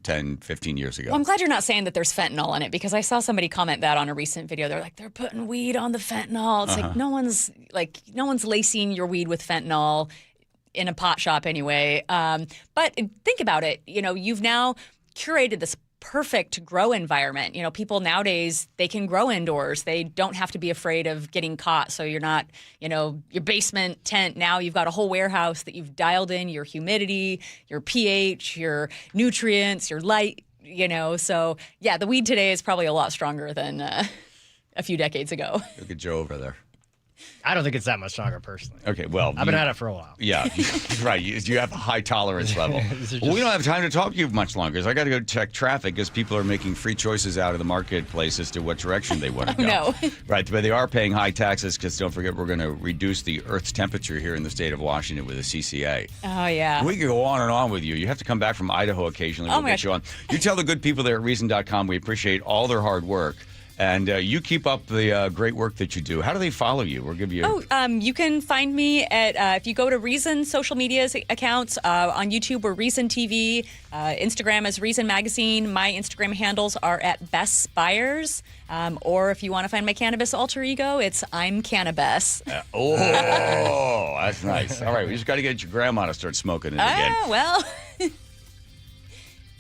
Speaker 5: 10, 15 years ago.
Speaker 6: Well, I'm glad you're not saying that there's fentanyl in it, because I saw somebody comment that on a recent video. They're like, they're putting weed on the fentanyl. It's like no one's lacing your weed with fentanyl in a pot shop anyway. But think about it. You've now curated this perfect grow environment. People nowadays, they can grow indoors. They don't have to be afraid of getting caught. So you're not, your basement tent. Now you've got a whole warehouse that you've dialed in your humidity, your pH, your nutrients, your light, So yeah, the weed today is probably a lot stronger than a few decades ago.
Speaker 5: Look at Joe over there.
Speaker 3: I don't think it's that much stronger, personally.
Speaker 5: Okay, well.
Speaker 3: I've been at it for a while.
Speaker 5: Yeah, right. You have a high tolerance level. Well, we don't have time to talk to you much longer because I got to go check traffic because people are making free choices out of the marketplace as to what direction they want to go.
Speaker 6: No.
Speaker 5: Right, but they are paying high taxes because don't forget we're going to reduce the Earth's temperature here in the state of Washington with the CCA.
Speaker 6: Oh, yeah.
Speaker 5: We could go on and on with you. You have to come back from Idaho occasionally.
Speaker 6: Oh,
Speaker 5: We'll
Speaker 6: my
Speaker 5: get
Speaker 6: gosh.
Speaker 5: you on. You tell the good people there at Reason.com we appreciate all their hard work. And you keep up the great work that you do. How do they follow you? We'll give you.
Speaker 6: You can find me at if you go to Reason social media accounts on YouTube. We're Reason TV. Instagram is Reason Magazine. My Instagram handles are at Best Spires. Or if you want to find my cannabis alter ego, it's I'm Cannabis.
Speaker 5: That's nice. All right, we just got to get your grandma to start smoking it again.
Speaker 6: Well.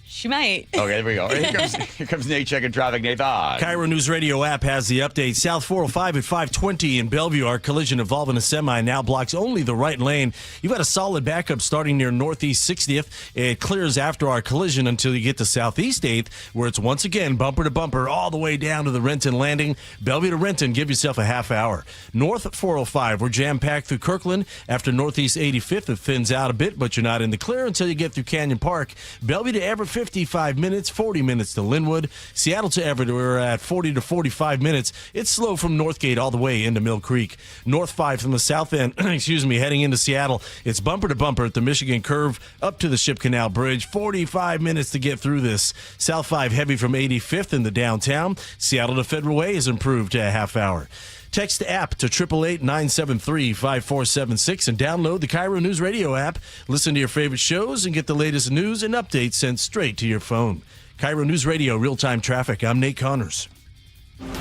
Speaker 6: She might.
Speaker 5: Okay, there we go. Here comes Nate checking traffic. Nathan.
Speaker 11: KIRO Newsradio App has the update. South 405 at 520 in Bellevue. Our collision involving a semi now blocks only the right lane. You've got a solid backup starting near Northeast 60th. It clears after our collision until you get to Southeast 8th, where it's once again bumper to bumper all the way down to the Renton Landing. Bellevue to Renton, give yourself a half hour. North 405, we're jam-packed through Kirkland. After Northeast 85th, it thins out a bit, but you're not in the clear until you get through Canyon Park. Bellevue to Everett, 55 minutes, 40 minutes to Linwood. Seattle to Everett, we're at 40 to 45 minutes. It's slow from Northgate all the way into Mill Creek. North 5 from the south end, heading into Seattle. It's bumper to bumper at the Michigan Curve up to the Ship Canal Bridge. 45 minutes to get through this. South 5 heavy from 85th in the downtown. Seattle to Federal Way is improved to a half hour. Text the app to 888-973-5476 and download the KIRO News Radio app. Listen to your favorite shows and get the latest news and updates sent straight to your phone. KIRO News Radio, real-time traffic. I'm Nate Connors.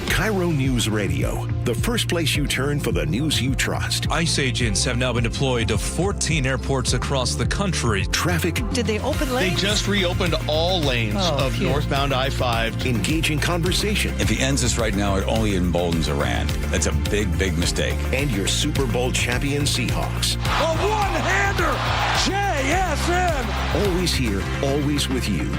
Speaker 1: KIRO News Radio, the first place you turn for the news you trust.
Speaker 9: ICE agents have now been deployed to 14 airports across the country.
Speaker 1: Traffic.
Speaker 13: Did they open lanes?
Speaker 31: They just reopened all lanes of northbound I-5.
Speaker 1: Engaging conversation.
Speaker 5: If he ends this right now, it only emboldens Iran. That's a big, big mistake.
Speaker 1: And your Super Bowl champion Seahawks.
Speaker 13: A one-hander! JSN!
Speaker 1: Always here, always with you.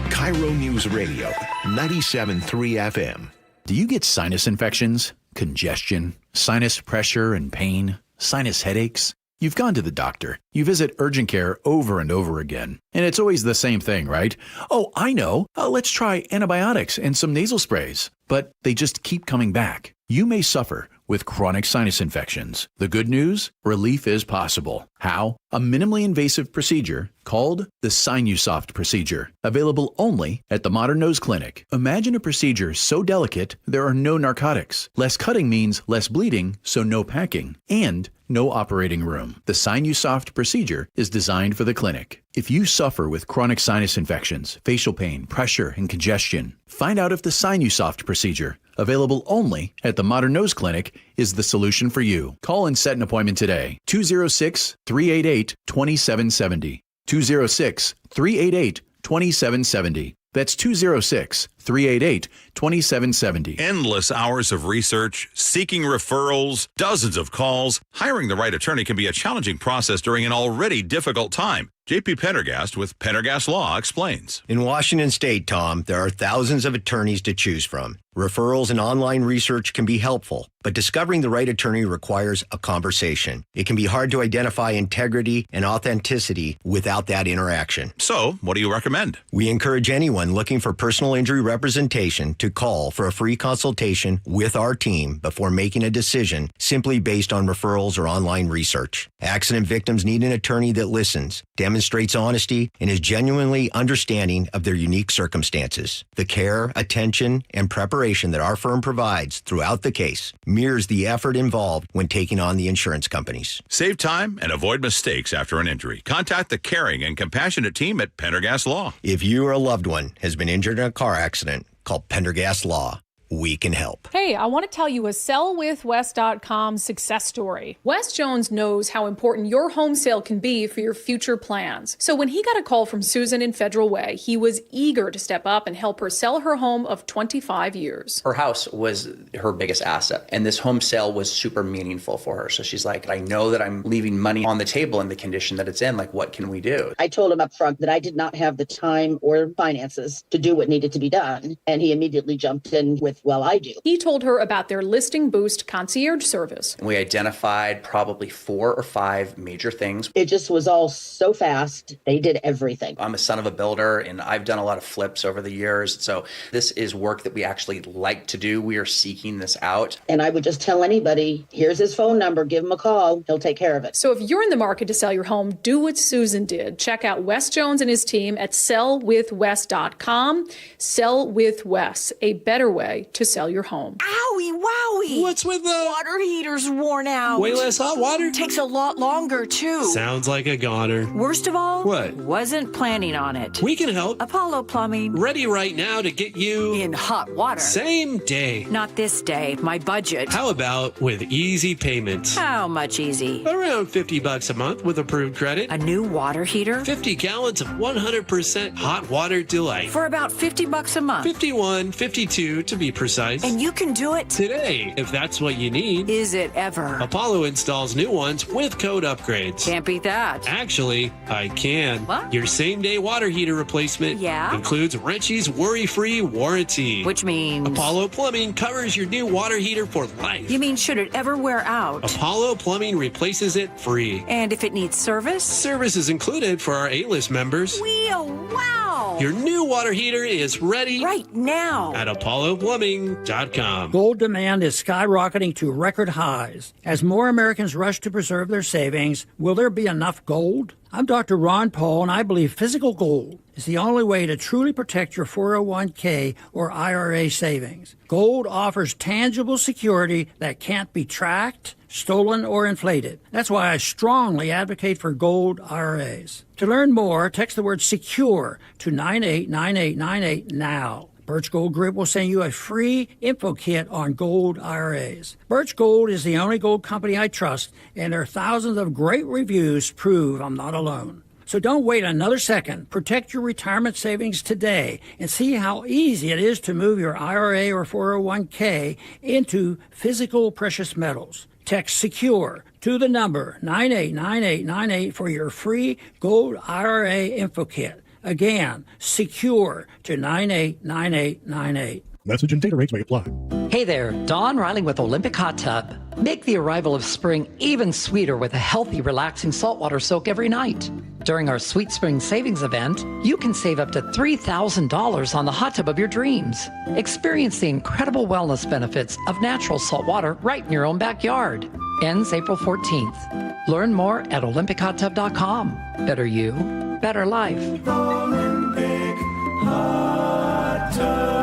Speaker 1: KIRO News Radio, 97.3 FM.
Speaker 14: Do you get sinus infections, congestion, sinus pressure and pain, sinus headaches? You've gone to the doctor. You visit urgent care over and over again. And it's always the same thing, right? Oh, I know. Let's try antibiotics and some nasal sprays. But they just keep coming back. You may suffer with chronic sinus infections. The good news? Relief is possible. How? A minimally invasive procedure called the Sinusoft procedure, available only at the Modern Nose Clinic. Imagine a procedure so delicate there are no narcotics. Less cutting means less bleeding, so no packing, and no operating room. The Sinusoft procedure is designed for the clinic. If you suffer with chronic sinus infections, facial pain, pressure, and congestion, find out if the Sinusoft procedure, available only at the Modern Nose Clinic, is the solution for you. Call and set an appointment today. 206-388-2770. 206-388-2770. That's 206-388-2770.
Speaker 18: Endless hours of research, seeking referrals, dozens of calls. Hiring the right attorney can be a challenging process during an already difficult time. J.P. Pendergast with Pendergast Law explains.
Speaker 19: In Washington State, Tom, there are thousands of attorneys to choose from. Referrals and online research can be helpful, but discovering the right attorney requires a conversation. It can be hard to identify integrity and authenticity without that interaction.
Speaker 18: So, what do you recommend?
Speaker 19: We encourage anyone looking for personal injury representation to call for a free consultation with our team before making a decision simply based on referrals or online research. Accident victims need an attorney that listens, demonstrates honesty, and is genuinely understanding of their unique circumstances. The care, attention, and preparation that our firm provides throughout the case mirrors the effort involved when taking on the insurance companies.
Speaker 18: Save time and avoid mistakes after an injury. Contact the caring and compassionate team at Pendergast Law.
Speaker 19: If you or a loved one has been injured in a car accident, call Pendergast Law. We can help.
Speaker 20: Hey, I want to tell you a sellwithwes.com success story. Wes Jones knows how important your home sale can be for your future plans. So when he got a call from Susan in Federal Way, he was eager to step up and help her sell her home of 25 years.
Speaker 21: Her house was her biggest asset, and this home sale was super meaningful for her. So she's like, I know that I'm leaving money on the table in the condition that it's in. Like, what can we do?
Speaker 22: I told him up front that I did not have the time or finances to do what needed to be done. And he immediately jumped in with
Speaker 2: Well, I do.
Speaker 20: He told her about their Listing Boost concierge service.
Speaker 21: We identified probably 4 or 5 major things.
Speaker 2: It just was all so fast. They did everything.
Speaker 21: I'm a son of a builder, and I've done a lot of flips over the years. So this is work that we actually like to do. We are seeking this out.
Speaker 2: And I would just tell anybody, here's his phone number, give him a call. He'll take care of it.
Speaker 20: So if you're in the market to sell your home, do what Susan did. Check out Wes Jones and his team at sellwithwes.com. Sell with Wes, a better way to sell your home.
Speaker 4: Owie, wowie.
Speaker 11: What's with the
Speaker 4: water heater's worn out?
Speaker 11: Way less hot water?
Speaker 4: Takes a lot longer, too.
Speaker 11: Sounds like a goner.
Speaker 4: Worst of all?
Speaker 11: What?
Speaker 4: Wasn't planning on it.
Speaker 11: We can help.
Speaker 4: Apollo Plumbing.
Speaker 11: Ready right now to get you
Speaker 4: in hot water.
Speaker 11: Same day.
Speaker 4: Not this day. My budget.
Speaker 11: How about with easy payments?
Speaker 4: How much easy?
Speaker 11: Around $50 a month with approved credit.
Speaker 4: A new water heater?
Speaker 11: 50 gallons of 100% hot water delight.
Speaker 4: For about $50 a month.
Speaker 11: 51, 52 to be precise.
Speaker 4: And you can do it
Speaker 11: today if that's what you need.
Speaker 4: Is it ever?
Speaker 11: Apollo installs new ones with code upgrades.
Speaker 4: Can't beat that.
Speaker 11: Actually, I can.
Speaker 4: What?
Speaker 11: Your same-day water heater replacement includes Wrenchy's worry-free warranty.
Speaker 4: Which means?
Speaker 11: Apollo Plumbing covers your new water heater for life.
Speaker 4: You mean should it ever wear out?
Speaker 11: Apollo Plumbing replaces it free.
Speaker 4: And if it needs service?
Speaker 11: Service is included for our A-list members.
Speaker 4: Wow!
Speaker 11: Your new water heater is ready
Speaker 4: right now
Speaker 11: at ApolloPlumbing.com.
Speaker 22: Gold demand is skyrocketing to record highs. As more Americans rush to preserve their savings, will there be enough gold? I'm Dr. Ron Paul, and I believe physical gold is the only way to truly protect your 401k or IRA savings. Gold offers tangible security that can't be tracked, stolen, or inflated. That's why I strongly advocate for gold IRAs. To learn more, text the word SECURE to 989898 now. Birch Gold Group will send you a free info kit on gold IRAs. Birch Gold is the only gold company I trust, and their thousands of great reviews prove I'm not alone. So don't wait another second. Protect your retirement savings today and see how easy it is to move your IRA or 401k into physical precious metals. Text SECURE to the number 989898 for your free gold IRA info kit. Again, SECURE to 989898.
Speaker 23: Message and data rates may apply.
Speaker 24: Hey there, Dawn Riley with Olympic Hot Tub. Make the arrival of spring even sweeter with a healthy, relaxing saltwater soak every night. During our Sweet Spring Savings event, you can save up to $3,000 on the hot tub of your dreams. Experience the incredible wellness benefits of natural salt water right in your own backyard. Ends April 14th. Learn more at OlympicHotTub.com. Better you, better life.
Speaker 25: Olympic Hot Tub.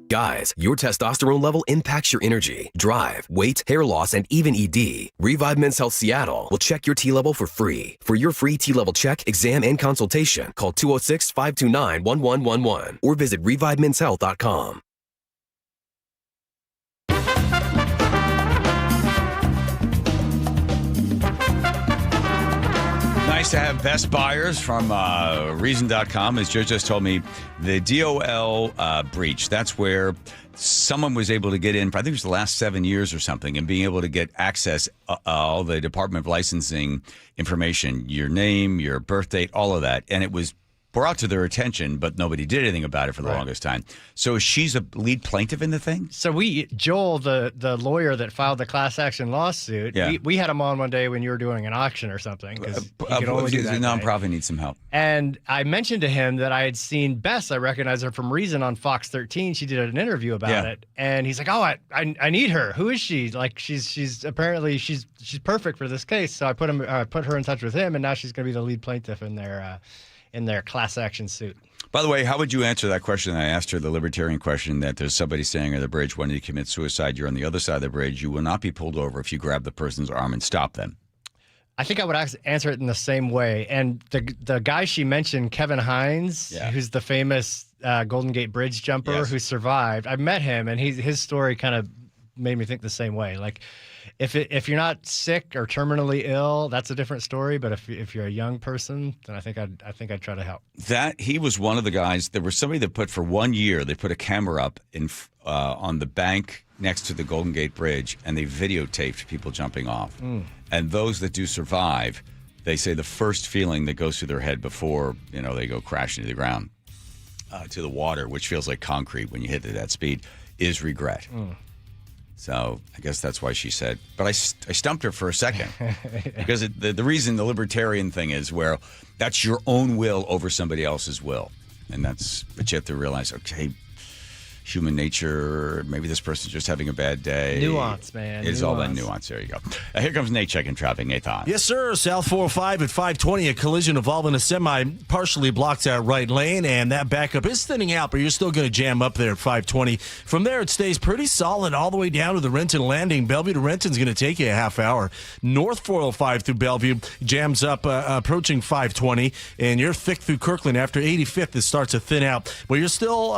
Speaker 26: Guys, your testosterone level impacts your energy, drive, weight, hair loss, and even ED. Revive Men's Health Seattle will check your T level for free. For your free T level check, exam, and consultation, call 206-529-1111 or visit revivemenshealth.com.
Speaker 5: Nice to have best buyers from Reason.com. As Joe just told me, the DOL breach, that's where someone was able to get in, I think it was the last 7 years or something, and being able to get access all the Department of Licensing information, your name, your birth date, all of that. And it was brought to their attention, but nobody did anything about it for the longest time. So she's a lead plaintiff in the thing?
Speaker 3: So Joel, the lawyer that filed the class action lawsuit, we had him on one day when you were doing an auction or something. Because
Speaker 5: the nonprofit needs some help.
Speaker 3: And I mentioned to him that I had seen Bess. I recognize her from Reason on Fox 13. She did an interview about it. And he's like, oh, I need her. Who is she? Like, she's apparently she's perfect for this case. So I put her in touch with him, and now she's going to be the lead plaintiff in their class action suit.
Speaker 5: By the way, how would you answer that question? I asked her the libertarian question that there's somebody standing on the bridge wanting to commit suicide. You're on the other side of the bridge. You will not be pulled over if you grab the person's arm and stop them.
Speaker 3: I think I would answer it in the same way. And the guy she mentioned, Kevin Hines, who's the famous Golden Gate Bridge jumper who survived, I met him, and his story kind of made me think the same way. Like, if you're not sick or terminally ill, that's a different story. But if you're a young person, then I think I'd try to help.
Speaker 5: That he was one of the guys. There was somebody that put for 1 year. They put a camera up on the bank next to the Golden Gate Bridge, and they videotaped people jumping off. And those that do survive, they say the first feeling that goes through their head before they go crashing to the ground to the water, which feels like concrete when you hit it at that speed, is regret. So I guess that's why she said, but I stumped her for a second because the reason the libertarian thing is where that's your own will over somebody else's will. And but you have to realize, okay, human nature, maybe this person's just having a bad day.
Speaker 3: Nuance, man.
Speaker 5: It's all that nuance. There you go. Here comes Nate checking traffic. Nathan.
Speaker 11: Yes, sir. South 405 at 520, a collision involving a semi partially blocks out right lane, and that backup is thinning out, but you're still going to jam up there at 520. From there, it stays pretty solid all the way down to the Renton Landing. Bellevue to Renton's going to take you a half hour. North 405 through Bellevue jams up approaching 520, and you're thick through Kirkland. After 85th, it starts to thin out, but you're still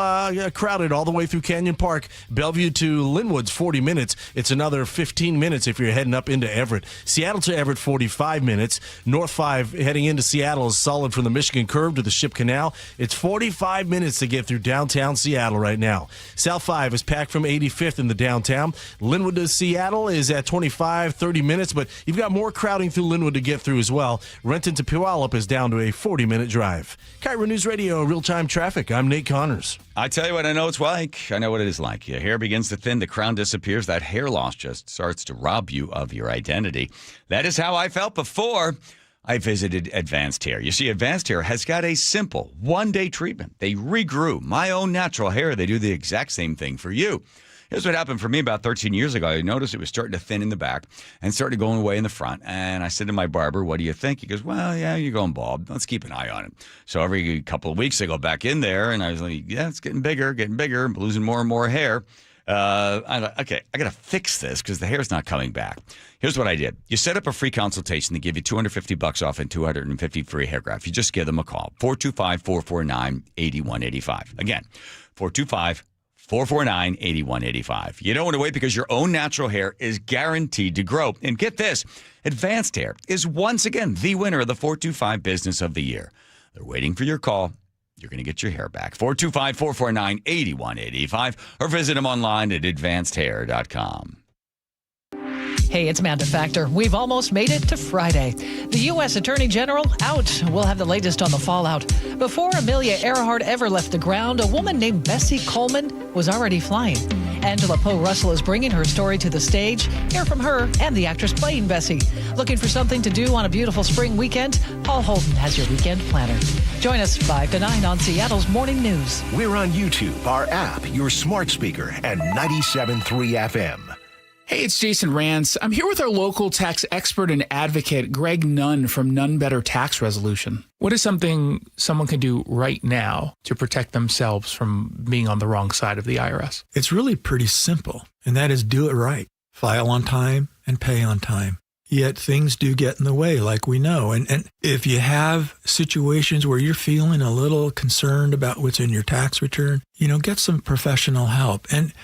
Speaker 11: crowded all the way through Canyon Park. Bellevue to Linwood's 40 minutes. It's another 15 minutes if you're heading up into Everett. Seattle to Everett, 45 minutes. North 5 heading into Seattle is solid from the Michigan Curve to the Ship Canal. It's 45 minutes to get through downtown Seattle right now. South 5 is packed from 85th in the downtown. Linwood to Seattle is at 25, 30 minutes, but you've got more crowding through Linwood to get through as well. Renton to Puyallup is down to a 40-minute drive. KIRO News Radio, real-time traffic. I'm Nate Connors.
Speaker 5: I tell you what I know it's like. I know what it is like. Your hair begins to thin, the crown disappears, that hair loss just starts to rob you of your identity. That is how I felt before I visited Advanced Hair. You see, Advanced Hair has got a simple one-day treatment. They regrew my own natural hair. They do the exact same thing for you. Here's what happened for me about 13 years ago. I noticed it was starting to thin in the back and started going away in the front. And I said to my barber, what do you think? He goes, well, yeah, you're going bald. Let's keep an eye on it. So every couple of weeks I go back in there and I was like, yeah, it's getting bigger. I'm losing more and more hair. I'm like, okay, I got to fix this because the hair's not coming back. Here's what I did. You set up a free consultation. They give you $250 off and $250 free hair grafts. You just give them a call. 425-449-8185. Again, 425-449-8185. You don't want to wait because your own natural hair is guaranteed to grow. And get this, Advanced Hair is once again the winner of the 425 Business of the Year. They're waiting for your call. You're going to get your hair back. 425-449-8185 or visit them online at advancedhair.com.
Speaker 7: Hey, it's Amanda Factor. We've almost made it to Friday. The U.S. Attorney General out. We'll have the latest on the fallout. Before Amelia Earhart ever left the ground, a woman named Bessie Coleman was already flying. Angela Poe Russell is bringing her story to the stage. Hear from her and the actress playing Bessie. Looking for something to do on a beautiful spring weekend? Paul Holden has your weekend planner. Join us 5 to 9 on Seattle's Morning News.
Speaker 1: We're on YouTube, our app, your smart speaker, and 97.3 FM.
Speaker 8: Hey, it's Jason Rance. I'm here with our local tax expert and advocate, Greg Nunn from Nunn Better Tax Resolution. What is something someone can do right now to protect themselves from being on the wrong side of the IRS?
Speaker 12: It's really pretty simple, and that is do it right. File on time and pay on time. Yet things do get in the way, like we know. And if you have situations where you're feeling a little concerned about what's in your tax return, get some professional help. And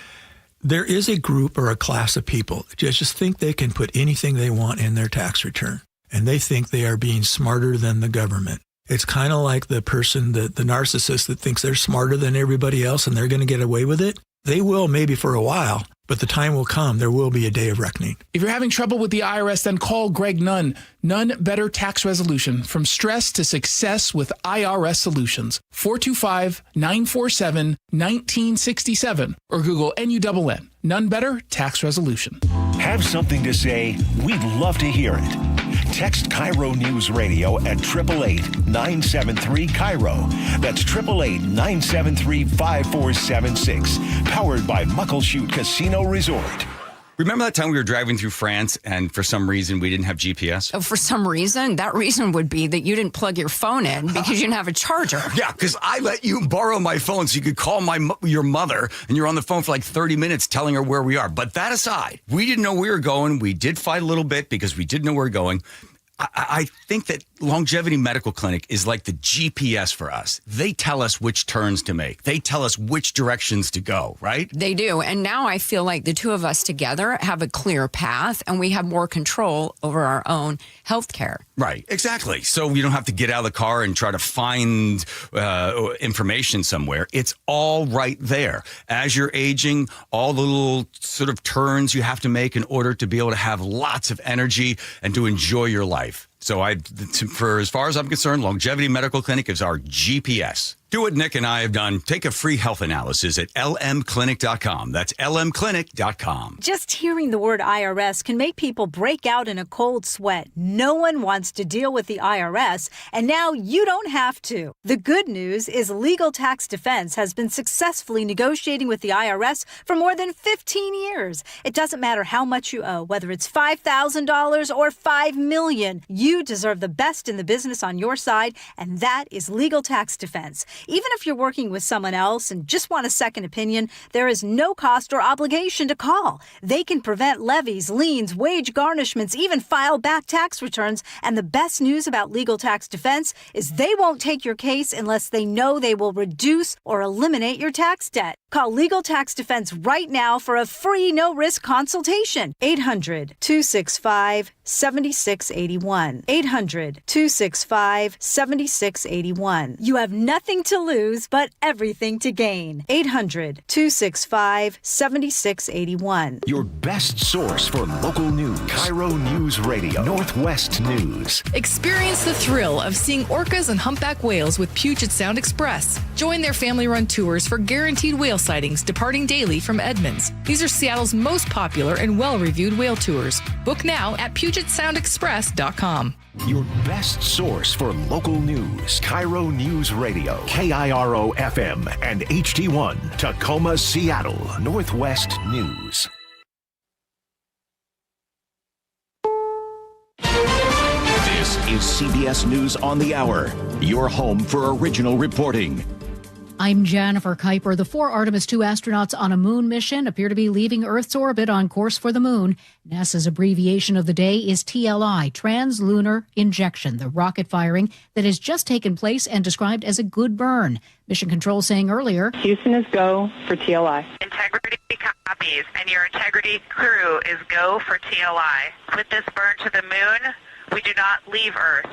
Speaker 12: there is a group or a class of people that just think they can put anything they want in their tax return, and they think they are being smarter than the government. It's kind of like the person, the narcissist that thinks they're smarter than everybody else and they're going to get away with it. They will maybe for a while, but the time will come. There will be a day of reckoning.
Speaker 8: If you're having trouble with the IRS, then call Greg Nunn. Nunn Better Tax Resolution. From stress to success with IRS Solutions. 425-947-1967 or Google NUNN. Nunn Better Tax Resolution.
Speaker 1: Have something to say? We'd love to hear it. Text KIRO News Radio at 888-973-KIRO. That's 888-973-5476. Powered by Muckleshoot Casino Resort.
Speaker 5: Remember that time we were driving through France and for some reason we didn't have GPS?
Speaker 15: Oh, for some reason? That reason would be that you didn't plug your phone in because you didn't have a charger.
Speaker 5: Yeah, because I let you borrow my phone so you could call your mother and you're on the phone for like 30 minutes telling her where we are. But that aside, we didn't know where we were going. We did fight a little bit because we didn't know where we were going. I think that Longevity Medical Clinic is like the GPS for us. They tell us which turns to make. They tell us which directions to go, right?
Speaker 15: They do. And now I feel like the two of us together have a clear path and we have more control over our own health care.
Speaker 5: Right, exactly. So you don't have to get out of the car and try to find information somewhere. It's all right there. As you're aging, all the little sort of turns you have to make in order to be able to have lots of energy and to enjoy your life. So for as far as I'm concerned, Longevity Medical Clinic is our GPS.
Speaker 18: Do what Nick and I have done. Take a free health analysis at lmclinic.com. That's lmclinic.com.
Speaker 6: Just hearing the word IRS can make people break out in a cold sweat. No one wants to deal with the IRS, and now you don't have to. The good news is Legal Tax Defense has been successfully negotiating with the IRS for more than 15 years. It doesn't matter how much you owe, whether it's $5,000 or $5 million. You deserve the best in the business on your side, and that is Legal Tax Defense. Even if you're working with someone else and just want a second opinion, there is no cost or obligation to call. They can prevent levies, liens, wage garnishments, even file back tax returns. And the best news about Legal Tax Defense is they won't take your case unless they know they will reduce or eliminate your tax debt. Call Legal Tax Defense right now for a free no-risk consultation. 800-265-7681. 800-265-7681. You have nothing to lose, but everything to gain. 800-265-7681.
Speaker 1: Your best source for local news. KIRO News Radio. Northwest News.
Speaker 9: Experience the thrill of seeing orcas and humpback whales with Puget Sound Express. Join their family-run tours for guaranteed whale sightings departing daily from Edmonds. These are Seattle's most popular and well-reviewed whale tours. Book now at PugetSoundExpress.com.
Speaker 1: Your best source for local news. KIRO News Radio. KIRO FM and HD1. Tacoma, Seattle. Northwest News.
Speaker 10: This is CBS News on the Hour. Your home for original reporting.
Speaker 16: I'm Jennifer Kuiper. The 4 Artemis 2 astronauts on a moon mission appear to be leaving Earth's orbit on course for the moon. NASA's abbreviation of the day is TLI, Trans-Lunar Injection, the rocket firing that has just taken place and described as a good burn. Mission Control saying earlier,
Speaker 17: Houston is go for TLI.
Speaker 23: Integrity copies, and your integrity crew is go for TLI. With this burn to the moon, we do not leave Earth.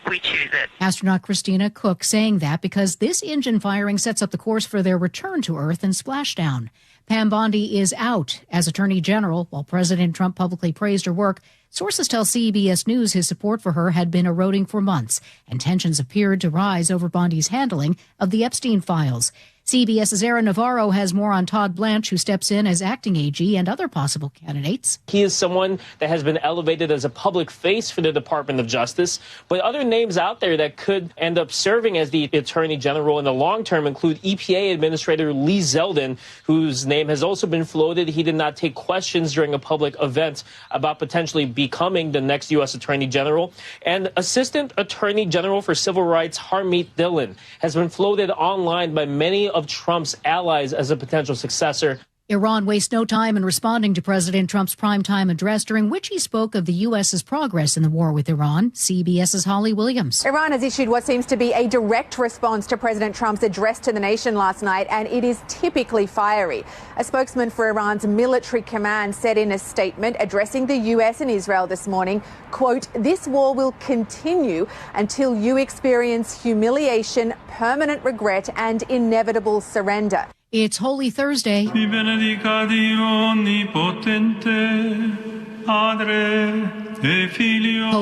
Speaker 23: We choose it.
Speaker 16: Astronaut Christina Cook saying that because this engine firing sets up the course for their return to Earth and splashdown. Pam Bondi is out as Attorney General while President Trump publicly praised her work. Sources tell CBS News his support for her had been eroding for months, and tensions appeared to rise over Bondi's handling of the Epstein files. CBS's Aaron Navarro has more on Todd Blanche, who steps in as acting AG, and other possible candidates.
Speaker 27: He is someone that has been elevated as a public face for the Department of Justice, but other names out there that could end up serving as the Attorney General in the long term include EPA Administrator Lee Zeldin, whose name has also been floated. He did not take questions during a public event about potentially becoming the next U.S. Attorney General. And Assistant Attorney General for Civil Rights Harmeet Dillon has been floated online by many of Trump's allies as a potential successor.
Speaker 16: Iran wastes no time in responding to President Trump's primetime address, during which he spoke of the U.S.'s progress in the war with Iran. CBS's Holly Williams.
Speaker 28: Iran has issued what seems to be a direct response to President Trump's address to the nation last night, and it is typically fiery. A spokesman for Iran's military command said in a statement addressing the U.S. and Israel this morning, quote, "This war will continue until you experience humiliation, permanent regret, and inevitable surrender."
Speaker 16: It's Holy Thursday. Pope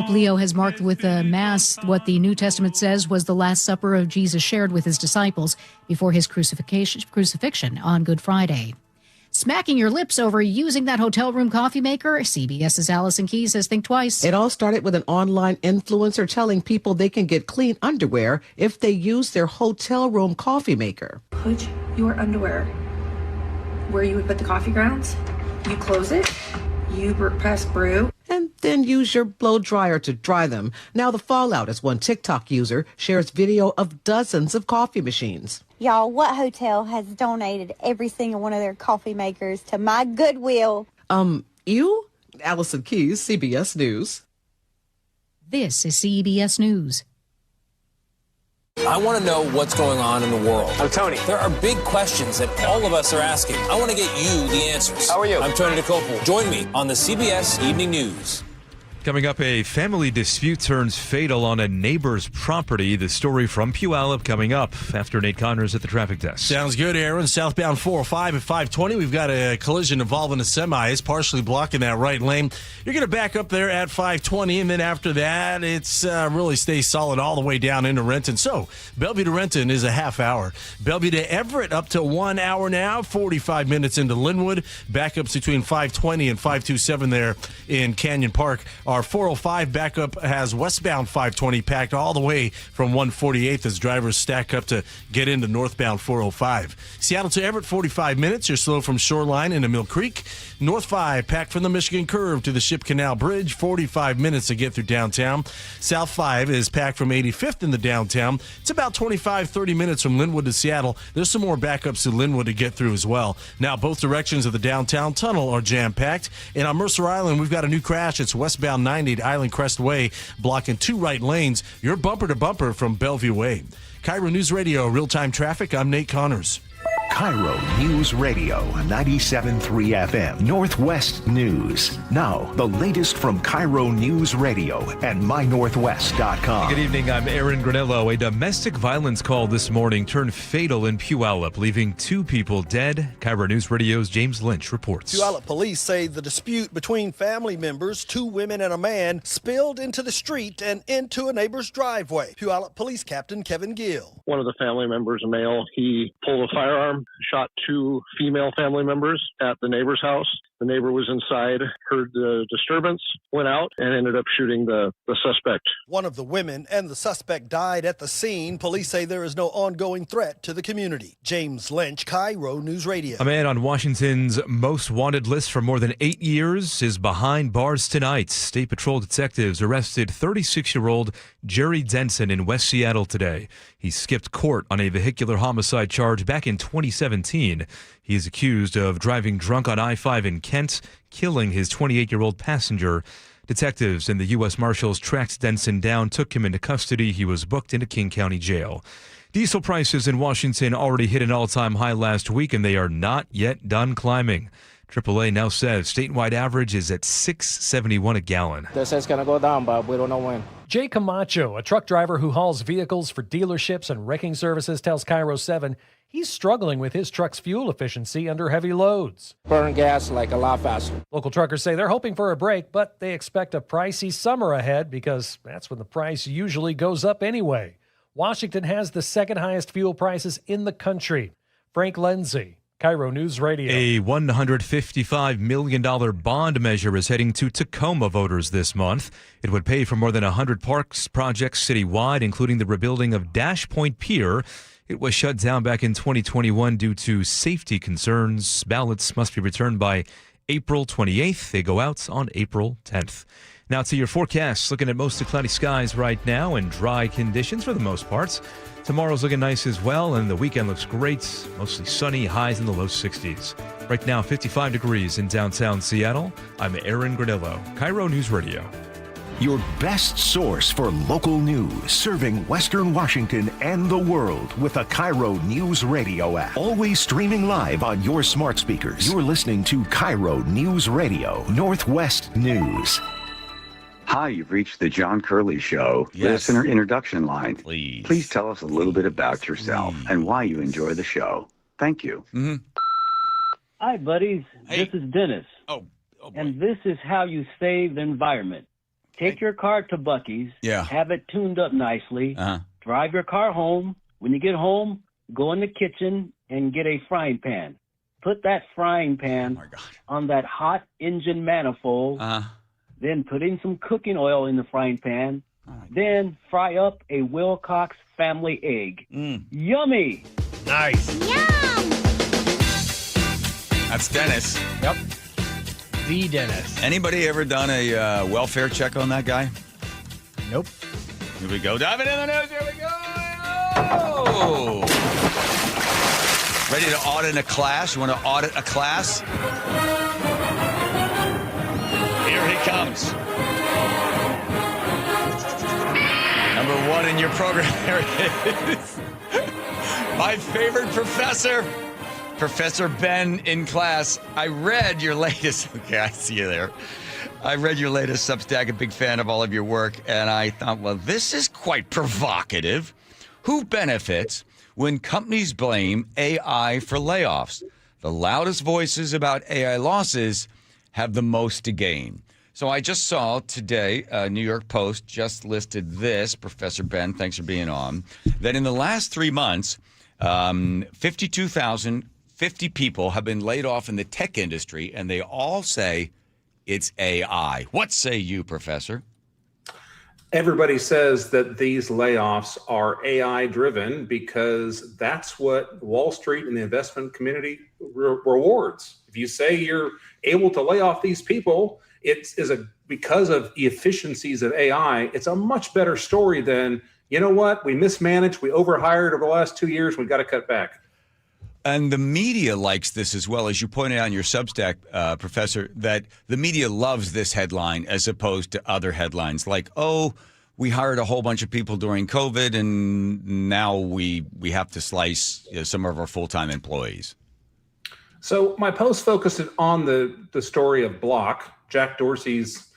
Speaker 16: Leo has marked with the Mass what the New Testament says was the Last Supper of Jesus shared with his disciples before his crucifixion on Good Friday. Smacking your lips over using that hotel room coffee maker? CBS's Allison Key says think twice.
Speaker 29: It all started with an online influencer telling people they can get clean underwear if they use their hotel room coffee maker.
Speaker 30: Put your underwear where you would put the coffee grounds. You close it. You press brew.
Speaker 29: And then use your blow dryer to dry them. Now the fallout as one TikTok user shares video of dozens of coffee machines.
Speaker 31: Y'all, what hotel has donated every single one of their coffee makers to my Goodwill?
Speaker 29: You? Allison Keys, CBS News.
Speaker 16: This is CBS News.
Speaker 32: I want to know what's going on in the world. I'm Tony. There are big questions that all of us are asking. I want to get you the answers. How are you? I'm Tony DeCopel. Join me on the CBS Evening News.
Speaker 2: Coming up, a family dispute turns fatal on a neighbor's property. The story from Puyallup coming up after Nate Connors at the traffic desk.
Speaker 11: Sounds good, Aaron. Southbound 405 at 520. We've got a collision involving a semi. It's partially blocking that right lane. You're going to back up there at 520, and then after that, it's really stays solid all the way down into Renton. So, Bellevue to Renton is a half hour. Bellevue to Everett up to 1 hour now, 45 minutes into Linwood. Backups between 520 and 527 there in Canyon Park. Our 405 backup has westbound 520 packed all the way from 148th as drivers stack up to get into northbound 405. Seattle to Everett, 45 minutes. You're slow from Shoreline into Mill Creek. North 5 packed from the Michigan Curve to the Ship Canal Bridge, 45 minutes to get through downtown. South 5 is packed from 85th in the downtown. It's about 25-30 minutes from Linwood to Seattle. There's some more backups to Linwood to get through as well. Now, both directions of the downtown tunnel are jam-packed. And on Mercer Island, we've got a new crash. It's westbound 90 at Island Crest Way, blocking 2 right lanes. You're bumper to bumper from Bellevue Way. KIRO News Radio, real-time traffic. I'm Nate Connors.
Speaker 1: KIRO News Radio, 97.3 FM, Northwest News. Now, the latest from KIRO News Radio and mynorthwest.com.
Speaker 2: Good evening, I'm Aaron Granillo. A domestic violence call this morning turned fatal in Puyallup, leaving 2 people dead. KIRO News Radio's James Lynch reports.
Speaker 3: Puyallup police say the dispute between family members, 2 women and a man, spilled into the street and into a neighbor's driveway. Puyallup Police Captain Kevin Gill.
Speaker 4: One of the family members, a male, he pulled a firearm, shot 2 female family members at the neighbor's house. The neighbor was inside, heard the disturbance, went out, and ended up shooting the suspect.
Speaker 3: One of the women and the suspect died at the scene. Police say there is no ongoing threat to the community. James Lynch, KIRO News Radio.
Speaker 2: A man on Washington's most wanted list for more than 8 years is behind bars tonight. State Patrol detectives arrested 36-year-old Jerry Denson in West Seattle today. He skipped court on a vehicular homicide charge back in 2017. He is accused of driving drunk on I-5 in Kent, killing his 28-year-old passenger. Detectives and the U.S. Marshals tracked Denson down, took him into custody. He was booked into King County Jail. Diesel prices in Washington already hit an all-time high last week, and they are not yet done climbing. AAA now says statewide average is at $6.71 a gallon.
Speaker 13: They say it's going to go down, but we don't know when.
Speaker 14: Jay Camacho, a truck driver who hauls vehicles for dealerships and wrecking services, tells KIRO 7 he's struggling with his truck's fuel efficiency under heavy loads.
Speaker 13: Burn gas like a lot faster.
Speaker 14: Local truckers say they're hoping for a break, but they expect a pricey summer ahead because that's when the price usually goes up anyway. Washington has the second highest fuel prices in the country. Frank Lindsay, KIRO News Radio.
Speaker 2: A $155 million bond measure is heading to Tacoma voters this month. It would pay for more than 100 parks projects citywide, including the rebuilding of Dash Point Pier. It was shut down back in 2021 due to safety concerns. Ballots must be returned by April 28th. They go out on April 10th. Now to your forecast. Looking at mostly cloudy skies right now and dry conditions for the most part. Tomorrow's looking nice as well, and the weekend looks great. Mostly sunny, highs in the low 60s. Right now, 55 degrees in downtown Seattle. I'm Aaron Granillo, KIRO News Radio.
Speaker 1: Your best source for local news, serving Western Washington and the world with the KIRO News Radio app. Always streaming live on your smart speakers. You're listening to KIRO News Radio, Northwest News.
Speaker 19: Hi, you've reached the John Curley Show.
Speaker 5: Yes.
Speaker 19: Listener introduction line.
Speaker 5: Please
Speaker 19: tell us a little bit about yourself and why you enjoy the show. Thank you.
Speaker 5: Mm-hmm.
Speaker 20: Hi, buddies.
Speaker 5: Hey.
Speaker 20: This is Dennis.
Speaker 5: Oh boy.
Speaker 20: And this is how you save the environment. Take your car to Buc-ee's.
Speaker 5: Yeah.
Speaker 20: Have it tuned up nicely.
Speaker 5: Uh-huh.
Speaker 20: Drive your car home. When you get home, go in the kitchen and get a frying pan. Put that frying pan on that hot engine manifold. Then put in some cooking oil in the frying pan. Then fry up a Wilcox family egg. Yummy!
Speaker 5: Nice.
Speaker 20: Yum!
Speaker 5: That's Dennis.
Speaker 14: Yep. The Dennis.
Speaker 5: Anybody ever done a welfare check on that guy?
Speaker 14: Nope.
Speaker 5: Here we go. Diving in the news. Here we go. Oh! Ready to audit a class? You want to audit a class? Here he comes. Number 1 in your program. There it is. My favorite professor, Professor Ben in class. I read your latest. Okay, I see you there. I read your latest Substack, a big fan of all of your work, and I thought, well, this is quite provocative. Who benefits when companies blame AI for layoffs? The loudest voices about AI losses have the most to gain. So I just saw today, New York Post just listed this, Professor Ben, thanks for being on, that in the last 3 months, 52,050 people have been laid off in the tech industry, and they all say it's AI. What say you, Professor?
Speaker 6: Everybody says that these layoffs are AI driven because that's what Wall Street and the investment community rewards. If you say you're able to lay off these people, because of the efficiencies of AI, it's a much better story than, you know what, we mismanaged, we overhired over the last 2 years, we got to cut back.
Speaker 5: And the media likes this as well, as you pointed out in your Substack, Professor, that the media loves this headline as opposed to other headlines like, oh, we hired a whole bunch of people during COVID and now we have to slice some of our full-time employees.
Speaker 6: So my post focused on the story of Block, Jack Dorsey's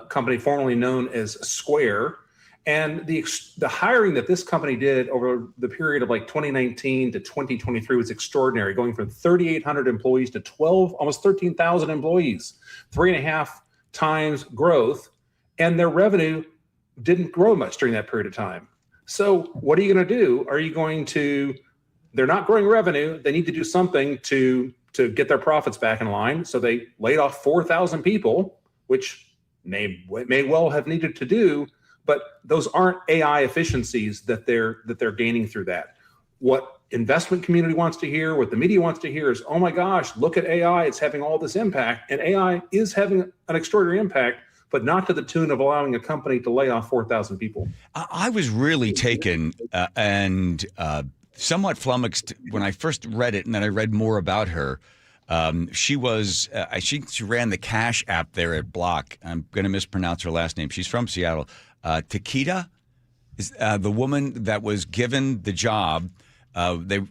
Speaker 6: company formerly known as Square. And the hiring that this company did over the period of like 2019 to 2023 was extraordinary, going from 3,800 employees to almost 13,000 employees, 3.5 times growth. And their revenue didn't grow much during that period of time. So what are you going to do? They're not growing revenue. They need to do something to get their profits back in line. So they laid off 4,000 people, which may well have needed to do. But those aren't AI efficiencies that they're gaining through that. What investment community wants to hear, what the media wants to hear is, oh my gosh, look at AI, it's having all this impact. And AI is having an extraordinary impact, but not to the tune of allowing a company to lay off 4,000 people.
Speaker 5: I was really taken and somewhat flummoxed when I first read it, and then I read more about her. She ran the Cash app there at Block. I'm going to mispronounce her last name. She's from Seattle. Takeda is the woman that was given the job.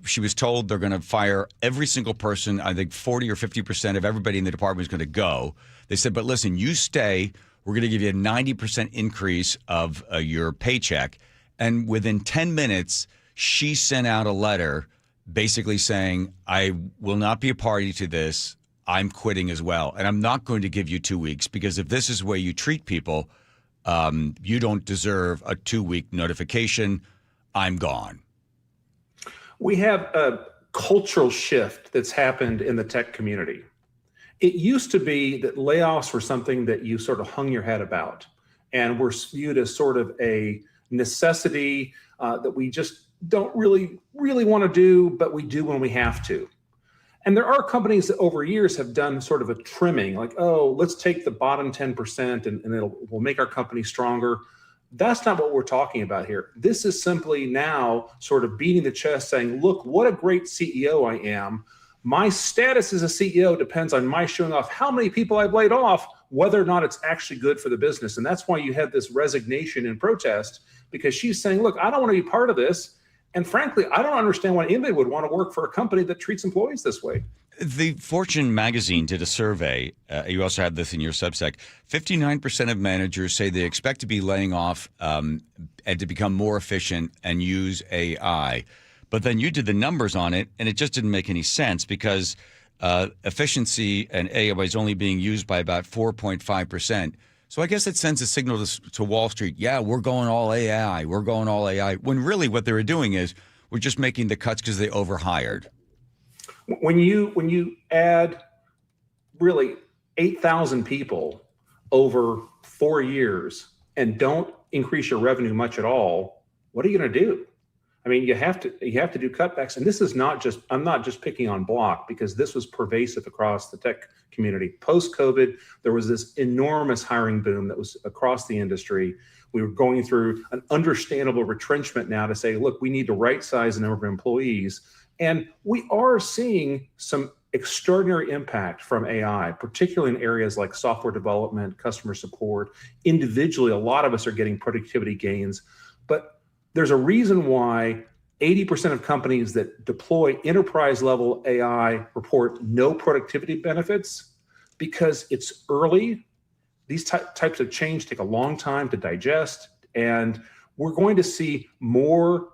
Speaker 5: She was told they're going to fire every single person. I think 40 or 50% of everybody in the department is going to go. They said, but listen, you stay. We're going to give you a 90% increase of your paycheck. And within 10 minutes, she sent out a letter basically saying, I will not be a party to this. I'm quitting as well. And I'm not going to give you 2 weeks because if this is the way you treat people, you don't deserve a 2-week notification. I'm gone.
Speaker 6: We have a cultural shift that's happened in the tech community. It used to be that layoffs were something that you sort of hung your head about and were viewed as sort of a necessity that we just don't really want to do, but we do when we have to. And there are companies that over years have done sort of a trimming, like, oh, let's take the bottom 10% and we'll make our company stronger. That's not what we're talking about here. This is simply now sort of beating the chest saying, look, what a great CEO I am. My status as a CEO depends on my showing off how many people I've laid off, whether or not it's actually good for the business. And that's why you have this resignation and protest, because she's saying, look, I don't want to be part of this. And frankly, I don't understand why anybody would want to work for a company that treats employees this way.
Speaker 5: The Fortune magazine did a survey. You also had this in your Substack. 59% of managers say they expect to be laying off and to become more efficient and use AI. But then you did the numbers on it, and it just didn't make any sense because efficiency and AI is only being used by about 4.5%. So I guess it sends a signal to Wall Street, yeah, we're going all AI, when really what they were doing is we're just making the cuts because they overhired.
Speaker 6: When you add really 8,000 people over 4 years and don't increase your revenue much at all, what are you going to do? I mean, you have to do cutbacks. And this is I'm not just picking on Block, because this was pervasive across the tech community. Post-COVID, there was this enormous hiring boom that was across the industry. We were going through an understandable retrenchment now to say, look, we need to right size the number of employees. And we are seeing some extraordinary impact from AI, particularly in areas like software development, customer support. Individually, a lot of us are getting productivity gains, but there's a reason why 80% of companies that deploy enterprise level AI report no productivity benefits, because it's early these types of change take a long time to digest, and we're going to see more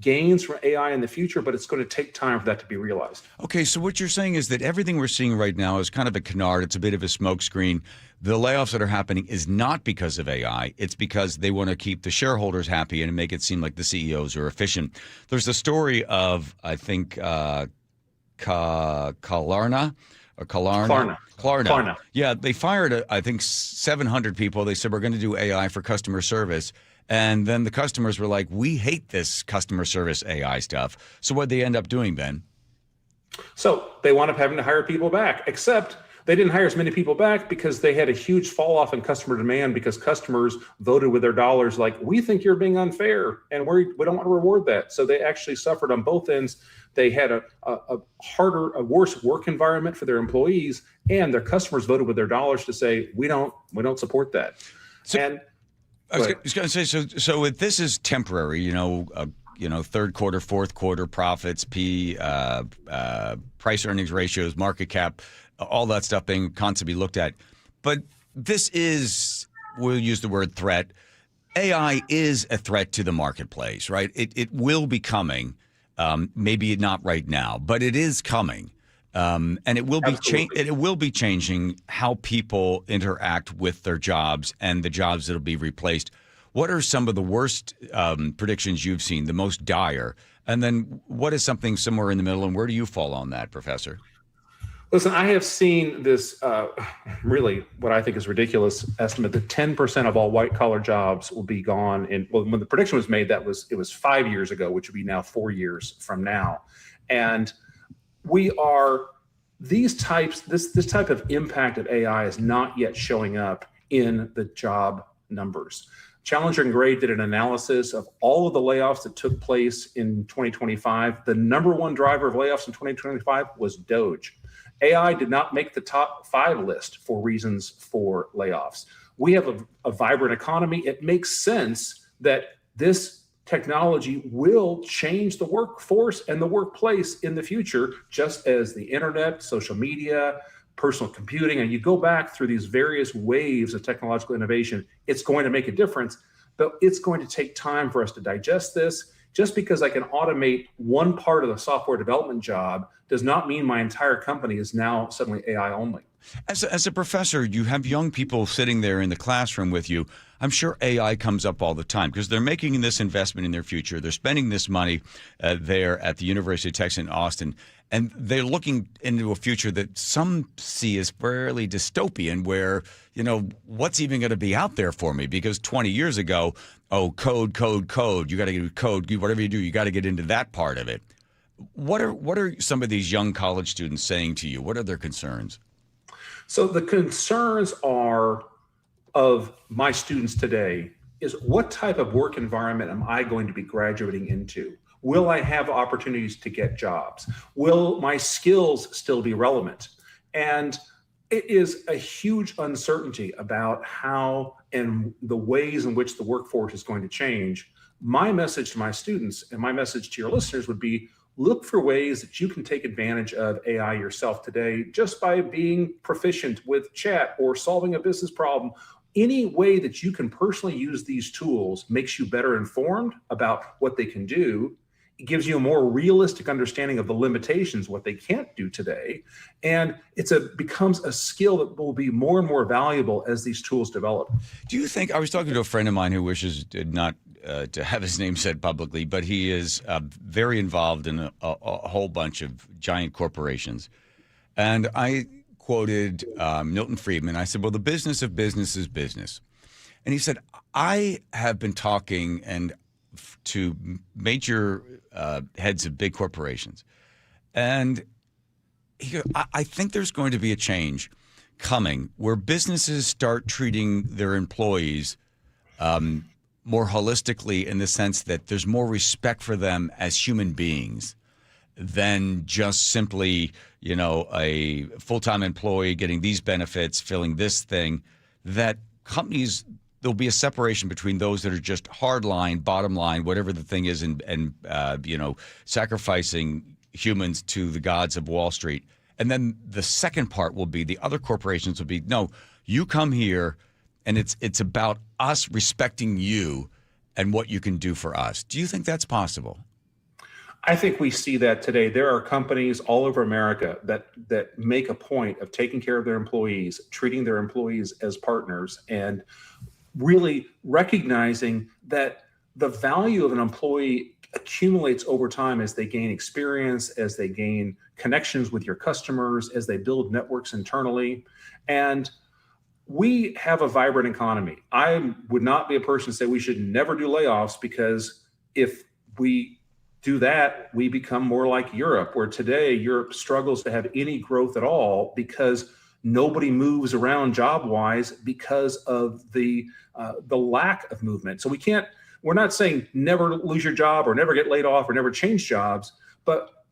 Speaker 6: gains from AI in the future, but it's going to take time for that to be realized.
Speaker 5: Okay, so what you're saying is that everything we're seeing right now is kind of a canard. It's a bit of a smokescreen. The layoffs that are happening is not because of AI. It's because they want to keep the shareholders happy and make it seem like the CEOs are efficient. There's the story of, I think, Klarna. Yeah, they fired, I think, 700 people. They said, we're going to do AI for customer service. And then the customers were like, we hate this customer service AI stuff. So what'd they end up doing, Ben?
Speaker 6: So they wound up having to hire people back, except they didn't hire as many people back because they had a huge fall off in customer demand because customers voted with their dollars like, we think you're being unfair and we don't want to reward that. So they actually suffered on both ends. They had a worse work environment for their employees, and their customers voted with their dollars to say, we don't support that.
Speaker 5: I was going to say, so if this is temporary, third quarter, fourth quarter profits, price earnings ratios, market cap, all that stuff being constantly looked at. But this is, we'll use the word threat. AI is a threat to the marketplace, right? It will be coming. Maybe not right now, but it is coming. And it will be changing how people interact with their jobs and the jobs that will be replaced. What are some of the worst predictions you've seen, the most dire? And then what is something somewhere in the middle, and where do you fall on that, Professor?
Speaker 6: Listen, I have seen this really what I think is ridiculous estimate that 10% of all white-collar jobs will be gone when the prediction was made, it was 5 years ago, which would be now 4 years from now. And this type of impact of AI is not yet showing up in the job numbers. Challenger and Gray did an analysis of all of the layoffs that took place in 2025. The number one driver of layoffs in 2025 was Doge. AI did not make the top 5 list for reasons for layoffs. We have a vibrant economy. It makes sense that this technology will change the workforce and the workplace in the future, just as the internet, social media, personal computing, and you go back through these various waves of technological innovation, it's going to make a difference, but it's going to take time for us to digest this. Just because I can automate one part of the software development job does not mean my entire company is now suddenly AI only.
Speaker 5: As a professor, you have young people sitting there in the classroom with you. I'm sure AI comes up all the time because they're making this investment in their future. They're spending this money there at the University of Texas in Austin, and they're looking into a future that some see as fairly dystopian where, what's even going to be out there for me? Because 20 years ago, code. You got to do code. Whatever you do, you got to get into that part of it. What are some of these young college students saying to you? What are their concerns?
Speaker 6: So the concerns of my students today is what type of work environment am I going to be graduating into? Will I have opportunities to get jobs? Will my skills still be relevant? And it is a huge uncertainty about how and the ways in which the workforce is going to change. My message to my students and my message to your listeners would be, look for ways that you can take advantage of AI yourself today just by being proficient with chat or solving a business problem. Any way that you can personally use these tools makes you better informed about what they can do. It gives you a more realistic understanding of the limitations, what they can't do today. And becomes a skill that will be more and more valuable as these tools develop.
Speaker 5: Do you think, I was talking to a friend of mine who wishes not to have his name said publicly, but he is very involved in a whole bunch of giant corporations. And I quoted Milton Friedman. I said, well, the business of business is business. And he said, I have been talking to major heads of big corporations. And I think there's going to be a change coming where businesses start treating their employees more holistically, in the sense that there's more respect for them as human beings than just simply, a full-time employee getting these benefits, filling this thing. That companies, there'll be a separation between those that are just hard line, bottom line, whatever the thing is, and sacrificing humans to the gods of Wall Street. And then the second part will be the other corporations will be, no, You come here, and it's about us respecting you and what you can do for us. Do you think that's possible?
Speaker 6: I think we see that today. There are companies all over America that make a point of taking care of their employees, treating their employees as partners, and really recognizing that the value of an employee accumulates over time as they gain experience, as they gain connections with your customers, as they build networks internally. And we have a vibrant economy. I would not be a person to say we should never do layoffs, because if we do that, we become more like Europe, where today Europe struggles to have any growth at all because nobody moves around job-wise because of the lack of movement. So we're not saying never lose your job or never get laid off or never change jobs, but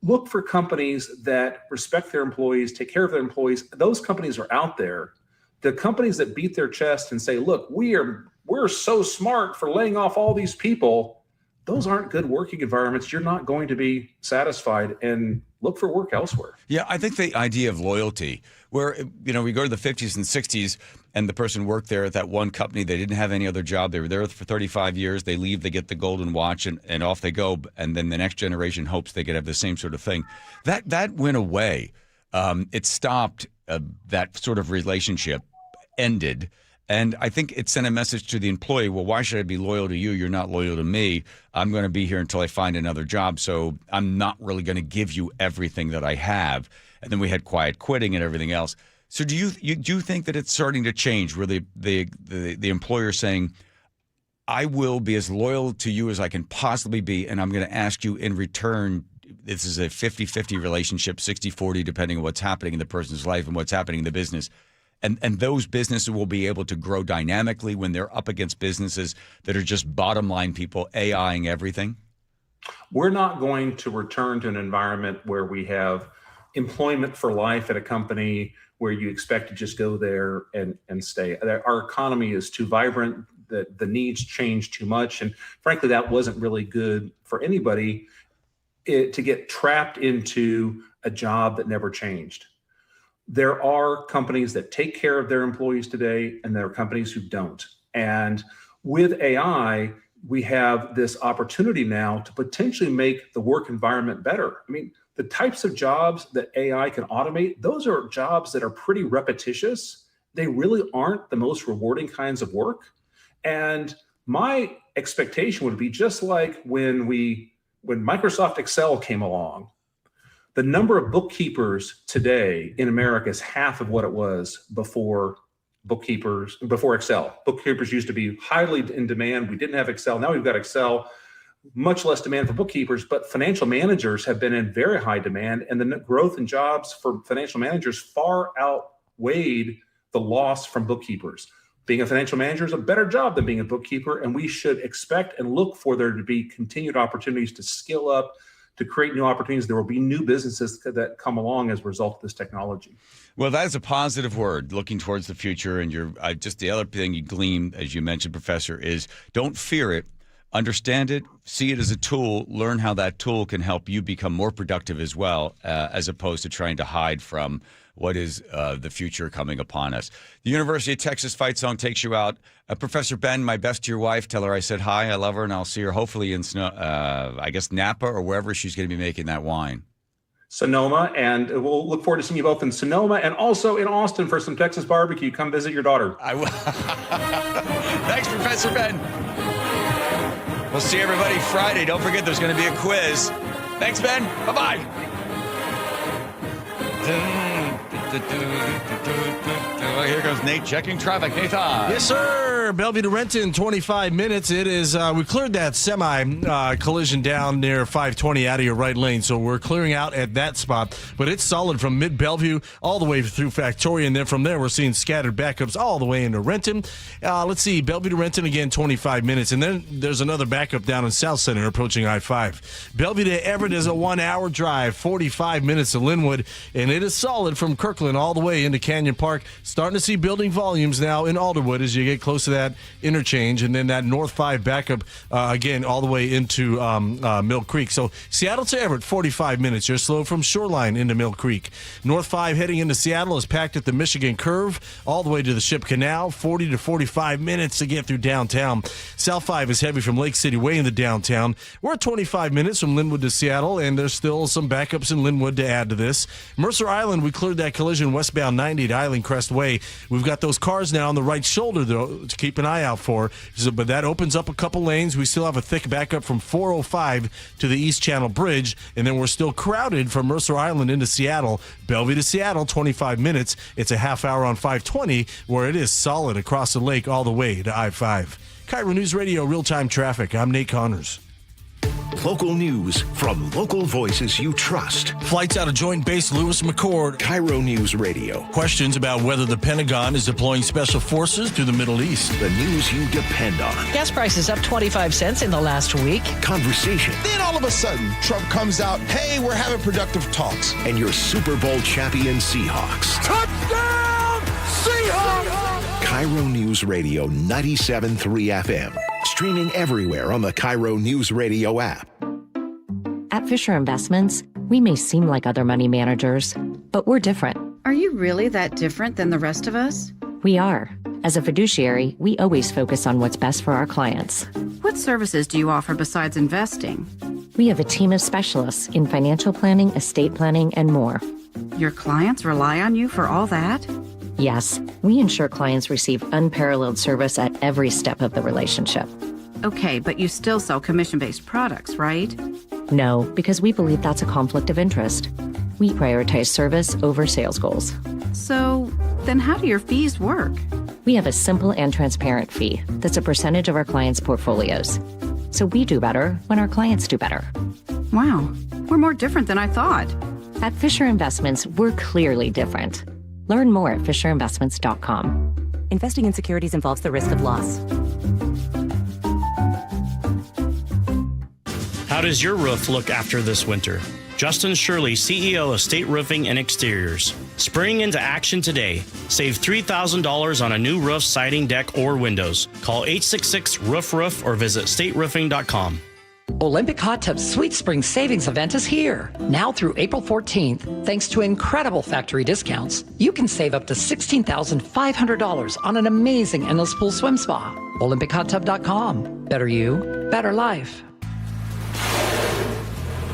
Speaker 6: look for companies that respect their employees, take care of their employees. Those companies are out there. The companies that beat their chest and say, look, we're so smart for laying off all these people, those aren't good working environments. You're not going to be satisfied, and look for work elsewhere.
Speaker 5: Yeah, I think the idea of loyalty, where, we go to the 50s and 60s, and the person worked there at that one company. They didn't have any other job. They were there for 35 years. They leave, they get the golden watch, and off they go. And then the next generation hopes they could have the same sort of thing. That went away. It stopped. That sort of relationship ended. And I think it sent a message to the employee, well, why should I be loyal to you? You're not loyal to me. I'm going to be here until I find another job, so I'm not really going to give you everything that I have. And then we had quiet quitting and everything else. So do you think that it's starting to change, where the employer saying, I will be as loyal to you as I can possibly be, and I'm going to ask you in return, this is a 50-50 relationship, 60-40, depending on what's happening in the person's life and what's happening in the business. And those businesses will be able to grow dynamically when they're up against businesses that are just bottom line people AIing everything?
Speaker 6: We're not going to return to an environment where we have employment for life at a company where you expect to just go there and stay. Our economy is too vibrant, the needs change too much. And frankly, that wasn't really good for anybody to get trapped into a job that never changed. There are companies that take care of their employees today, and there are companies who don't. And with AI, we have this opportunity now to potentially make the work environment better. I mean, the types of jobs that AI can automate, those are jobs that are pretty repetitious. They really aren't the most rewarding kinds of work. And my expectation would be just like when Microsoft Excel came along. The number of bookkeepers today in America is half of what it was before Excel. Bookkeepers used to be highly in demand. We didn't have Excel. Now we've got Excel, much less demand for bookkeepers, but financial managers have been in very high demand, and the growth in jobs for financial managers far outweighed the loss from bookkeepers. Being a financial manager is a better job than being a bookkeeper, and we should expect and look for there to be continued opportunities to skill up, to create new opportunities. There will be new businesses that come along as a result of this technology.
Speaker 5: Well, that is a positive word, looking towards the future. And just the other thing you glean, as you mentioned, Professor, is don't fear it. Understand it, see it as a tool, learn how that tool can help you become more productive as well, as opposed to trying to hide from what is the future coming upon us. The University of Texas fight song takes you out. Professor Ben, my best to your wife. Tell her I said hi, I love her, and I'll see her hopefully in, Napa or wherever she's going to be making that wine.
Speaker 6: Sonoma, and we'll look forward to seeing you both in Sonoma and also in Austin for some Texas barbecue. Come visit your daughter.
Speaker 5: I will. Thanks, Professor Ben. We'll see everybody Friday. Don't forget there's going to be a quiz. Thanks, Ben. Bye-bye. Here goes Nate checking traffic. Nathan.
Speaker 11: Yes, sir. Bellevue to Renton, 25 minutes. It is, we cleared that collision down near 520 out of your right lane, so we're clearing out at that spot. But it's solid from mid-Bellevue all the way through Factoria, and then from there we're seeing scattered backups all the way into Renton. Let's see, Bellevue to Renton again, 25 minutes. And then there's another backup down in South Center approaching I-5. Bellevue to Everett is a 1-hour drive, 45 minutes to Linwood, and it is solid from Kirkland all the way into Canyon Park. Starting to see building volumes now in Alderwood as you get close to that that interchange, and then that North 5 backup again all the way into Mill Creek. So Seattle to Everett, 45 minutes. You're slow from Shoreline into Mill Creek. North 5 heading into Seattle is packed at the Michigan Curve all the way to the Ship Canal, 40 to 45 minutes to get through downtown. South 5 is heavy from Lake City way into downtown. We're at 25 minutes from Linwood to Seattle, and there's still some backups in Linwood to add to this. Mercer Island, we cleared that collision westbound 90 at Island Crest Way. We've got those cars now on the right shoulder, though, to keep an eye out for. But that opens up a couple lanes. We still have a thick backup from 405 to the East Channel Bridge, and then we're still crowded from Mercer Island into Seattle. Bellevue to Seattle, 25 minutes. It's a half hour on 520, where it is solid across the lake all the way to I-5. KIRO News Radio, real-time traffic. I'm Nate Connors.
Speaker 1: Local news from local voices you trust.
Speaker 11: Flights out of Joint Base Lewis McChord.
Speaker 1: KIRO News Radio.
Speaker 11: Questions about whether the Pentagon is deploying special forces to the Middle East.
Speaker 1: The news you depend on.
Speaker 7: Gas prices up 25 cents in the last week.
Speaker 1: Conversation.
Speaker 8: Then all of a sudden, Trump comes out, hey, we're having productive talks.
Speaker 1: And your Super Bowl champion Seahawks.
Speaker 8: Touchdown, Seahawks!
Speaker 1: KIRO News Radio 97.3 FM. Streaming everywhere on the KIRO News Radio app.
Speaker 9: At Fisher Investments, we may seem like other money managers, but we're different.
Speaker 10: Are you really that different than the rest of us?
Speaker 9: We are. As a fiduciary, we always focus on what's best for our clients.
Speaker 10: What services do you offer besides investing?
Speaker 9: We have a team of specialists in financial planning, estate planning, and more.
Speaker 10: Your clients rely on you for all that?
Speaker 9: Yes, we ensure clients receive unparalleled service at every step of the relationship.
Speaker 10: Okay, but you still sell commission-based products, right?
Speaker 9: No, because we believe that's a conflict of interest. We prioritize service over sales goals.
Speaker 10: So, then how do your fees work?
Speaker 9: We have a simple and transparent fee that's a percentage of our clients' portfolios. So we do better when our clients do better.
Speaker 10: Wow, we're more different than I thought.
Speaker 9: At Fisher Investments, we're clearly different. Learn more at FisherInvestments.com.
Speaker 12: Investing in securities involves the risk of loss.
Speaker 15: How does your roof look after this winter? Justin Shirley, CEO of State Roofing and Exteriors. Spring into action today. Save $3,000 on a new roof, siding, deck, or windows. Call 866-ROOF-ROOF or visit stateroofing.com.
Speaker 18: Olympic Hot Tub's Sweet Spring Savings event is here. Now through April 14th, thanks to incredible factory discounts, you can save up to $16,500 on an amazing endless pool swim spa. OlympicHotTub.com. Better you, better life.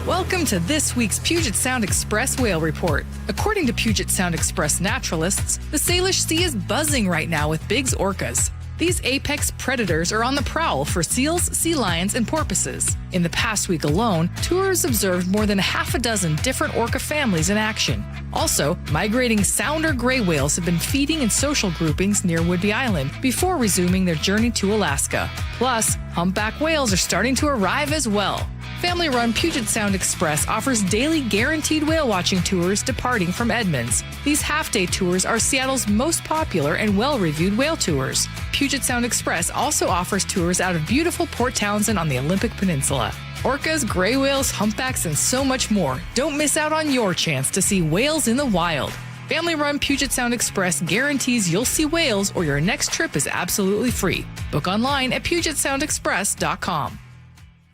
Speaker 21: Welcome to this week's Puget Sound Express Whale Report. According to Puget Sound Express naturalists, the Salish Sea is buzzing right now with Biggs orcas. These apex predators are on the prowl for seals, sea lions, and porpoises. In the past week alone, tours observed more than half a dozen different orca families in action. Also, migrating sounder gray whales have been feeding in social groupings near Whidbey Island before resuming their journey to Alaska. Plus, humpback whales are starting to arrive as well. Family-run Puget Sound Express offers daily guaranteed whale watching tours departing from Edmonds. These half-day tours are Seattle's most popular and well-reviewed whale tours. Puget Sound Express also offers tours out of beautiful Port Townsend on the Olympic Peninsula. Orcas, gray whales, humpbacks, and so much more. Don't miss out on your chance to see whales in the wild. Family-run Puget Sound Express guarantees you'll see whales or your next trip is absolutely free. Book online at PugetSoundExpress.com.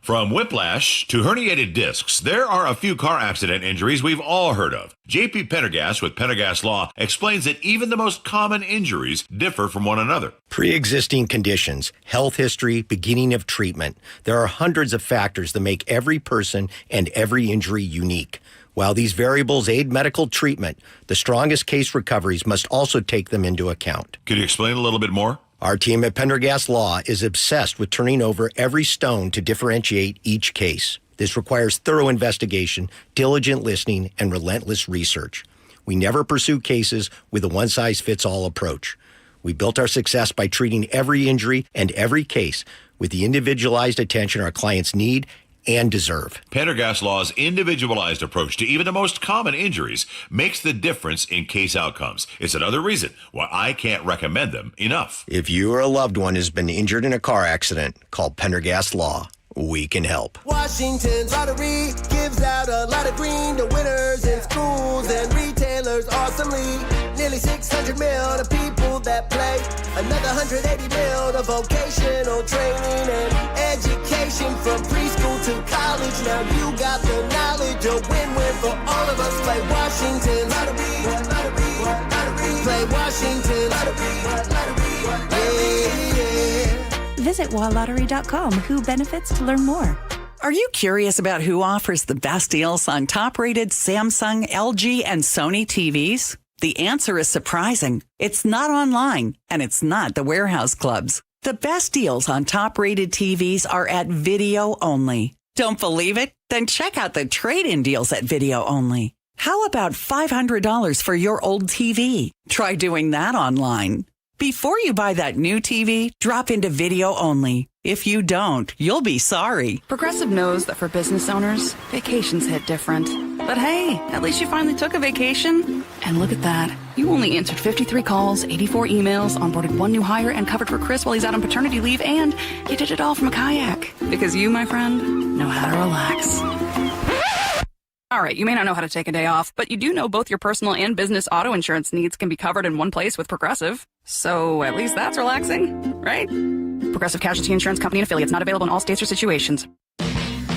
Speaker 22: From whiplash to herniated discs, there are a few car accident injuries we've all heard of. J.P. Pendergast with Pendergast Law explains that even the most common injuries differ from one another.
Speaker 24: Pre-existing conditions, health history, beginning of treatment. There are hundreds of factors that make every person and every injury unique. While these variables aid medical treatment, the strongest case recoveries must also take them into account.
Speaker 22: Could you explain a little bit more?
Speaker 24: Our team at Pendergast Law is obsessed with turning over every stone to differentiate each case. This requires thorough investigation, diligent listening, and relentless research. We never pursue cases with a one-size-fits-all approach. We built our success by treating every injury and every case with the individualized attention our clients need and deserve.
Speaker 22: Pendergast Law's individualized approach to even the most common injuries makes the difference in case outcomes. It's another reason why I can't recommend them enough.
Speaker 24: If you or a loved one has been injured in a car accident, call Pendergast Law. we can help.
Speaker 4: Washington's lottery gives out a lot of green to winners in schools and retailers awesomely. Nearly 600 mil to people that play. Another 180 mil to vocational training and education from preschool to college. Now you got the knowledge, a win-win for all of us. Play Washington lottery, lottery, lottery. Play Washington lottery, lottery, yeah.
Speaker 16: Visit wildlottery.com. Who benefits to learn more.
Speaker 17: Are you curious about who offers the best deals on top-rated Samsung, LG, and Sony TVs? The answer is surprising. It's not online, and it's not the warehouse clubs. The best deals on top-rated TVs are at Video Only. Don't believe it? Then check out the trade-in deals at Video Only. How about $500 for your old TV? Try doing that online. Before you buy that new TV, drop into Video Only. If you don't, you'll be sorry.
Speaker 10: Progressive knows that for business owners, vacations hit different. But hey, at least you finally took a vacation. And look at that. You only answered 53 calls, 84 emails, onboarded one new hire, and covered for Chris while he's out on paternity leave, and you did it all from a kayak. Because you, my friend, know how to relax. All right, you may not know how to take a day off, but you do know both your personal and business auto insurance needs can be covered in one place with Progressive. So at least that's relaxing, right? Progressive Casualty Insurance Company and affiliates, not available in all states or situations.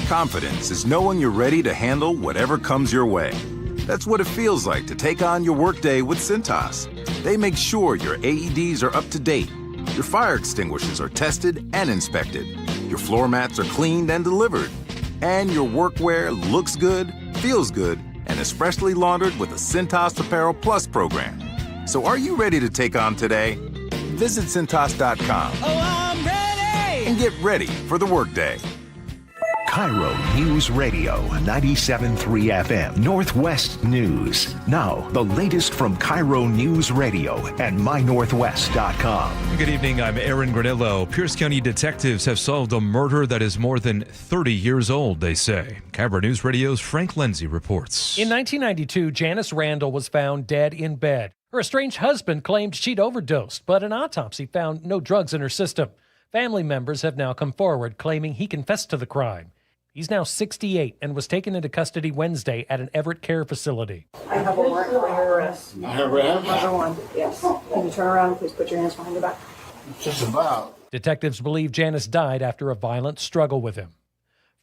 Speaker 23: Confidence is knowing you're ready to handle whatever comes your way. That's what it feels like to take on your workday with Cintas. They make sure your AEDs are up to date, your fire extinguishers are tested and inspected, your floor mats are cleaned and delivered, and your workwear looks good, feels good, and is freshly laundered with a Cintas Apparel Plus program. So are you ready to take on today? Visit Cintas.com.
Speaker 4: Oh, I'm ready!
Speaker 23: And get ready for the workday.
Speaker 1: KIRO News Radio 97.3 FM Northwest News. Now, the latest from KIRO News Radio and mynorthwest.com.
Speaker 2: Good evening, I'm Aaron Granillo. Pierce County detectives have solved a murder that is more than 30 years old, they say. KIRO News Radio's Frank Lindsay reports.
Speaker 14: In 1992, Janice Randall was found dead in bed. Her estranged husband claimed she'd overdosed, but an autopsy found no drugs in her system. Family members have now come forward claiming he confessed to the crime. He's now 68 and was taken into custody Wednesday at an Everett care facility.
Speaker 25: I have a warrant for your arrest.
Speaker 23: My arrest?
Speaker 25: Number one, yes. Can you turn around and please put your hands behind your back?
Speaker 23: Just about.
Speaker 14: Detectives believe Janice died after a violent struggle with him.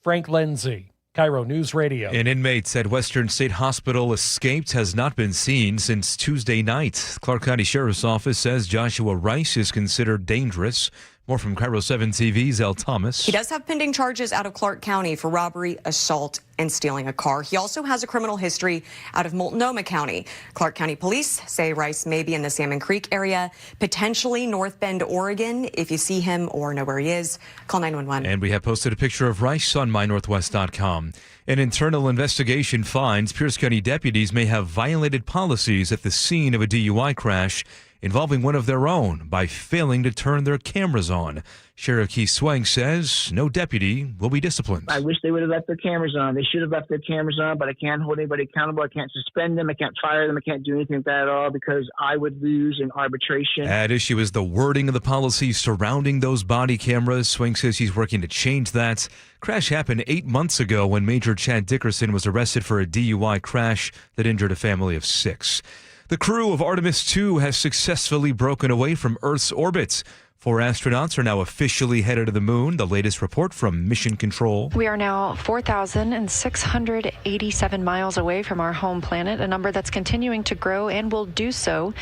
Speaker 14: Frank Lindsay, KIRO News Radio.
Speaker 2: An inmate at Western State Hospital escaped has not been seen since Tuesday night. Clark County Sheriff's Office says Joshua Rice is considered dangerous. More from KIRO 7 TV's El Thomas.
Speaker 26: He does have pending charges out of Clark County for robbery, assault, and stealing a car. He also has a criminal history out of Multnomah County. Clark County police say Rice may be in the Salmon Creek area, potentially North Bend, Oregon. If you see him or know where he is, call 911.
Speaker 2: And we have posted a picture of Rice on mynorthwest.com. An internal investigation finds Pierce County deputies may have violated policies at the scene of a DUI crash involving one of their own by failing to turn their cameras on. Sheriff Keith Swang says no deputy will be disciplined.
Speaker 27: I wish they would have left their cameras on. They should have left their cameras on, but I can't hold anybody accountable. I can't suspend them. I can't fire them. I can't do anything like that at all because I would lose in arbitration.
Speaker 2: At issue is the wording of the policy surrounding those body cameras. Swing says he's working to change that. Crash happened 8 months ago when Major Chad Dickerson was arrested for a DUI crash that injured a family of 6. The crew of Artemis 2 has successfully broken away from Earth's orbit. 4 astronauts are now officially headed to the moon. The latest report from Mission Control.
Speaker 28: We are now 4,687 miles away from our home planet, a number that's continuing to grow and will do so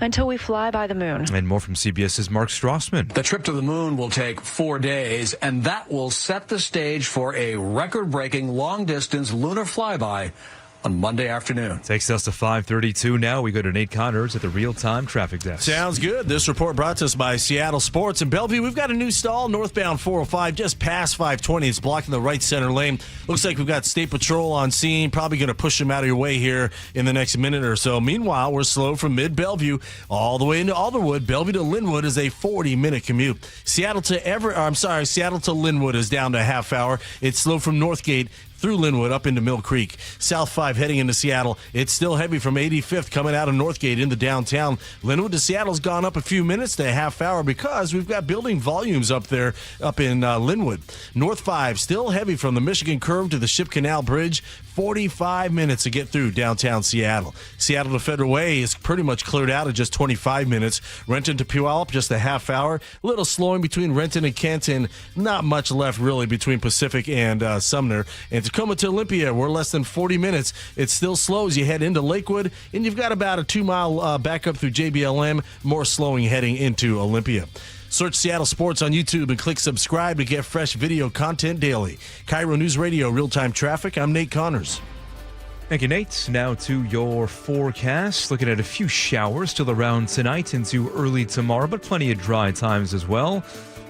Speaker 28: until we fly by the moon.
Speaker 2: And more from CBS's Mark Strassman.
Speaker 29: The trip to the moon will take 4 days, and that will set the stage for a record-breaking long-distance lunar flyby on Monday afternoon.
Speaker 2: Takes us to 5:32 now. We go to Nate Connors at the real-time traffic desk.
Speaker 11: Sounds good. This report brought to us by Seattle Sports. In Bellevue, we've got a new stall northbound 405 just past 520. It's blocking the right center lane. Looks like we've got State Patrol on scene. Probably going to push them out of your way here in the next minute or so. Meanwhile, we're slow from mid-Bellevue all the way into Alderwood. Bellevue to Linwood is a 40-minute commute. Seattle to Linwood is down to a half hour. It's slow from Northgate through Linwood up into Mill Creek. South 5 heading into Seattle. It's still heavy from 85th coming out of Northgate into downtown. Linwood to Seattle's gone up a few minutes to a half hour because we've got building volumes up there up in Linwood. North 5 still heavy from the Michigan Curve to the Ship Canal Bridge. 45 minutes to get through downtown Seattle. Seattle to Federal Way is pretty much cleared out in just 25 minutes. Renton to Puyallup, just a half hour. A little slowing between Renton and Canton. Not much left, really, between Pacific and Sumner. And Tacoma to Olympia, we're less than 40 minutes. It still slows. You head into Lakewood, and you've got about a 2-mile backup through JBLM. More slowing heading into Olympia. Search Seattle Sports on YouTube and click subscribe to get fresh video content daily. KIRO News Radio, real-time traffic. I'm Nate Connors.
Speaker 2: Thank you, Nate. Now to your forecast. Looking at a few showers still around tonight into early tomorrow, but plenty of dry times as well.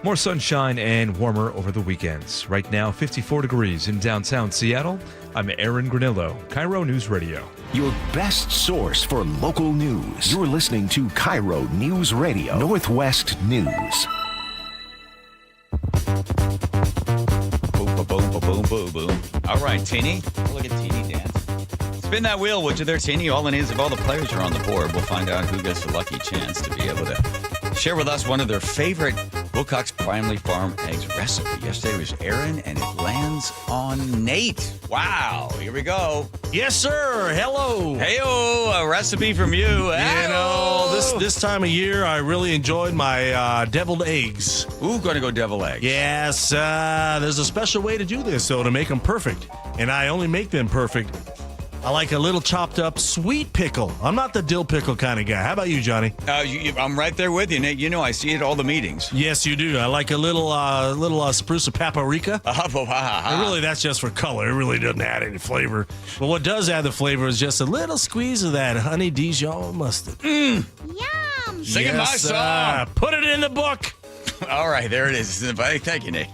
Speaker 2: More sunshine and warmer over the weekends. Right now, 54 degrees in downtown Seattle. I'm Aaron Granillo, KIRO News Radio.
Speaker 1: Your best source for local news. You're listening to KIRO News Radio, Northwest News.
Speaker 3: Boom, boom, boom, boom, boom, boom. All right, Teeny. Look at Teeny dance. Spin that wheel, would you there, Teeny? All it is, if all the players are on the board, we'll find out who gets the lucky chance to be able to share with us one of their favorite Wilcox Family Farm Eggs recipe. Yesterday was Aaron, and it lands on Nate. Wow, here we go.
Speaker 11: Yes, sir. Hello.
Speaker 3: Hey-o, a recipe from you.
Speaker 11: You know, this time of year, I really enjoyed my deviled eggs.
Speaker 3: Ooh, gonna go deviled eggs.
Speaker 11: Yes, there's a special way to do this, though, to make them perfect. And I only make them perfect. I like a little chopped up sweet pickle. I'm not the dill pickle kind of guy. How about you, Johnny?
Speaker 3: I'm right there with you, Nate. You know, I see it at all the meetings.
Speaker 11: Yes, you do. I like a little spruce of paprika. And really, that's just for color. It really doesn't add any flavor. But what does add the flavor is just a little squeeze of that honey Dijon mustard.
Speaker 3: Yum! Singing my
Speaker 11: Yes,
Speaker 3: song.
Speaker 11: Put it in the book.
Speaker 3: All right, there it is. Thank you, Nate.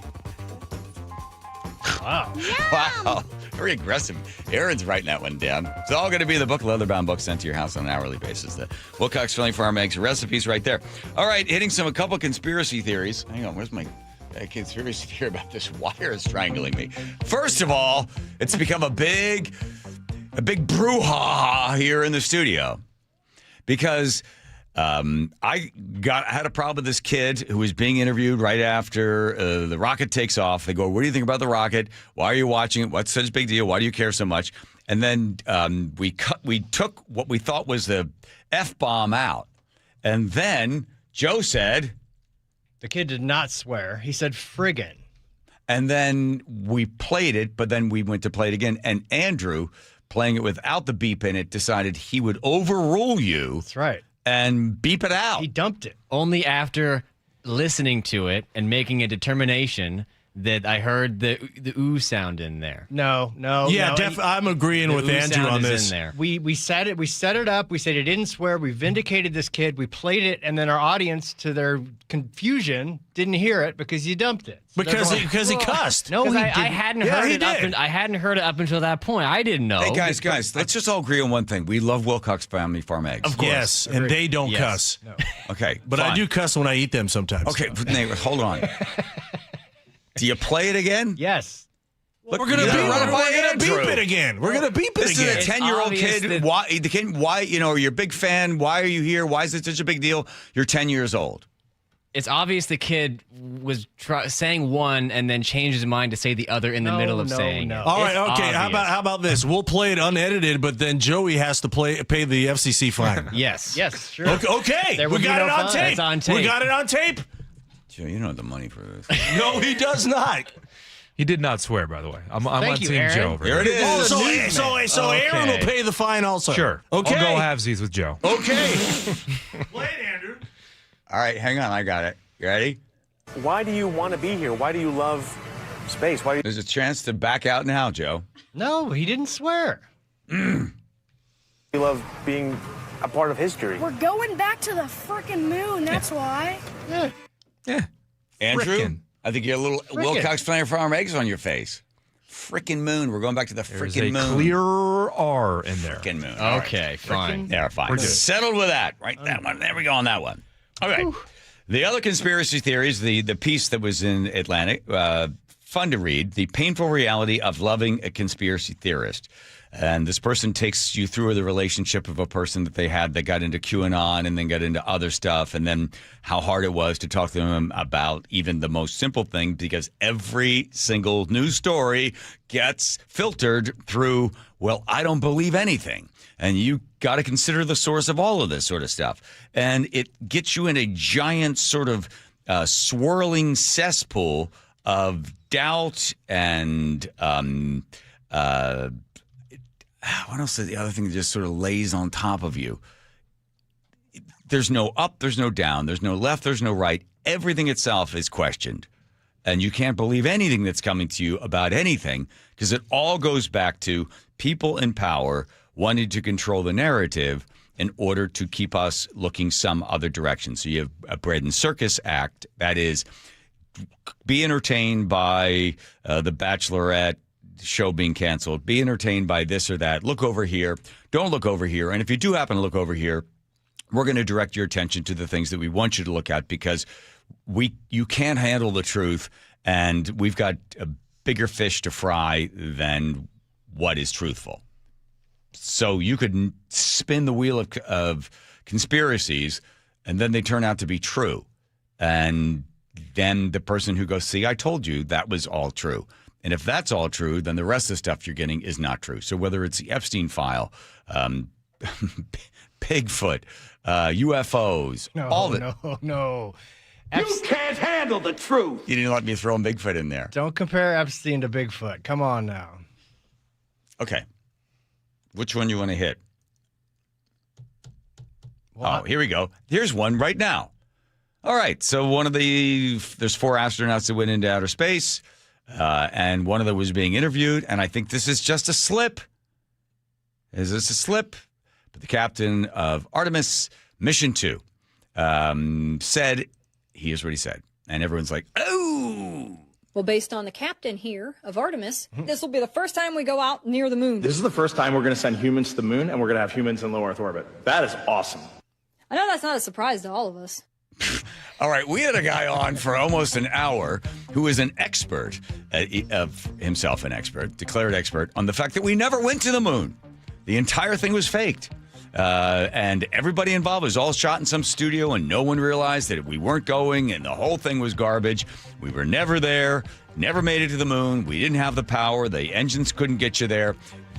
Speaker 11: Wow.
Speaker 3: Wow. Very aggressive. Aaron's writing that one down. It's all going to be in the book, leather-bound book sent to your house on an hourly basis. The Wilcox Family Farm Eggs recipes right there. All right, hitting a couple conspiracy theories. Hang on, where's my conspiracy theory about this wire strangling me? First of all, it's become a big brouhaha here in the studio because I had a problem with this kid who was being interviewed right after the rocket takes off. They go, "What do you think about the rocket? Why are you watching it? What's such a big deal? Why do you care so much?" And then we took what we thought was the F-bomb out. And then Joe said,
Speaker 5: the kid did not swear. He said friggin'.
Speaker 3: And then we played it, but then we went to play it again. And Andrew, playing it without the beep in it, decided he would overrule you.
Speaker 5: That's right.
Speaker 3: And beep it out.
Speaker 5: He dumped it. Only after listening to it and making a determination that I heard the ooh sound in there. No.
Speaker 11: Yeah, I'm agreeing with Andrew on this.
Speaker 5: In there. We set it up. We said it didn't swear. We vindicated this kid. We played it, and then our audience, to their confusion, didn't hear it because you dumped it. So
Speaker 11: because he cussed.
Speaker 5: No, I hadn't heard it. I hadn't heard it up until that point. I didn't know.
Speaker 3: Hey guys, let's just all agree on one thing. We love Wilcox Family Farm Eggs.
Speaker 11: Of course. Yes, and they don't cuss.
Speaker 5: No.
Speaker 3: Okay,
Speaker 11: but fine. I do cuss when I eat them sometimes.
Speaker 3: Okay, Nate, hold on. Do you play it again?
Speaker 5: Yes.
Speaker 11: Look, we're gonna beep it again. We're gonna beep it again.
Speaker 3: This is a 10-year-old kid. Why? You're a big fan. Why are you here? Why is it such a big deal? You're 10 years old.
Speaker 5: It's obvious the kid was saying one and then changed his mind to say the other in the middle of saying it.
Speaker 11: All right, okay. How about this? We'll play it unedited, but then Joey has to pay the FCC fine.
Speaker 5: Yes, sure.
Speaker 11: Okay. We got it on tape.
Speaker 5: It's on tape.
Speaker 11: We got it on tape.
Speaker 3: Joe, you don't have the money for this.
Speaker 11: No, he does not.
Speaker 2: He did not swear, by the way. I'm on
Speaker 5: Thank you,
Speaker 2: Team
Speaker 5: Aaron.
Speaker 2: Joe over
Speaker 3: Here it is.
Speaker 11: So Aaron will pay the fine also.
Speaker 2: Sure.
Speaker 11: Okay.
Speaker 2: I'll go halvesies with Joe.
Speaker 11: Okay. Play it, Andrew.
Speaker 3: All right, hang on. I got it. You ready?
Speaker 6: Why do you want to be here? Why do you love space?
Speaker 3: There's a chance to back out now, Joe.
Speaker 5: No, he didn't swear.
Speaker 6: You love being a part of history.
Speaker 7: We're going back to the frickin' moon, that's why.
Speaker 2: Yeah.
Speaker 3: Andrew,
Speaker 2: Frickin'.
Speaker 3: I think you're a little Wilcox Family Farm Eggs on your face. Frickin' moon. We're going back to the frickin' moon.
Speaker 2: There's a clear R in there.
Speaker 3: Frickin' moon.
Speaker 5: Okay, fine.
Speaker 3: Yeah, fine.
Speaker 2: We're good.
Speaker 3: Settled with that. Right, that one. There we go on that one. Okay. The other conspiracy theories, the piece that was in Atlantic, fun to read. The Painful Reality of Loving a Conspiracy Theorist. And this person takes you through the relationship of a person that they had that got into QAnon and then got into other stuff, and then how hard it was to talk to them about even the most simple thing, because every single news story gets filtered through, well, I don't believe anything. And you got to consider the source of all of this sort of stuff. And it gets you in a giant sort of swirling cesspool of doubt and what else is the other thing that just sort of lays on top of you? There's no up, there's no down, there's no left, there's no right. Everything itself is questioned. And you can't believe anything that's coming to you about anything, because it all goes back to people in power wanting to control the narrative in order to keep us looking some other direction. So you have a bread and circus act, that is, be entertained by the Bachelorette show being canceled, be entertained by this or that, look over here, don't look over here. And if you do happen to look over here, we're going to direct your attention to the things that we want you to look at, because you can't handle the truth, and we've got a bigger fish to fry than what is truthful. So you could spin the wheel of conspiracies, and then they turn out to be true. And then the person who goes, see, I told you that was all true. And if that's all true, then the rest of the stuff you're getting is not true. So whether it's the Epstein file, Bigfoot, UFOs, all of it.
Speaker 5: No.
Speaker 8: You can't handle the truth.
Speaker 3: You didn't let me throw Bigfoot in there.
Speaker 5: Don't compare Epstein to Bigfoot. Come on now.
Speaker 3: Okay. Which one you want to hit? Well, here we go. Here's one right now. All right. So there's 4 astronauts that went into outer space. And one of them was being interviewed, and I think this is just a slip. Is this a slip? But the captain of Artemis, Mission 2, said, here's what he said. And everyone's like, oh.
Speaker 9: Well, based on the captain here of Artemis, this will be the first time we go out near the moon.
Speaker 6: This is the first time we're going to send humans to the moon, and we're going to have humans in low Earth orbit. That is awesome.
Speaker 9: I know that's not a surprise to all of us.
Speaker 3: All right, we had a guy on for almost an hour who is an expert, of himself an expert, declared expert, on the fact that we never went to the moon. The entire thing was faked. And everybody involved was all shot in some studio, and no one realized that we weren't going, and the whole thing was garbage. We were never there, never made it to the moon. We didn't have the power. The engines couldn't get you there.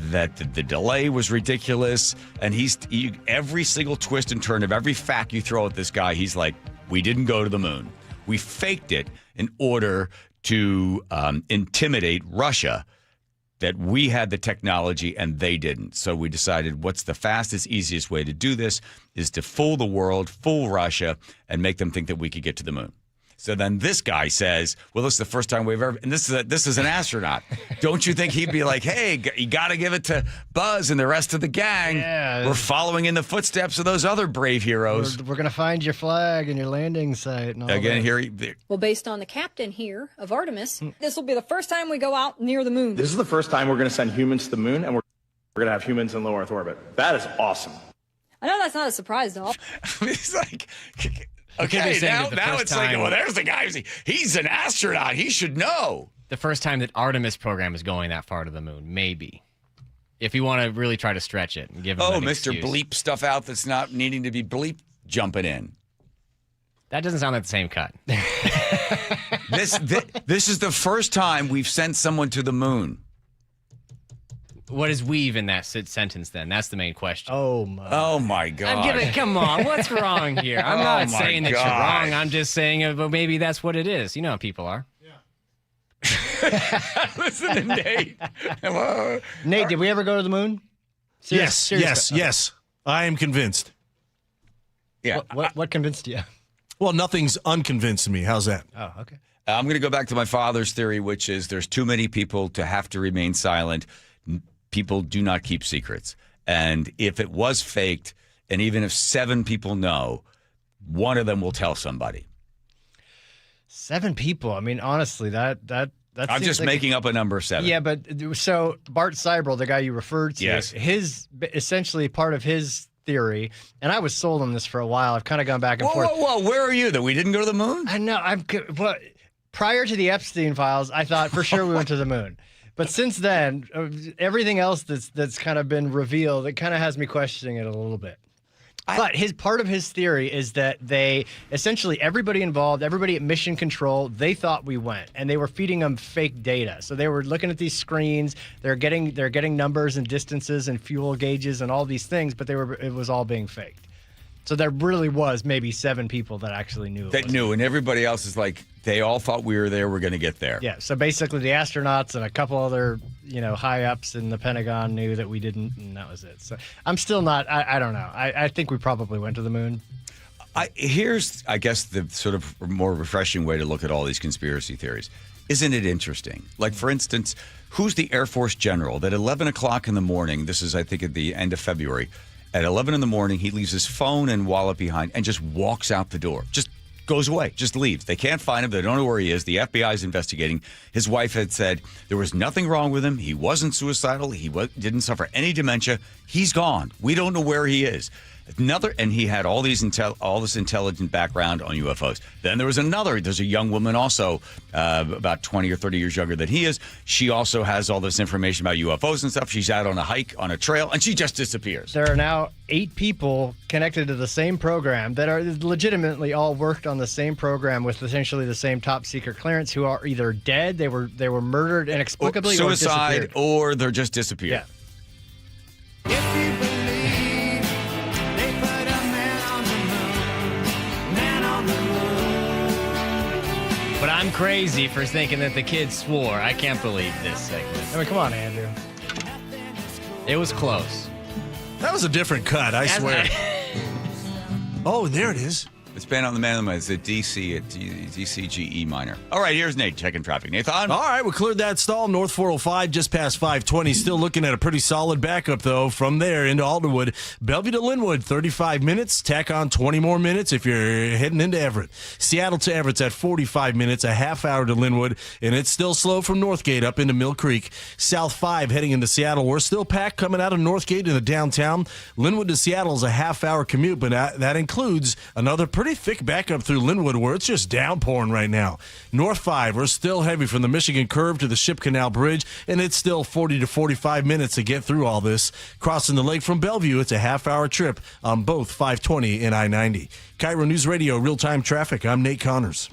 Speaker 3: That the delay was ridiculous. And every single twist and turn of every fact you throw at this guy, he's like, we didn't go to the moon. We faked it in order to intimidate Russia, that we had the technology and they didn't. So we decided what's the fastest, easiest way to do this is to fool the world, fool Russia, and make them think that we could get to the moon. So then this guy says, well, this is the first time we've ever, and this is an astronaut. Don't you think he'd be like, hey, you got to give it to Buzz and the rest of the gang. Yeah. We're following in the footsteps of those other brave heroes.
Speaker 5: We're going to find your flag and your landing site. And all
Speaker 3: Again,
Speaker 5: that.
Speaker 3: here.
Speaker 9: Well, based on the captain here of Artemis, this will be the first time we go out near the moon.
Speaker 6: This is the first time we're going to send humans to the moon, and we're going to have humans in low Earth orbit. That is awesome.
Speaker 9: I know that's not a surprise to all.
Speaker 3: It's like... Okay, now it's like, well, there's the guy. He's an astronaut. He should know.
Speaker 12: The first time that Artemis program is going that far to the moon, maybe. If you want to really try to stretch it and give him an
Speaker 3: Mr.
Speaker 12: excuse.
Speaker 3: Bleep stuff out that's not needing to be bleep jumping in.
Speaker 12: That doesn't sound like the same cut.
Speaker 3: This is the first time we've sent someone to the moon.
Speaker 12: What is weave in that sentence then? That's the main question.
Speaker 5: Oh
Speaker 3: my God.
Speaker 12: Come on, what's wrong here? I'm not saying that you're wrong. I'm just saying, well, maybe that's what it is. You know how people are.
Speaker 3: Yeah. Listen to Nate. Hello.
Speaker 5: Nate, did we ever go to the moon?
Speaker 11: Yes. I am convinced.
Speaker 3: Yeah.
Speaker 5: What convinced you?
Speaker 11: Well, nothing's unconvinced me. How's that?
Speaker 5: Oh, okay.
Speaker 3: I'm going to go back to my father's theory, which is there's too many people to have to remain silent. People do not keep secrets. And if it was faked, and even if 7 people know, one of them will tell somebody.
Speaker 5: 7 people. I mean, honestly, that
Speaker 3: I'm just like making up a number of 7.
Speaker 5: Yeah, but so Bart Seibel, the guy you referred to,
Speaker 3: yes,
Speaker 5: his essentially part of his theory, and I was sold on this for a while. I've kind of gone back and forth.
Speaker 3: Whoa, where are you? That we didn't go to the moon?
Speaker 5: I know. prior to the Epstein files, I thought for sure we went to the moon. But since then, everything else that's kind of been revealed, it kind of has me questioning it a little bit. But part of his theory is that they essentially everybody involved, everybody at Mission Control, they thought we went, and they were feeding them fake data. So they were looking at these screens, they're getting numbers and distances and fuel gauges and all these things, but it was all being faked. So there really was maybe 7 people that actually knew.
Speaker 3: That knew, and everybody else is like, they all thought we were there, we're going to get there.
Speaker 5: Yeah, so basically the astronauts and a couple other, high-ups in the Pentagon knew that we didn't, and that was it. So I'm still not, I don't know. I think we probably went to the moon.
Speaker 3: Here's, I guess, the sort of more refreshing way to look at all these conspiracy theories. Isn't it interesting? Like, for instance, who's the Air Force general that 11 o'clock in the morning, this is, I think, at the end of February, at 11 in the morning, he leaves his phone and wallet behind and just walks out the door. Just goes away, just leaves. They can't find him. They don't know where he is. The FBI is investigating. His wife had said there was nothing wrong with him. He wasn't suicidal. He didn't suffer any dementia. He's gone. We don't know where he is. And he had all this intelligent background on UFOs. Then there's a young woman also about 20 or 30 years younger than he is. She also has all this information about UFOs and stuff. She's out on a hike on a trail and she just disappears.
Speaker 5: There are now 8 people connected to the same program that are legitimately all worked on the same program with essentially the same top secret clearance who are either dead, they were murdered inexplicably,
Speaker 3: suicide, or they're just disappeared.
Speaker 5: Yeah.
Speaker 12: But I'm crazy for thinking that the kid swore. I can't believe this segment.
Speaker 5: I mean, come on, Andrew.
Speaker 12: It was close.
Speaker 11: That was a different cut, I swear. Oh, there it is.
Speaker 3: It's been on the man. It's a DCGE minor. All right, here's Nate checking traffic. Nathan?
Speaker 11: All right, we cleared that stall. North 405 just past 520. Still looking at a pretty solid backup, though, from there into Alderwood. Bellevue to Linwood, 35 minutes. Tack on 20 more minutes if you're heading into Everett. Seattle to Everett's at 45 minutes, a half hour to Linwood, and it's still slow from Northgate up into Mill Creek. South 5 heading into Seattle. We're still packed coming out of Northgate into downtown. Linwood to Seattle is a half hour commute, but that includes another pretty thick backup through Linwood where it's just downpouring right now. North 5, we're still heavy from the Michigan Curve to the Ship Canal Bridge, and it's still 40 to 45 minutes to get through all this. Crossing the lake from Bellevue, it's a half-hour trip on both 520 and I-90. KIRO News Radio, real-time traffic. I'm Nate Connors.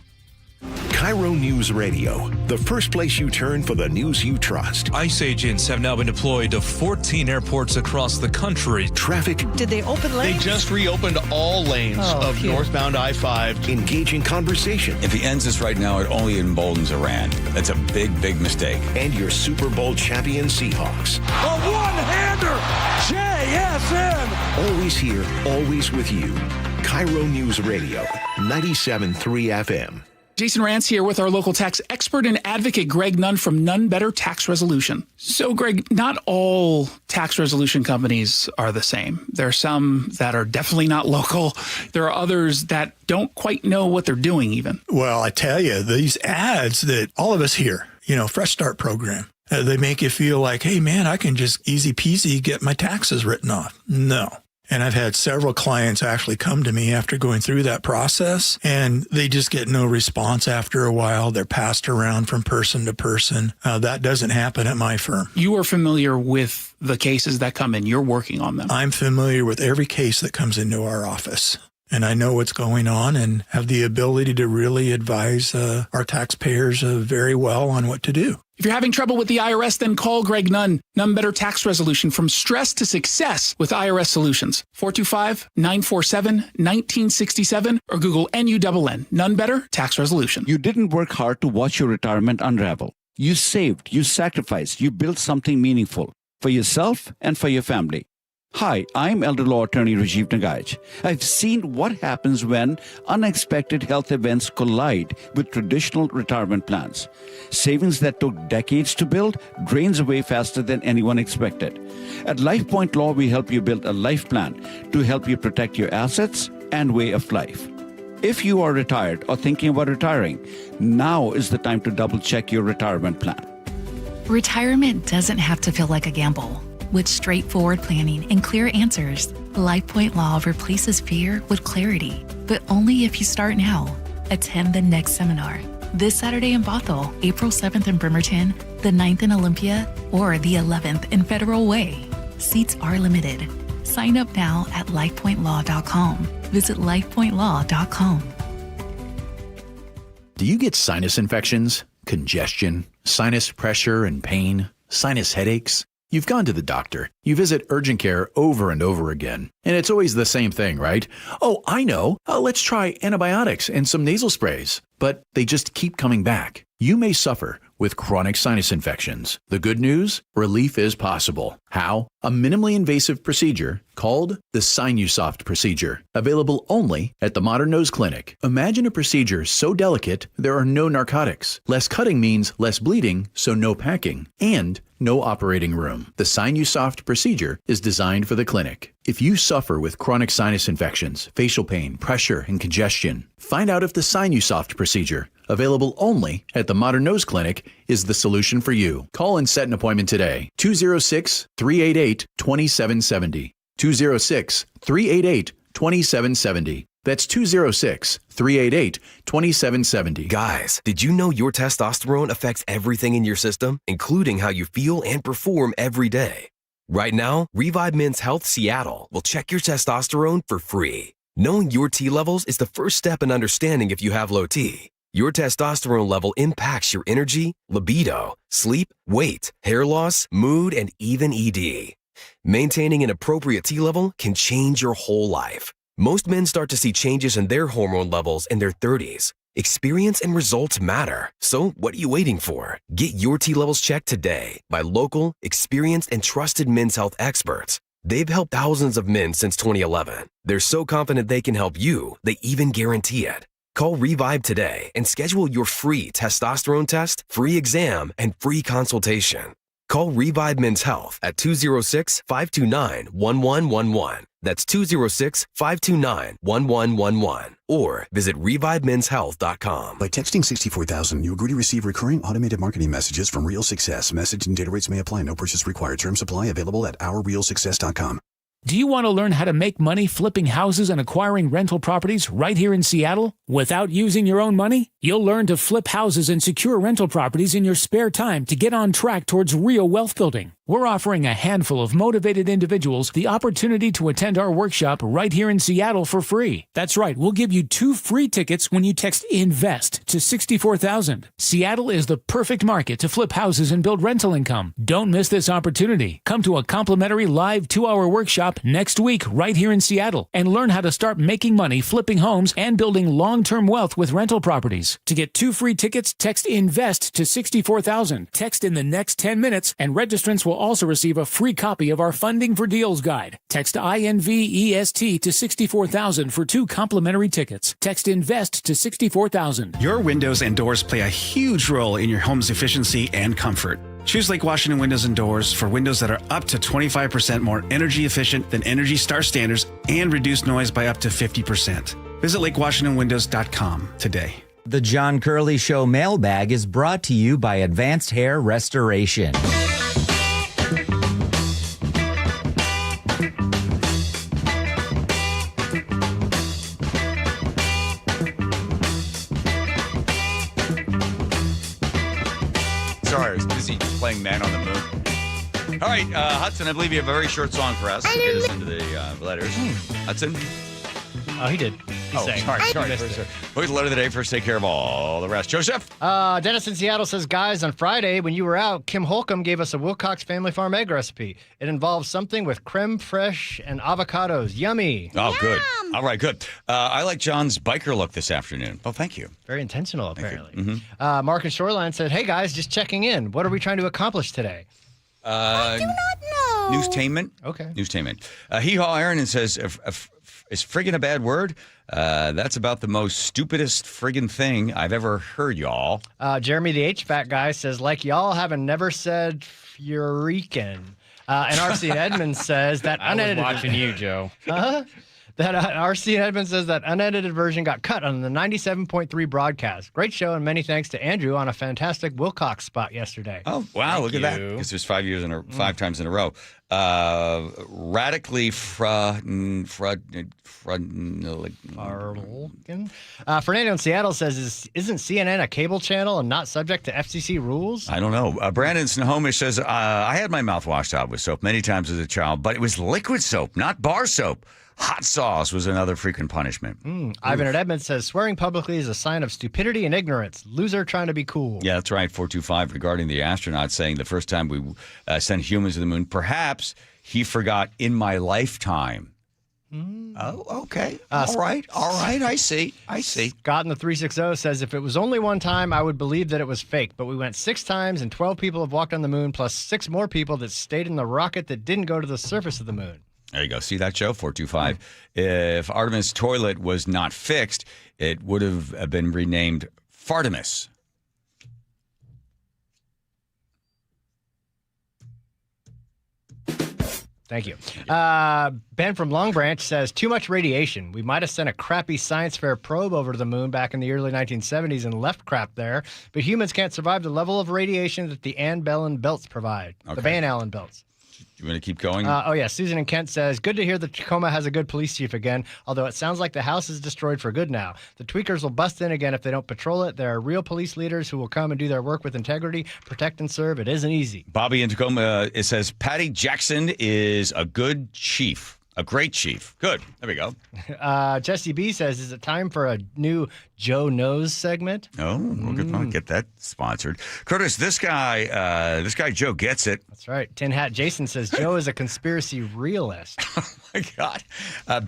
Speaker 1: KIRO News Radio, the first place you turn for the news you trust.
Speaker 2: ICE agents have now been deployed to 14 airports across the country.
Speaker 1: Traffic.
Speaker 13: Did they open lanes?
Speaker 15: They just reopened all lanes of northbound I-5.
Speaker 1: Engaging conversation.
Speaker 3: If he ends this right now, it only emboldens Iran. That's a big, big mistake.
Speaker 1: And your Super Bowl champion Seahawks.
Speaker 8: A one-hander! JSN!
Speaker 1: Always here, always with you. KIRO News Radio, 97.3 FM.
Speaker 16: Jason Rance here with our local tax expert and advocate, Greg Nunn from Nunn Better Tax Resolution. So, Greg, not all tax resolution companies are the same. There are some that are definitely not local. There are others that don't quite know what they're doing even.
Speaker 18: Well, I tell you, these ads that all of us hear, Fresh Start program, they make you feel like, hey, man, I can just easy peasy get my taxes written off. No. And I've had several clients actually come to me after going through that process, and they just get no response after a while. They're passed around from person to person. That doesn't happen at my firm.
Speaker 16: You are familiar with the cases that come in. You're working on them.
Speaker 18: I'm familiar with every case that comes into our office. And I know what's going on and have the ability to really advise our taxpayers very well on what to do.
Speaker 16: If you're having trouble with the IRS, then call Greg Nunn. Nunn Better Tax Resolution, from stress to success with IRS Solutions. 425-947-1967 or Google NUNN. Nunn Better Tax Resolution.
Speaker 19: You didn't work hard to watch your retirement unravel. You saved, you sacrificed, you built something meaningful for yourself and for your family. Hi, I'm elder law attorney Rajiv Nagaich. I've seen what happens when unexpected health events collide with traditional retirement plans. Savings that took decades to build drains away faster than anyone expected. At LifePoint Law, we help you build a life plan to help you protect your assets and way of life. If you are retired or thinking about retiring, now is the time to double-check your retirement plan.
Speaker 20: Retirement doesn't have to feel like a gamble. With straightforward planning and clear answers, LifePoint Law replaces fear with clarity, but only if you start now. Attend the next seminar. This Saturday in Bothell, April 7th in Bremerton, the 9th in Olympia, or the 11th in Federal Way. Seats are limited. Sign up now at lifepointlaw.com. Visit lifepointlaw.com.
Speaker 4: Do you get sinus infections, congestion, sinus pressure and pain, sinus headaches? You've gone to the doctor. You visit urgent care over and over again. And it's always the same thing, right? Oh, I know. Let's try antibiotics and some nasal sprays. But they just keep coming back. You may suffer with chronic sinus infections. The good news? Relief is possible. How? A minimally invasive procedure called the Sinusoft procedure, available only at the Modern Nose Clinic. Imagine a procedure so delicate there are no narcotics. Less cutting means less bleeding, so no packing, and no operating room. The Sinusoft procedure is designed for the clinic. If you suffer with chronic sinus infections, facial pain, pressure, and congestion, find out if the Sinusoft procedure, available only at the Modern Nose Clinic, is the solution for you. Call and set an appointment today. 206-388-2770. 206-388-2770. That's 206-388-2770.
Speaker 10: Guys, did you know your testosterone affects everything in your system, including how you feel and perform every day? Right now, Revive Men's Health Seattle will check your testosterone for free. Knowing your T levels is the first step in understanding if you have low T. Your testosterone level impacts your energy, libido, sleep, weight, hair loss, mood, and even ED. Maintaining an appropriate T level can change your whole life. Most men start to see changes in their hormone levels in their 30s. Experience and results matter. So what are you waiting for? Get your T levels checked today by local, experienced, and trusted men's health experts. They've helped thousands of men since 2011. They're so confident they can help you, they even guarantee it. Call Revive today and schedule your free testosterone test, free exam, and free consultation. Call Revive Men's Health at 206-529-1111. That's 206-529-1111. Or visit ReviveMen'sHealth.com.
Speaker 13: By texting 64,000, you agree to receive recurring automated marketing messages from Real Success. Message and data rates may apply. No purchase required. Terms apply. Available at OurRealSuccess.com.
Speaker 17: Do you want to learn how to make money flipping houses and acquiring rental properties right here in Seattle without using your own money? You'll learn to flip houses and secure rental properties in your spare time to get on track towards real wealth building. We're offering a handful of motivated individuals the opportunity to attend our workshop right here in Seattle for free. That's right, we'll give you 2 free tickets when you text INVEST to 64,000. Seattle is the perfect market to flip houses and build rental income. Don't miss this opportunity. Come to a complimentary live 2-hour workshop next week right here in Seattle and learn how to start making money flipping homes and building long-term wealth with rental properties. To get 2 free tickets, text INVEST to 64,000. Text in the next 10 minutes and registrants will also receive a free copy of our Funding for Deals guide. Text INVEST to 64,000 for 2 complimentary tickets. Text INVEST to 64,000.
Speaker 21: Your windows and doors play a huge role in your home's efficiency and comfort. Choose Lake Washington Windows and Doors for windows that are up to 25% more energy efficient than Energy Star standards and reduce noise by up to 50%. Visit LakeWashingtonWindows.com today.
Speaker 22: The John Curley Show mailbag is brought to you by Advanced Hair Restoration.
Speaker 3: Sorry, I was busy playing Man on the Moon. All right, Hudson, I believe you have a very short song for us to get us into the letters. Hudson?
Speaker 5: Oh, he did.
Speaker 3: Sorry. Who's the letter of the day? First, take care of all the rest. Joseph?
Speaker 5: Dennis in Seattle says, guys, on Friday, when you were out, Kim Holcomb gave us a Wilcox Family Farm egg recipe. It involves something with creme fraiche and avocados. Yummy.
Speaker 3: Oh, good. All right, good. I like John's biker look this afternoon. Oh, thank you.
Speaker 5: Very intentional, apparently. Mark in Shoreline said, hey, guys, just checking in. What are we trying to accomplish today?
Speaker 3: I do not know. Newstainment.
Speaker 5: Okay.
Speaker 3: Newstainment. Hee-haw Aaron says, is friggin' a bad word? That's about the most stupidest friggin' thing I've ever heard, y'all.
Speaker 5: Jeremy the HVAC guy says, like y'all haven't never said Furican. And RC Edmonds says that unedited.
Speaker 12: I was watching you, Joe.
Speaker 5: That RC Edmonds says that unedited version got cut on the 97.3 broadcast. Great show, and many thanks to Andrew on a fantastic Wilcox spot yesterday.
Speaker 3: Oh, wow, look at that. Because there's 5 times in a row. radically
Speaker 5: Fernando in Seattle says, isn't CNN a cable channel and not subject to FCC rules?
Speaker 3: I don't know. Brandon Snohomish says, I had my mouth washed out with soap many times as a child, but it was liquid soap, not bar soap. Hot sauce was another freaking punishment.
Speaker 5: Ivan at Edmonds says, swearing publicly is a sign of stupidity and ignorance. Loser trying to be cool.
Speaker 3: Yeah, that's right. 425 regarding the astronaut saying the first time we sent humans to the moon, perhaps he forgot in my lifetime. Oh, okay. All right. I see.
Speaker 5: Scott in the 360 says, if it was only one time, I would believe that it was fake. But we went 6 times and 12 people have walked on the moon, plus 6 more people that stayed in the rocket that didn't go to the surface of the moon.
Speaker 3: There you go. See that show? 425. If Artemis' toilet was not fixed, it would have been renamed Fartemis.
Speaker 5: Thank you. Ben from Long Branch says, too much radiation. We might have sent a crappy science fair probe over to the moon back in the early 1970s and left crap there, but humans can't survive the level of radiation that the Van Allen belts provide. Okay. The Van Allen belts.
Speaker 3: You want to keep going?
Speaker 5: Susan in Kent says, good to hear that Tacoma has a good police chief again, although it sounds like the house is destroyed for good now. The tweakers will bust in again if they don't patrol it. There are real police leaders who will come and do their work with integrity, protect and serve. It isn't easy.
Speaker 3: Bobby in Tacoma, it says, Patty Jackson is a good chief. A great chief. Good. There we go.
Speaker 5: Jesse B says, is it time for a new Joe Knows segment?
Speaker 3: Oh, we'll get that sponsored. Curtis, this guy Joe gets it.
Speaker 5: That's right. Tin Hat Jason says, Joe is a conspiracy realist.
Speaker 3: Oh, my God.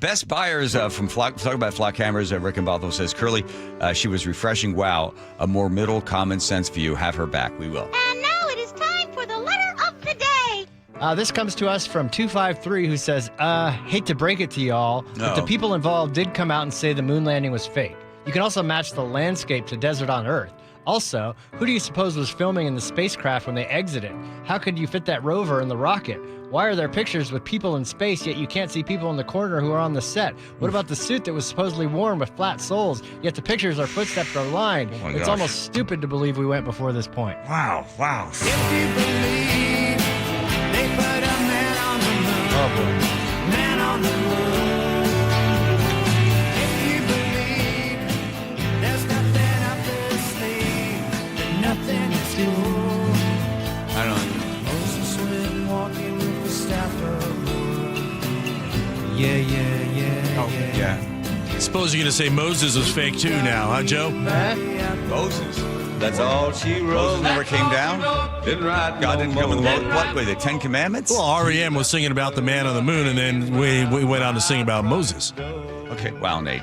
Speaker 3: Best Buyers from talking about flock hammers. Rick and Bothell says, Curly, she was refreshing. Wow. A more middle common sense view. Have her back. We will.
Speaker 7: And now it is time for the letter of the day.
Speaker 5: This comes to us from 253, who says, hate to break it to y'all, but the people involved did come out and say the moon landing was fake. You can also match the landscape to desert on Earth. Also, who do you suppose was filming in the spacecraft when they exited? How could you fit that rover in the rocket? Why are there pictures with people in space, yet you can't see people in the corner who are on the set? What about the suit that was supposedly worn with flat soles, yet the pictures are footsteps are lined? It's almost stupid to believe we went before this point.
Speaker 3: Wow.
Speaker 14: If you believe they put a man on the moon.
Speaker 5: Oh, boy.
Speaker 14: Man on the moon. If you believe there's nothing up their sleeve, that nothing is cool.
Speaker 3: I don't know.
Speaker 14: Moses went walking with the staff of wood. Yeah.
Speaker 3: Yeah.
Speaker 11: Suppose you're going to say Moses was fake too now, huh, Joe?
Speaker 3: Moses. That's all she wrote. Moses never came down? God didn't come with what? Were the 10 Commandments?
Speaker 11: Well, REM was singing about the man on the moon, and then we went on to sing about Moses.
Speaker 3: Okay, wow, Nate.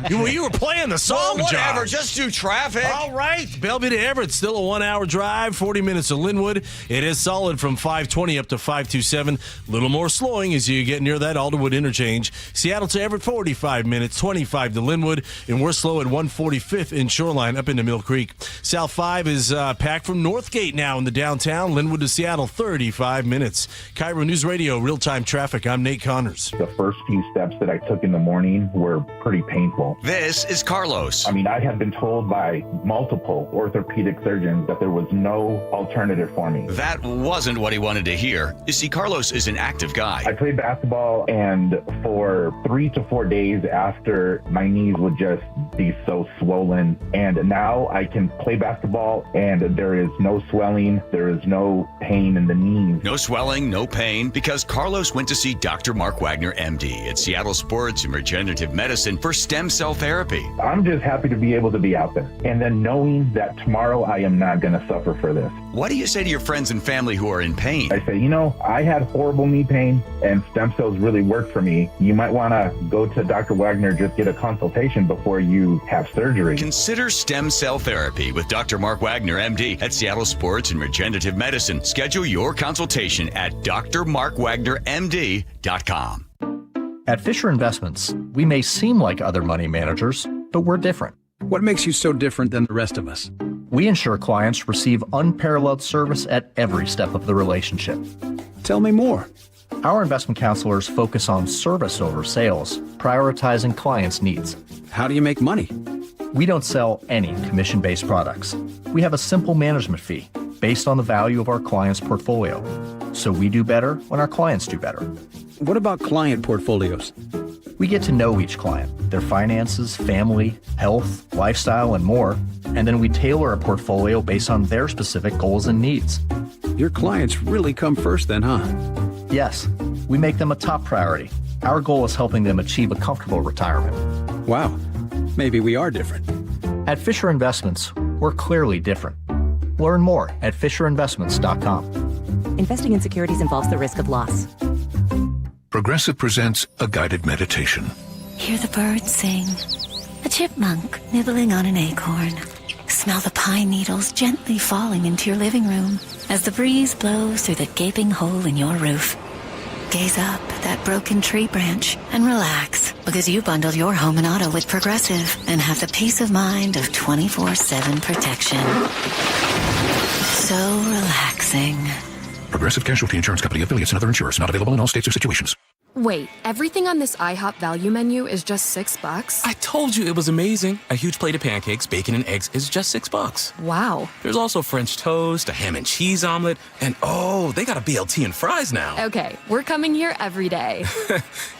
Speaker 11: You were playing the song,
Speaker 3: whatever,
Speaker 11: Josh.
Speaker 3: just do traffic.
Speaker 11: All right. Bellevue to Everett, still a 1-hour drive, 40 minutes to Linwood. It is solid from 520 up to 527. A little more slowing as you get near that Alderwood interchange. Seattle to Everett, 45 minutes, 25 to Linwood. And we're slow at 145th in Shoreline up into Mill Creek. South 5 is packed from Northgate now in the downtown. Linwood to Seattle, 35 minutes. KIRO News Radio, real-time traffic. I'm Nate Connors.
Speaker 23: The first few steps that I took in the morning were pretty painful.
Speaker 3: This is Carlos.
Speaker 23: I mean, I had been told by multiple orthopedic surgeons that there was no alternative for me.
Speaker 3: That wasn't what he wanted to hear. You see, Carlos is an active guy.
Speaker 23: I played basketball, and for 3 to 4 days after, my knees would just be so swollen. And now I can play basketball, and there is no swelling. There is no pain in the knees.
Speaker 3: No swelling, no pain, because Carlos went to see Dr. Mark Wagner, MD, at Seattle Sports and Regenerative Medicine for stem cell therapy.
Speaker 23: I'm just happy to be able to be out there. And then knowing that tomorrow I am not going to suffer for this.
Speaker 3: What do you say to your friends and family who are in pain?
Speaker 23: I say, I had horrible knee pain and stem cells really worked for me. You might want to go to Dr. Wagner, just get a consultation before you have surgery.
Speaker 3: Consider stem cell therapy with Dr. Mark Wagner, MD, at Seattle Sports and Regenerative Medicine. Schedule your consultation at drmarkwagnermd.com.
Speaker 24: At Fisher Investments, we may seem like other money managers, but we're different.
Speaker 25: What makes you so different than the rest of us?
Speaker 24: We ensure clients receive unparalleled service at every step of the relationship.
Speaker 25: Tell me more.
Speaker 24: Our investment counselors focus on service over sales, prioritizing clients' needs.
Speaker 25: How do you make money?
Speaker 24: We don't sell any commission-based products. We have a simple management fee. based on the value of our client's portfolio. So we do better when our clients do better.
Speaker 25: What about client portfolios?
Speaker 24: We get to know each client, their finances, family, health, lifestyle, and more, and then we tailor a portfolio based on their specific goals and needs.
Speaker 25: Your clients really come first then, huh?
Speaker 24: Yes, we make them a top priority. Our goal is helping them achieve a comfortable retirement.
Speaker 25: Wow, maybe we are different.
Speaker 24: At Fisher Investments, we're clearly different. Learn more at FisherInvestments.com.
Speaker 2: Investing in securities involves the risk of loss.
Speaker 1: Progressive presents a guided meditation.
Speaker 6: Hear the birds sing. A chipmunk nibbling on an acorn. Smell the pine needles gently falling into your living room as the breeze blows through the gaping hole in your roof. Gaze up at that broken tree branch and relax because you bundled your home and auto with Progressive and have the peace of mind of 24/7 protection. So relaxing.
Speaker 8: Progressive Casualty Insurance Company, affiliates, and other insurers. Not available in all states or situations.
Speaker 9: Wait, everything on this IHOP value menu is just $6?
Speaker 15: I told you it was amazing. A huge plate of pancakes, bacon, and eggs is just $6.
Speaker 9: Wow.
Speaker 15: There's also French toast, a ham and cheese omelet, and oh, they got a BLT and fries now.
Speaker 9: Okay, we're coming here every day.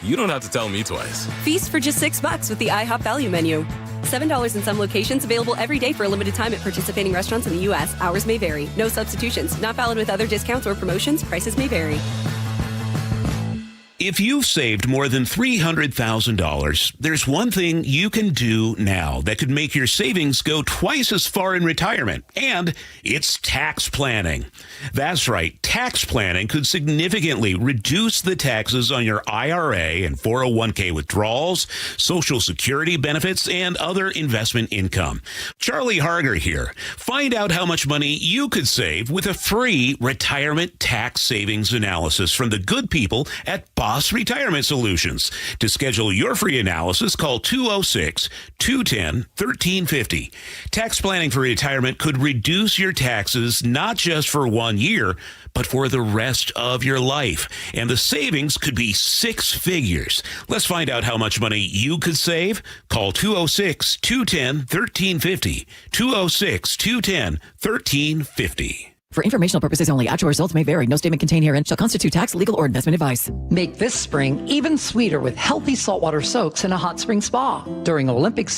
Speaker 15: You don't have to tell me twice.
Speaker 26: Feast for just $6 with the IHOP value menu. $7 in some locations, available every day for a limited time at participating restaurants in the U.S. Hours may vary. No substitutions. Not valid with other discounts or promotions. Prices may vary.
Speaker 27: If you've saved more than $300,000, there's one thing you can do now that could make your savings go twice as far in retirement, and it's tax planning. That's right, tax planning could significantly reduce the taxes on your IRA and 401k withdrawals, Social Security benefits, and other investment income. Charlie Harger here. Find out how much money you could save with a free retirement tax savings analysis from the good people at Boss Retirement Solutions. To schedule your free analysis, call 206-210-1350. Tax planning for retirement could reduce your taxes not just for 1 year, but for the rest of your life. And the savings could be six figures. Let's find out how much money you could save. Call 206-210-1350. 206-210-1350.
Speaker 28: For informational purposes only, actual results may vary. No statement contained herein shall constitute tax, legal, or investment advice.
Speaker 29: Make this spring even sweeter with healthy saltwater soaks in a hot spring spa. During Olympic